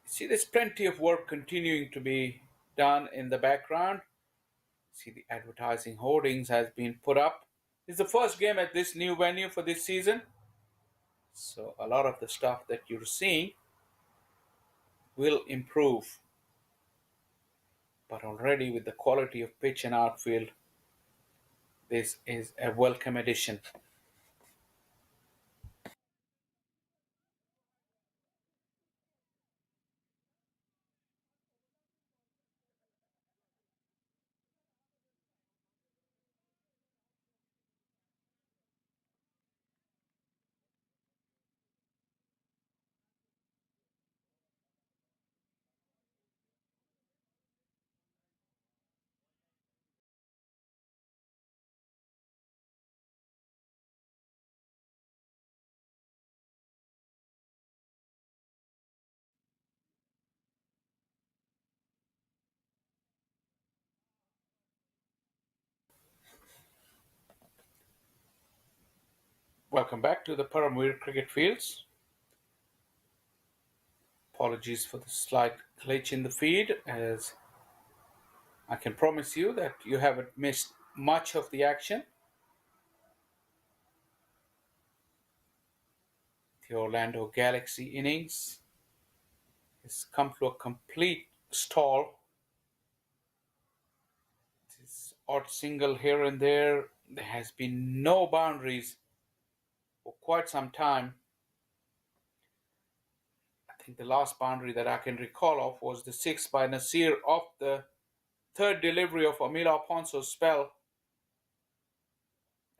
See, there's plenty of work continuing to be done in the background. See, the advertising hoardings has been put up. It's the first game at this new venue for this season. So a lot of the stuff that you're seeing will improve. But already with the quality of pitch and outfield, this is a welcome addition. Welcome back to the Paramount Cricket Fields. Apologies for the slight glitch in the feed, as I can promise you that you haven't missed much of the action. The Orlando Galaxy innings has come to a complete stall. This odd single here and there. There has been no boundaries for quite some time. I think the last boundary that I can recall of was the six by Nasir off the third delivery of Amila Ponso's spell.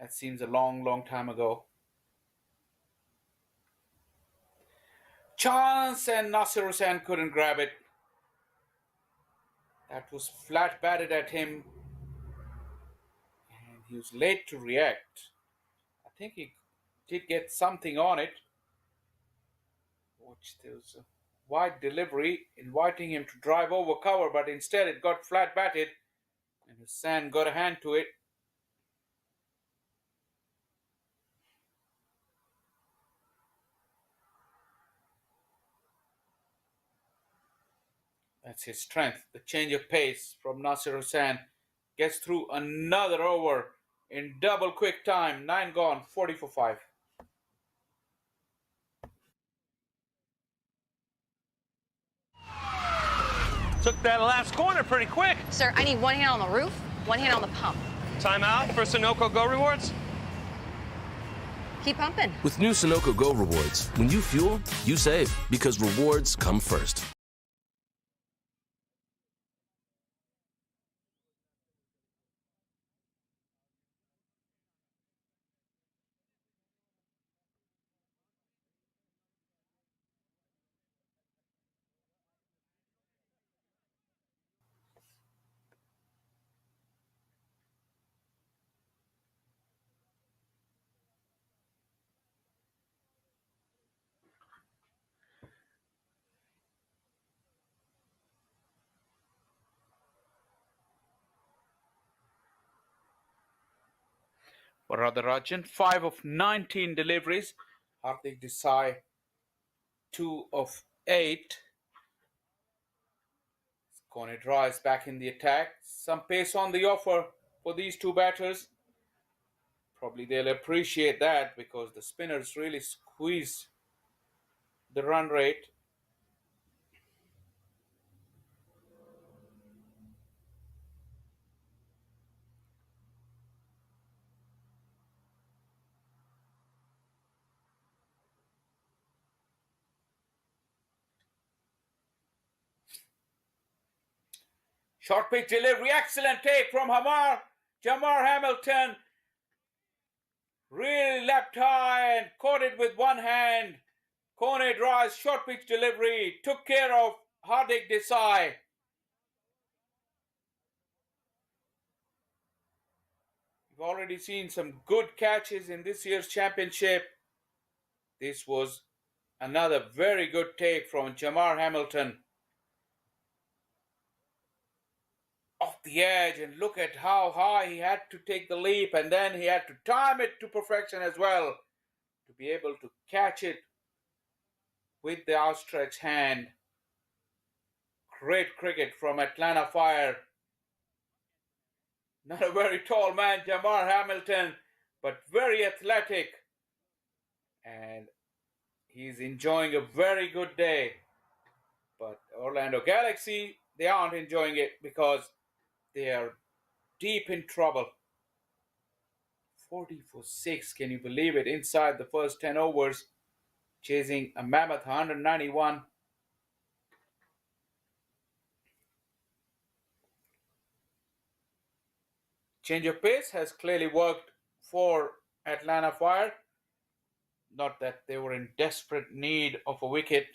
That seems a long, long time ago. Chance, and Nasir Hussain couldn't grab it. That was flat batted at him, and he was late to react. I think he did get something on it, which there was a wide delivery inviting him to drive over cover, but instead it got flat batted, and Hussain got a hand to it. That's his strength. The change of pace from Nasir Hussain gets through another over in double quick time. 9 gone, 40 for 5. Took that last corner pretty quick. Sir, I need one hand on the roof, one hand on the pump. Timeout for Sunoco Go Rewards. Keep pumping. With new Sunoco Go rewards, when you fuel, you save because rewards come first. For Radharajan, 5 of 19 deliveries. Hardik Desai, 2 of 8. Cornet Rice back in the attack. Some pace on the offer for these two batters. Probably they'll appreciate that because the spinners really squeeze the run rate. Short pitch delivery, excellent take from Jamar Hamilton. Really leapt high and caught it with one hand. Kone Dry's short pitch delivery took care of Hardik Desai. We've already seen some good catches in this year's championship. This was another very good take from Jamar Hamilton. Off the edge, and look at how high he had to take the leap, and then he had to time it to perfection as well to be able to catch it with the outstretched hand. Great cricket from Atlanta Fire. Not a very tall man, Jamar Hamilton, but very athletic, and he's enjoying a very good day. But Orlando Galaxy, they aren't enjoying it because they are deep in trouble. 40 for 6, can you believe it? Inside the first 10 overs, chasing a mammoth 191. Change of pace has clearly worked for Atlanta Fire. Not that they were in desperate need of a wicket.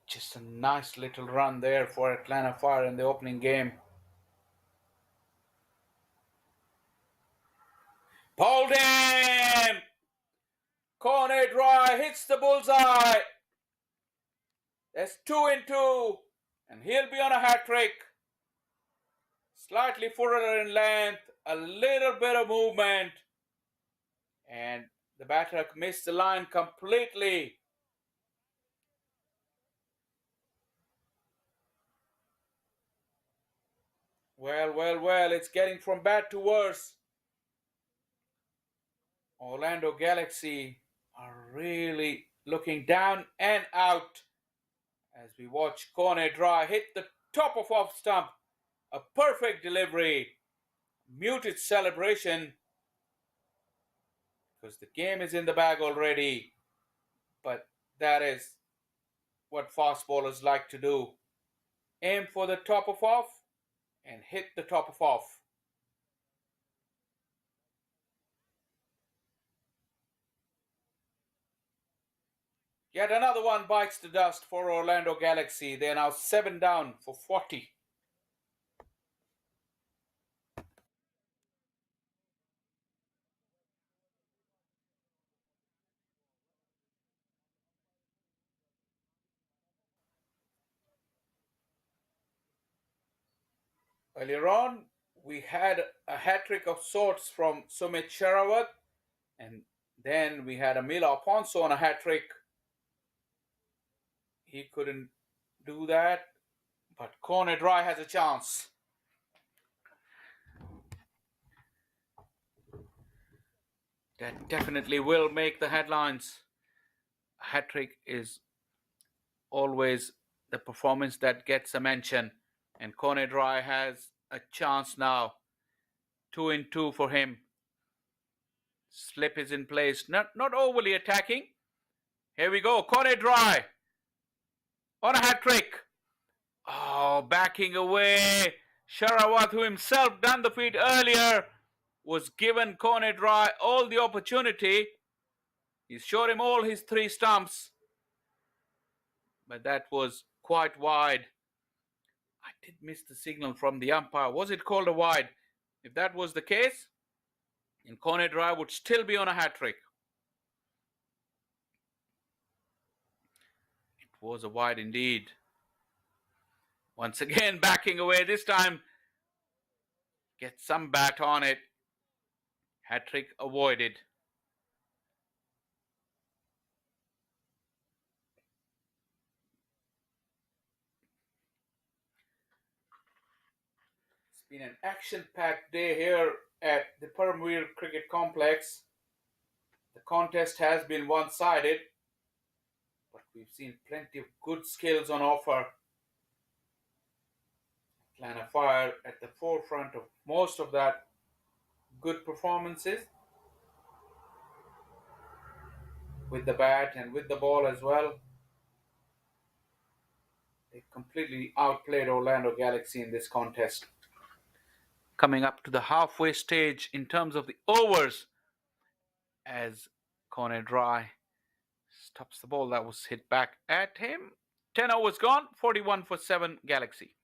Just a nice little run there for Atlanta Fire in the opening game. Pulled in! Kone Dry hits the bullseye. That's 2 in 2, and he'll be on a hat trick. Slightly further in length, a little bit of movement, and the batter missed the line completely. Well, it's getting from bad to worse. Orlando Galaxy are really looking down and out as we watch Kone Dry hit the top of off stump. A perfect delivery. Muted celebration because the game is in the bag already. But that is what fast bowlers like to do. Aim for the top of off and hit the top of off. Yet another one bites the dust for Orlando Galaxy. They are now 7 down for 40. Earlier on, we had a hat-trick of sorts from Sumit Sherawat, and then we had Amila Aponso on a hat-trick. He couldn't do that, but Kone Dry has a chance. That definitely will make the headlines. A hat-trick is always the performance that gets a mention, and Kone Dry has a chance now. 2 in 2 for him. Slip is in place, not overly attacking. Here we go, Kone Dry on a hat trick. Oh, backing away. Sherawat, who himself done the feat earlier, was given Kone Dry all the opportunity. He showed him all his 3 stumps, but that was quite wide. I did miss the signal from the umpire. Was it called a wide? If that was the case, then Kone Dry would still be on a hat trick. It was a wide indeed. Once again, backing away. This time, get some bat on it. Hat trick avoided. It's been an action-packed day here at the Paramveer Cricket Complex. The contest has been one-sided, but we've seen plenty of good skills on offer. Atlanta Fire at the forefront of most of that good performances. with the bat and with the ball as well. They completely outplayed Orlando Galaxy in this contest. Coming up to the halfway stage in terms of the overs as Conor Dry stops the ball that was hit back at him. 10 overs gone, 41 for 7 Galaxy.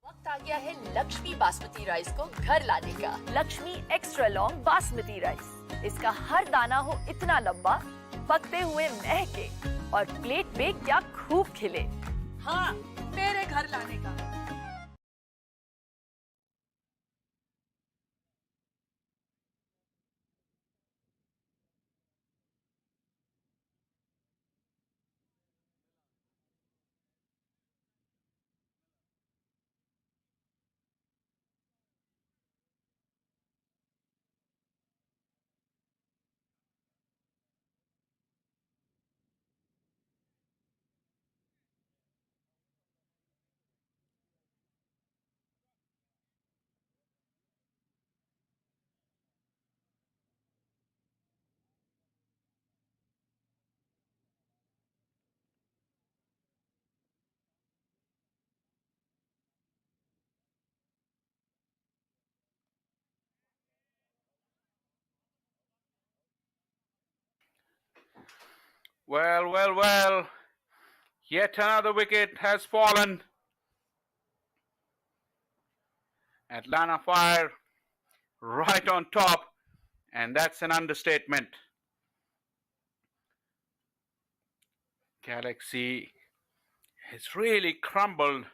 वक्त आ गया है Lakshmi basmati rice को घर लाने का। Lakshmi extra long basmati rice, इसका हर दाना हो इतना लंबा, पकते हुए महके और प्लेट पे क्या खूब खिले। हाँ, मेरे घर लाने का। Well. Yet another wicket has fallen. Atlanta Fire right on top, and that's an understatement. Galaxy has really crumbled.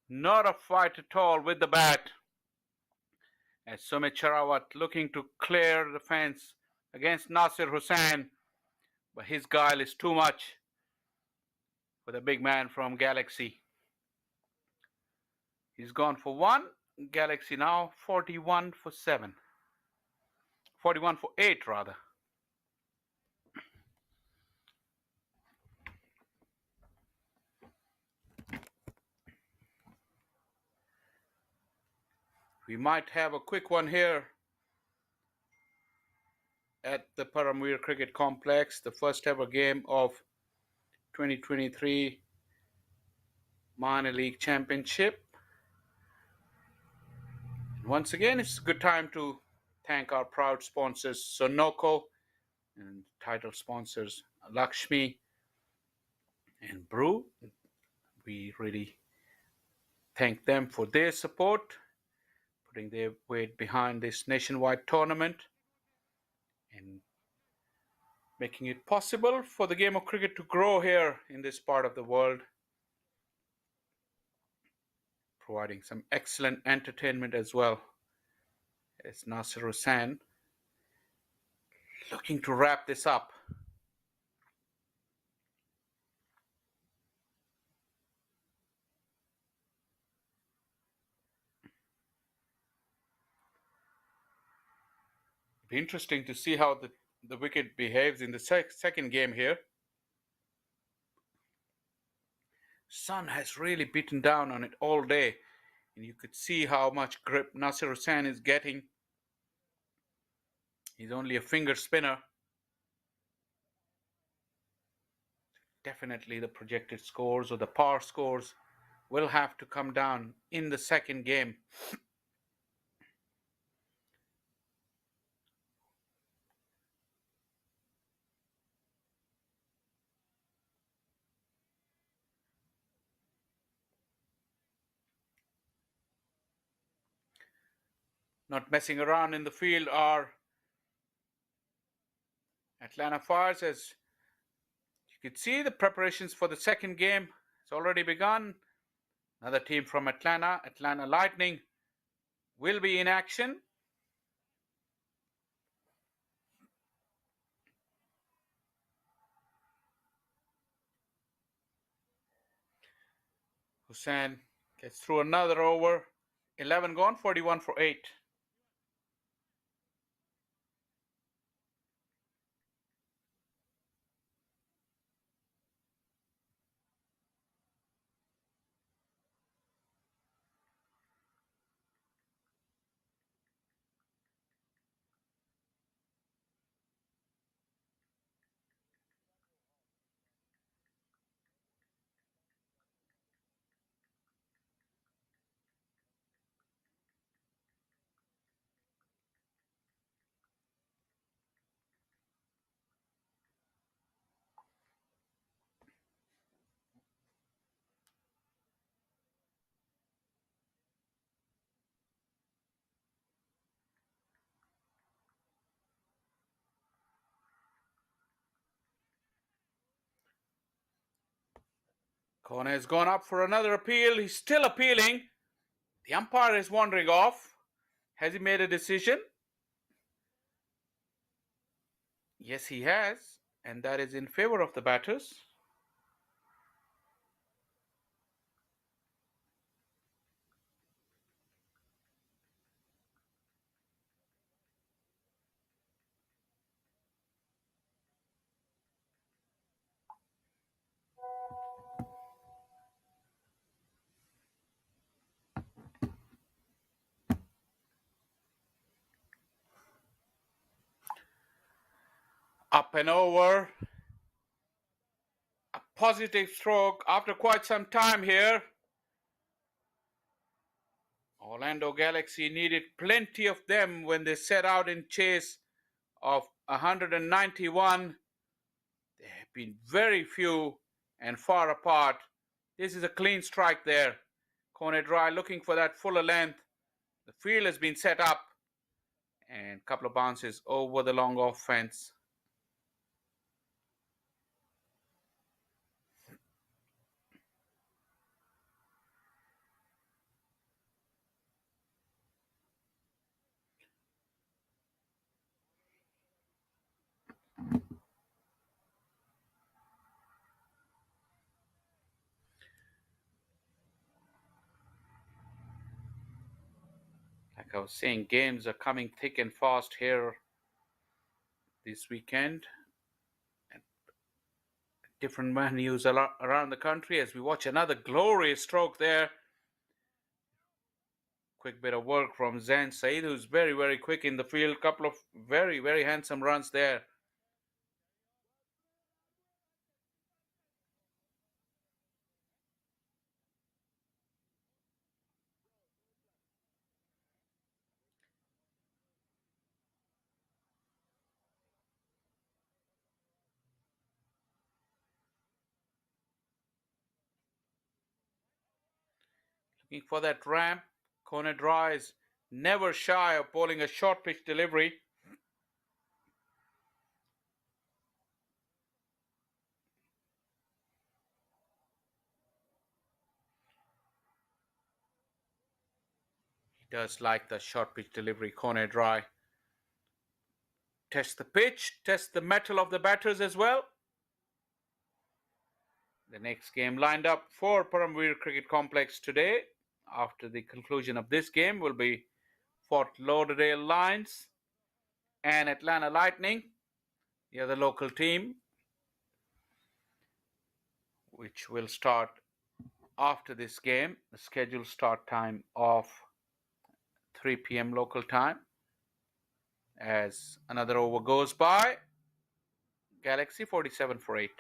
Not a fight at all with the bat. As Sumit Charawat looking to clear the fence against Nasir Hussain, but his guile is too much for the big man from Galaxy. He's gone for 1. Galaxy now 41 for 7. 41 for 8 rather. We might have a quick one here at the Paramveer Cricket Complex, the first ever game of 2023 Minor League Championship. Once again, it's a good time to thank our proud sponsors, Sunoco, and title sponsors, Lakshmi and Brew. We really thank them for their support, putting their weight behind this nationwide tournament and making it possible for the game of cricket to grow here in this part of the world, providing some excellent entertainment as well. As Nasir Hussain looking to wrap this up. It'll be interesting to see how the wicket behaves in the second game here. Sun has really beaten down on it all day, and you could see how much grip Nasir Hussain is getting. He's only a finger spinner. Definitely the projected scores or the par scores will have to come down in the second game. Not messing around in the field are Atlanta Fires. As you could see, the preparations for the second game has already begun. Another team from Atlanta, Atlanta Lightning, will be in action. Hussain gets through another over. 11 gone, 41 for 8. Kone has gone up for another appeal. He's still appealing. The umpire is wandering off. Has he made a decision? Yes, he has. And that is in favor of the batters. Up and over. A positive stroke after quite some time here. Orlando Galaxy needed plenty of them when they set out in chase of 191. There have been very few and far apart. This is a clean strike there. Kone Dry looking for that fuller length. The field has been set up and a couple of bounces over the long off fence. Like I was saying, games are coming thick and fast here this weekend. And different venues around the country as we watch another glorious stroke there. Quick bit of work from Zain Saeed, who's very, very quick in the field. Couple of very, very handsome runs there. Looking for that ramp. Kone Dry is never shy of bowling a short pitch delivery. He does like the short pitch delivery, Kone Dry. Test the pitch, test the mettle of the batters as well. The next game lined up for Paramveer Cricket Complex today, after the conclusion of this game, will be Fort Lauderdale Lions and Atlanta Lightning, the other local team, which will start after this game. The scheduled start time of 3 p.m. local time. As another over goes by, Galaxy 47 for 8.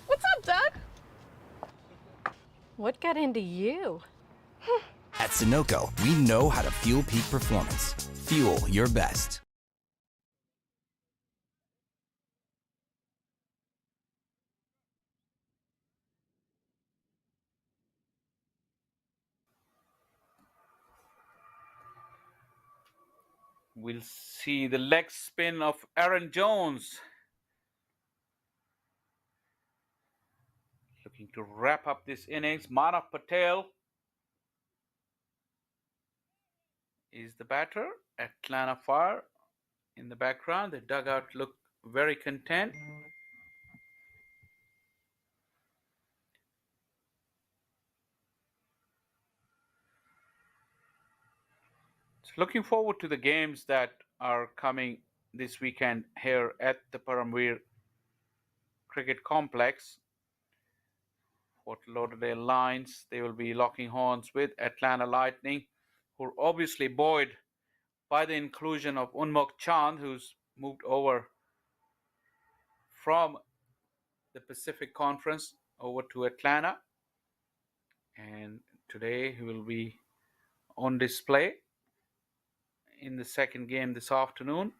What's up, Doug? What got into you? At Sunoco, we know how to fuel peak performance. Fuel your best. We'll see the leg spin of Aaron Jones. Looking to wrap up this innings. Manav Patel is the batter. Atlanta Fire in the background. The dugout look very content. So looking forward to the games that are coming this weekend here at the Paramveer Cricket Complex. Fort Lauderdale Lions, they will be locking horns with Atlanta Lightning, who are obviously buoyed by the inclusion of Unmuk Chand, who's moved over from the Pacific Conference over to Atlanta. And today he will be on display in the second game this afternoon.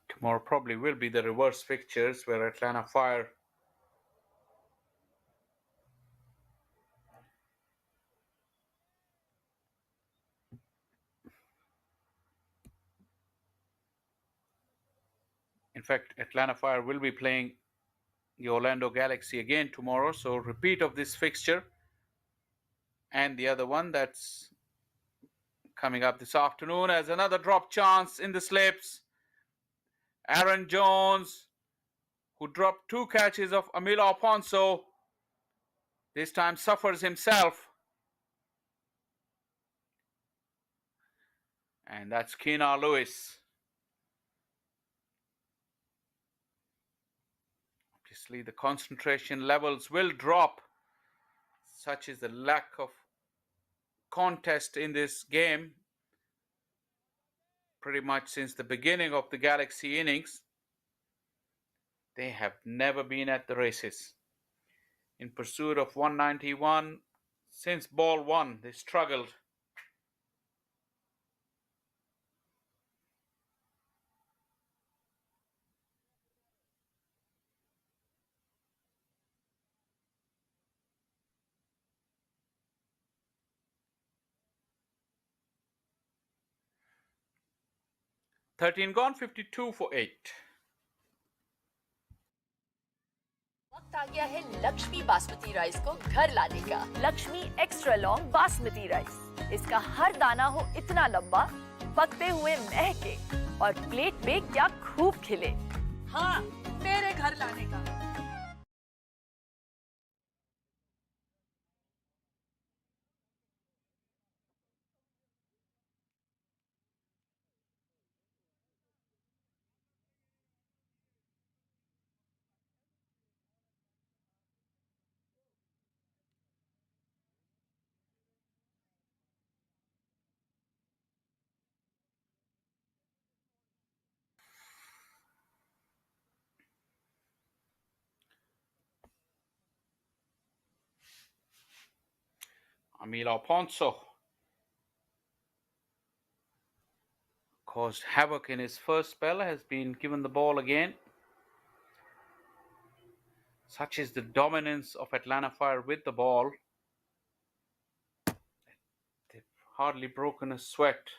Tomorrow probably will be the reverse fixtures where Atlanta Fire In fact, Atlanta Fire will be playing the Orlando Galaxy again tomorrow, so repeat of this fixture and the other one that's coming up this afternoon as another drop chance in the slips. Aaron Jones, who dropped 2 catches of Amilo Alfonso, this time suffers himself. And that's Keena Lewis. Obviously, the concentration levels will drop. Such is the lack of contest in this game. Pretty much since the beginning of the Galaxy innings, they have never been at the races. In pursuit of 191, since ball 1, they struggled. "13 gone, 52 for 8. वक्त आ गया है Lakshmi basmati rice को घर लाने का। Lakshmi extra long basmati rice, इसका हर दाना हो इतना लंबा, पकते हुए महके और प्लेट में क्या खूब खिले। हाँ, मेरे घर लाने का। Amilo Alfonso caused havoc in his first spell, has been given the ball again. Such is the dominance of Atlanta Fire with the ball. They've hardly broken a sweat.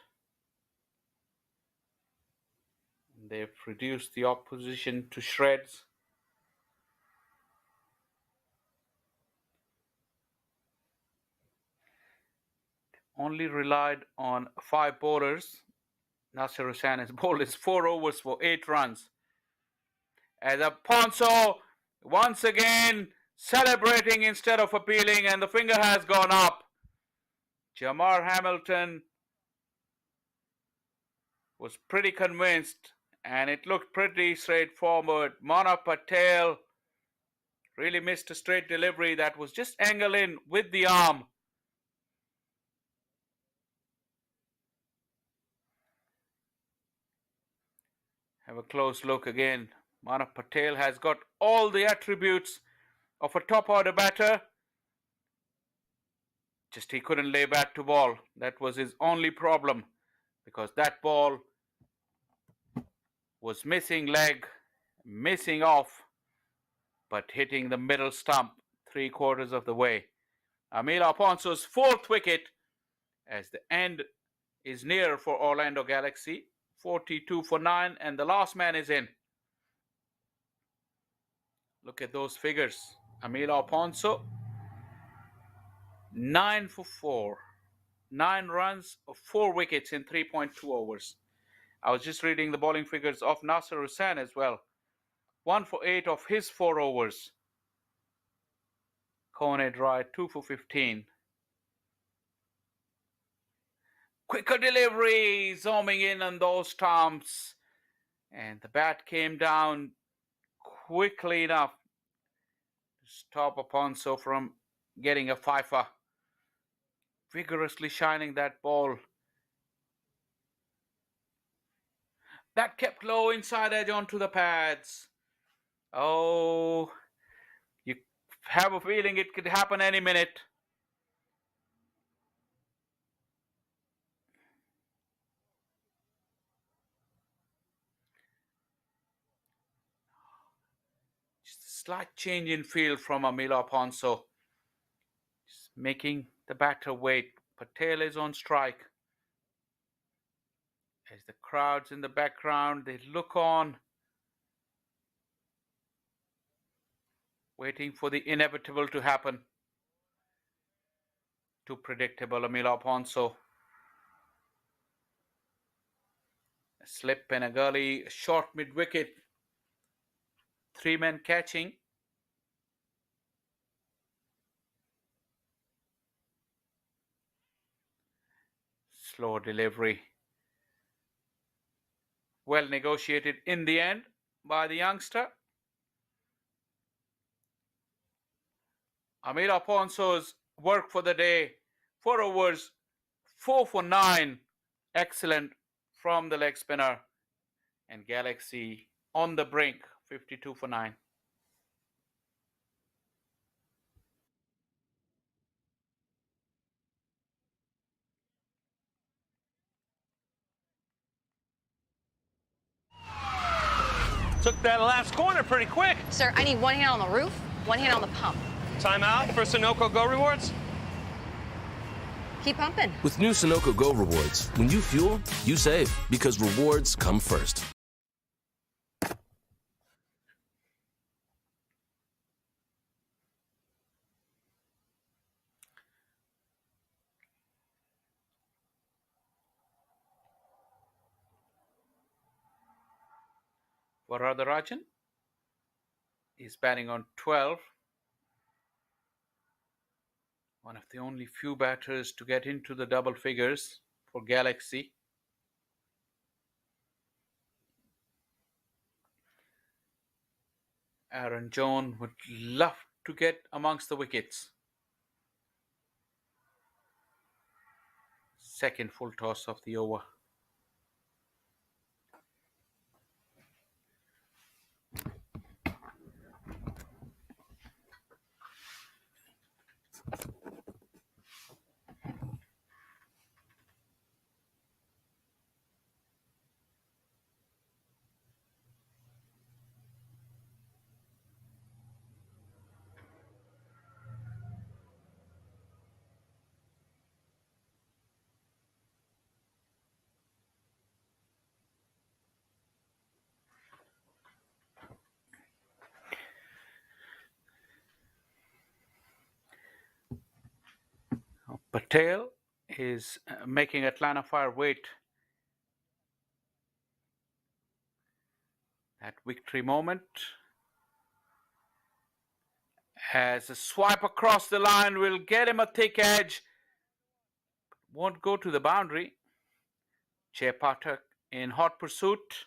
They've reduced the opposition to shreds. Only relied on 5 bowlers. Nasser Hussain has bowled his 4 overs for 8 runs. As Alfonso once again celebrating instead of appealing, and the finger has gone up. Jamar Hamilton was pretty convinced, and it looked pretty straightforward. Manav Patel really missed a straight delivery that was just angled in with the arm. Have a close look again. Manav Patel has got all the attributes of a top order batter. Just he couldn't lay back to ball. That was his only problem, because that ball was missing leg, missing off, but hitting the middle stump 3/4 of the way. Amilo Alfonso's 4th wicket, as the end is near for Orlando Galaxy. 42 for 9, and the last man is in. Look at those figures. Amilo Alfonso, 9 for 4. 9 runs, 4 wickets in 3.2 overs. I was just reading the bowling figures of Nasser Hussain as well. 1 for 8 of his 4 overs. Kone dry, 2 for 15. Quicker delivery, zooming in on those stumps. And the bat came down quickly enough to stop Alfonso from getting a fifer. Vigorously shining that ball. That kept low inside edge onto the pads. Oh, you have a feeling it could happen any minute. Just a slight change in field from Amilo Alfonso. Just making the batter wait. Patel is on strike. As the crowds in the background, they look on waiting for the inevitable to happen. Too predictable, Emil Alfonso. A slip and a gully, short mid-wicket. 3 men catching. Slow delivery. Well negotiated in the end by the youngster. Emil Alfonso's work for the day. 4 overs, 4 for 9. Excellent from the leg spinner. And Galaxy on the brink, 52 for 9. Took that last corner pretty quick. Sir, I need one hand on the roof, one hand on the pump. Timeout for Sunoco Go Rewards. Keep pumping. With new Sunoco Go rewards, when you fuel, you save because rewards come first. Varadarajan is batting on 12. One of the only few batters to get into the double figures for Galaxy. Aaron Jones would love to get amongst the wickets. Second full toss of the over. Patel is making Atlanta Fire wait. That victory moment. As a swipe across the line will get him a thick edge. Won't go to the boundary. Jay Pathak in hot pursuit.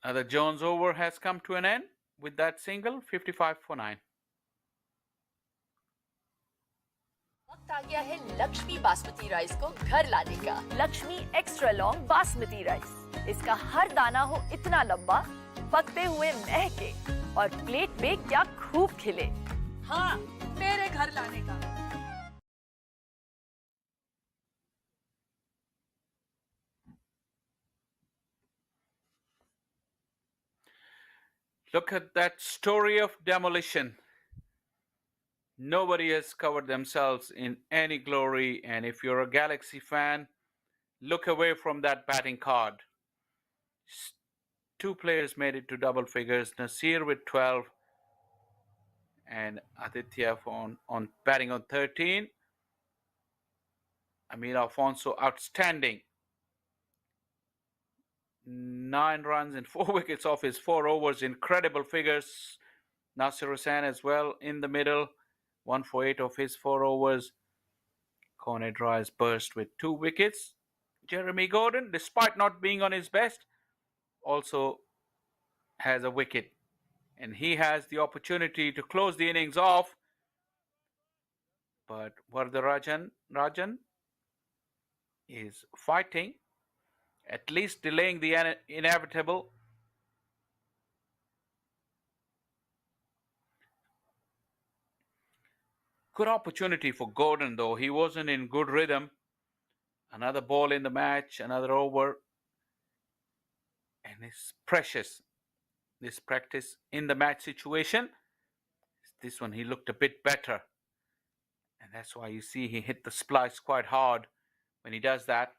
The Jones over has come to an end with that single, 55 for 9. वक्त आ गया है Lakshmi basmati rice को घर लाने का। Lakshmi extra long basmati rice, इसका हर दाना हो इतना लंबा, पकते हुए महके और प्लेट में क्या खूब खिले। हाँ, मेरे घर लाने का। Look at that story of demolition. Nobody has covered themselves in any glory, and if you're a Galaxy fan, look away from that batting card. 2 players made it to double figures, Nasir with 12 and Aditya on batting on 13. Emil Alfonso outstanding. 9 runs and 4 wickets off his 4 overs. Incredible figures. Nasir Hussain as well in the middle. 1 for 8 of his 4 overs. Conrad Rice burst with 2 wickets. Jeremy Gordon, despite not being on his best, also has a wicket. And he has the opportunity to close the innings off. But Varadarajan is fighting, at least delaying the inevitable. Good opportunity for Gordon, though. He wasn't in good rhythm. Another ball in the match, another over. And it's precious, this practice in the match situation. This one, he looked a bit better. And that's why you see he hit the splice quite hard when he does that.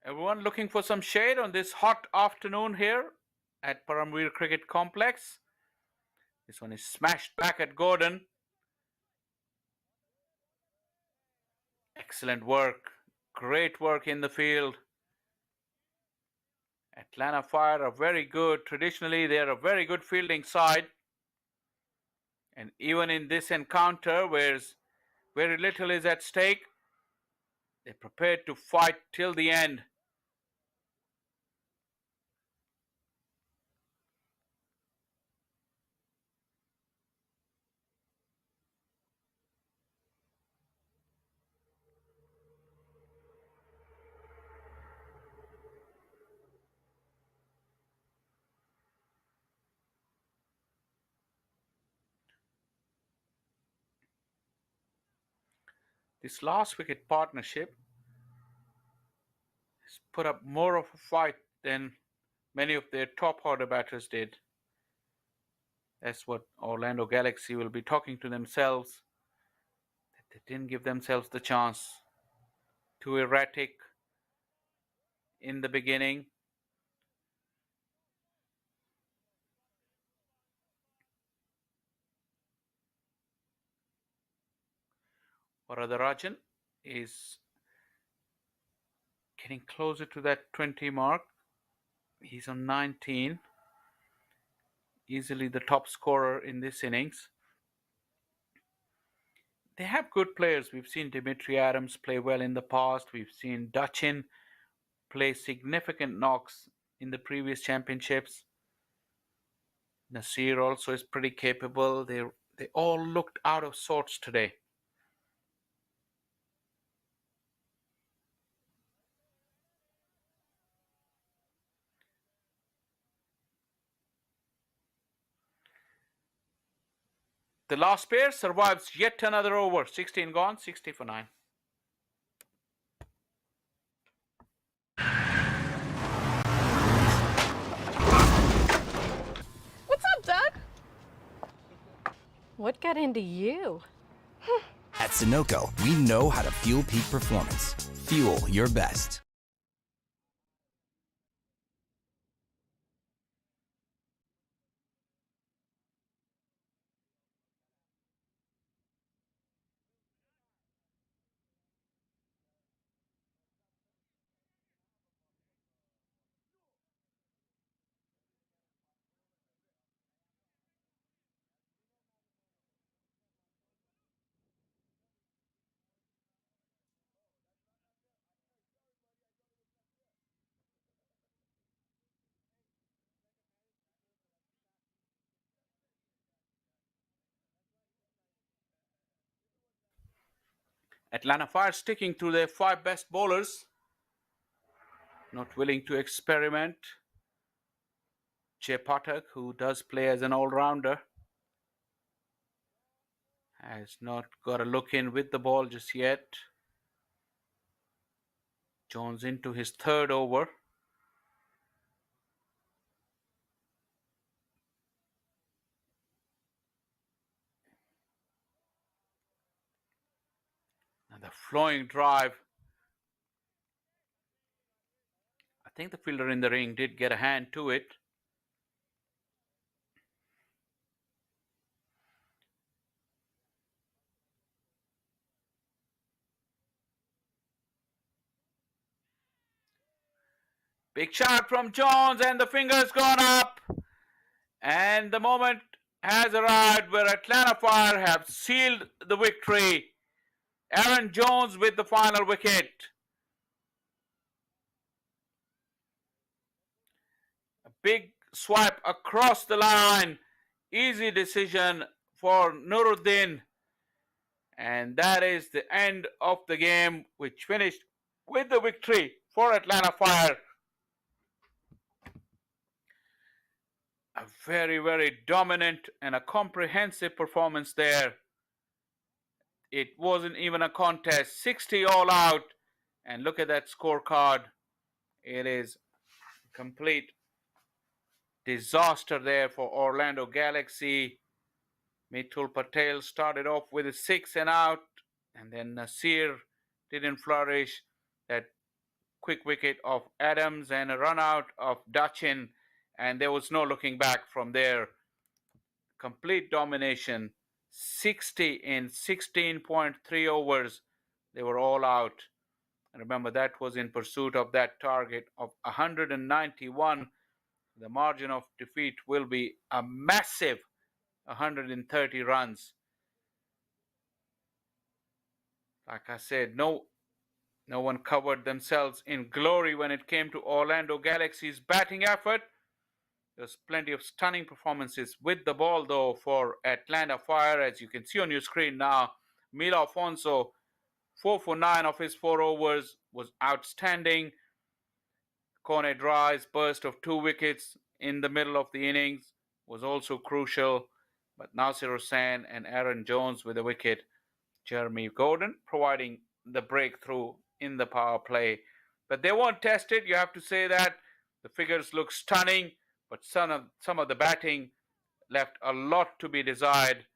Everyone looking for some shade on this hot afternoon here at Paramveer Cricket Complex. This one is smashed back at Gordon. Excellent work. Great work in the field. Atlanta Fire are very good. Traditionally, they are a very good fielding side. And even in this encounter, where very little is at stake, they're prepared to fight till the end. This last wicket partnership has put up more of a fight than many of their top order batters did. That's what Orlando Galaxy will be talking to themselves. That they didn't give themselves the chance. Too erratic in the beginning. Varadarajan is getting closer to that 20 mark. He's on 19. Easily the top scorer in this innings. They have good players. We've seen Dimitri Adams play well in the past. We've seen Dachin play significant knocks in the previous championships. Nasir also is pretty capable. They all looked out of sorts today. The last pair survives yet another over. 16 gone, 60 for 9. What's up, Doug? What got into you? At Sunoco, we know how to fuel peak performance. Fuel your best. Atlanta Fire sticking to their 5 best bowlers. Not willing to experiment. Jay Pathak, who does play as an all-rounder, has not got a look in with the ball just yet. Jones into his 3rd over. And the flowing drive. I think the fielder in the ring did get a hand to it. Big shot from Jones and the finger's gone up. And the moment has arrived where Atlanta Fire have sealed the victory. Aaron Jones with the final wicket. A big swipe across the line. Easy decision for Nuruddin. And that is the end of the game, which finished with the victory for Atlanta Fire. A very, very dominant and a comprehensive performance there. It wasn't even a contest, 60 all out. And look at that scorecard. It is complete disaster there for Orlando Galaxy. Mithul Patel started off with a 6 and out, and then Nasir didn't flourish. That quick wicket of Adams and a run out of Dachin, and there was no looking back from there. Complete domination, 60 in 16.3 overs. They were all out. And remember, that was in pursuit of that target of 191. The margin of defeat will be a massive 130 runs. Like I said, no one covered themselves in glory when it came to Orlando Galaxy's batting effort. There's plenty of stunning performances with the ball, though, for Atlanta Fire. As you can see on your screen now, Milo Afonso, 4 for 9 of his 4 overs, was outstanding. Conrad Rice's burst of 2 wickets in the middle of the innings was also crucial. But Nasir Hussain and Aaron Jones with a wicket. Jeremy Gordon providing the breakthrough in the power play. But they weren't tested, you have to say that. The figures look stunning, but some of the batting left a lot to be desired.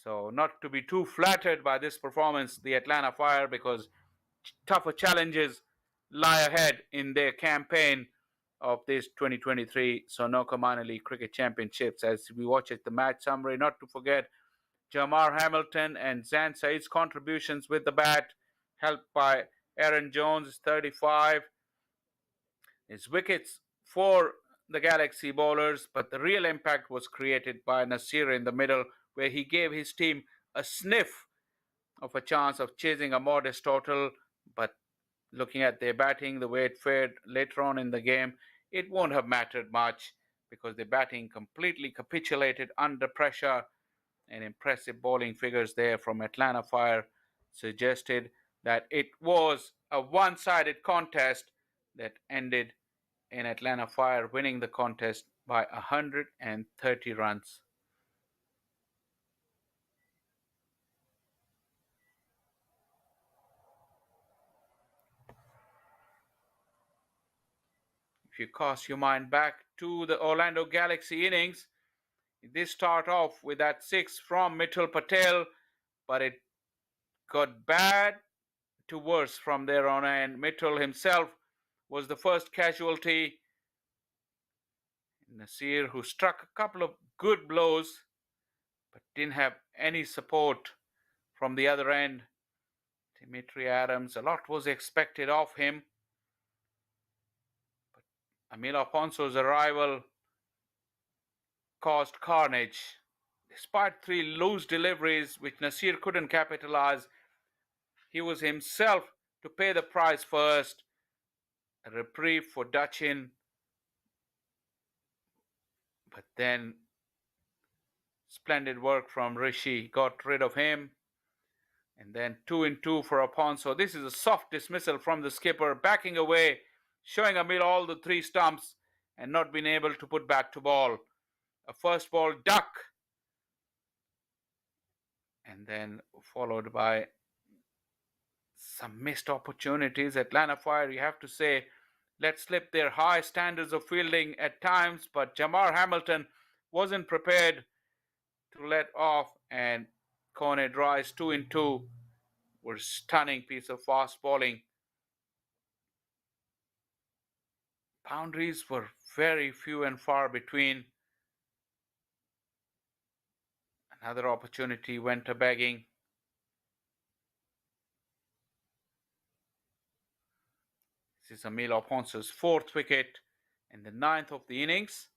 So not to be too flattered by this performance, the Atlanta Fire, because tougher challenges lie ahead in their campaign of this 2023 Sunoco Minor League Cricket Championships. As we watch the match summary, not to forget Jamar Hamilton and Zan Said's contributions with the bat, helped by Aaron Jones, 35. His wickets for the Galaxy bowlers, but the real impact was created by Nasir in the middle, where he gave his team a sniff of a chance of chasing a modest total. But looking at their batting, the way it fared later on in the game, it won't have mattered much because the batting completely capitulated under pressure. And impressive bowling figures there from Atlanta Fire suggested that it was a one-sided contest that ended in Atlanta Fire winning the contest by 130 runs. If you cast your mind back to the Orlando Galaxy innings, this start off with that 6 from Mithul Patel, but it got bad to worse from there on, and Mithul himself was the first casualty. Nasir, who struck a couple of good blows, but didn't have any support from the other end. Dimitri Adams, a lot was expected of him. But Amil Afonso's arrival caused carnage. Despite 3 loose deliveries which Nasir couldn't capitalize, he was himself to pay the price first. A reprieve for Dachin, but then splendid work from Rishi, got rid of him. And then 2 in 2 for Afonso. This is a soft dismissal from the skipper, backing away, showing Amil all the 3 stumps and not being able to put back to ball. A first ball duck, and then followed by some missed opportunities. Atlanta Fire, you have to say, let slip their high standards of fielding at times, but Jamar Hamilton wasn't prepared to let off, and Conrad Rice 2 in 2 were stunning piece of fast bowling. Boundaries were very few and far between. Another opportunity went a begging. This is Amil Afonso's 4th wicket in the 9th of the innings.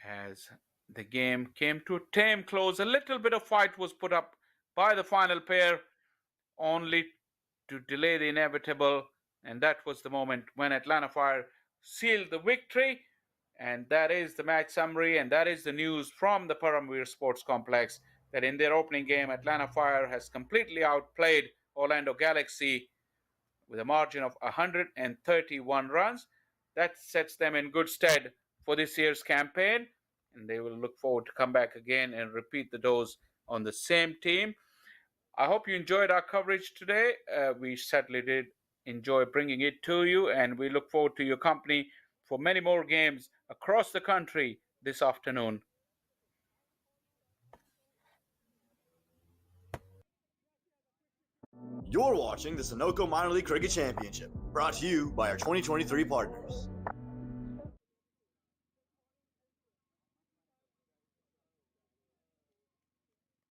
As the game came to a tame close, a little bit of fight was put up by the final pair, only to delay the inevitable. And that was the moment when Atlanta Fire sealed the victory And that is the match summary, and that is the news from the Paramveer Sports Complex that in their opening game, Atlanta Fire has completely outplayed Orlando Galaxy with a margin of 131 runs. That sets them in good stead for this year's campaign, and they will look forward to come back again and repeat the dose on the same team. I hope you enjoyed our coverage today. We certainly did enjoy bringing it to you, and we look forward to your company for many more games across the country this afternoon. You're watching the Sunoco Minor League Cricket Championship, brought to you by our 2023 partners.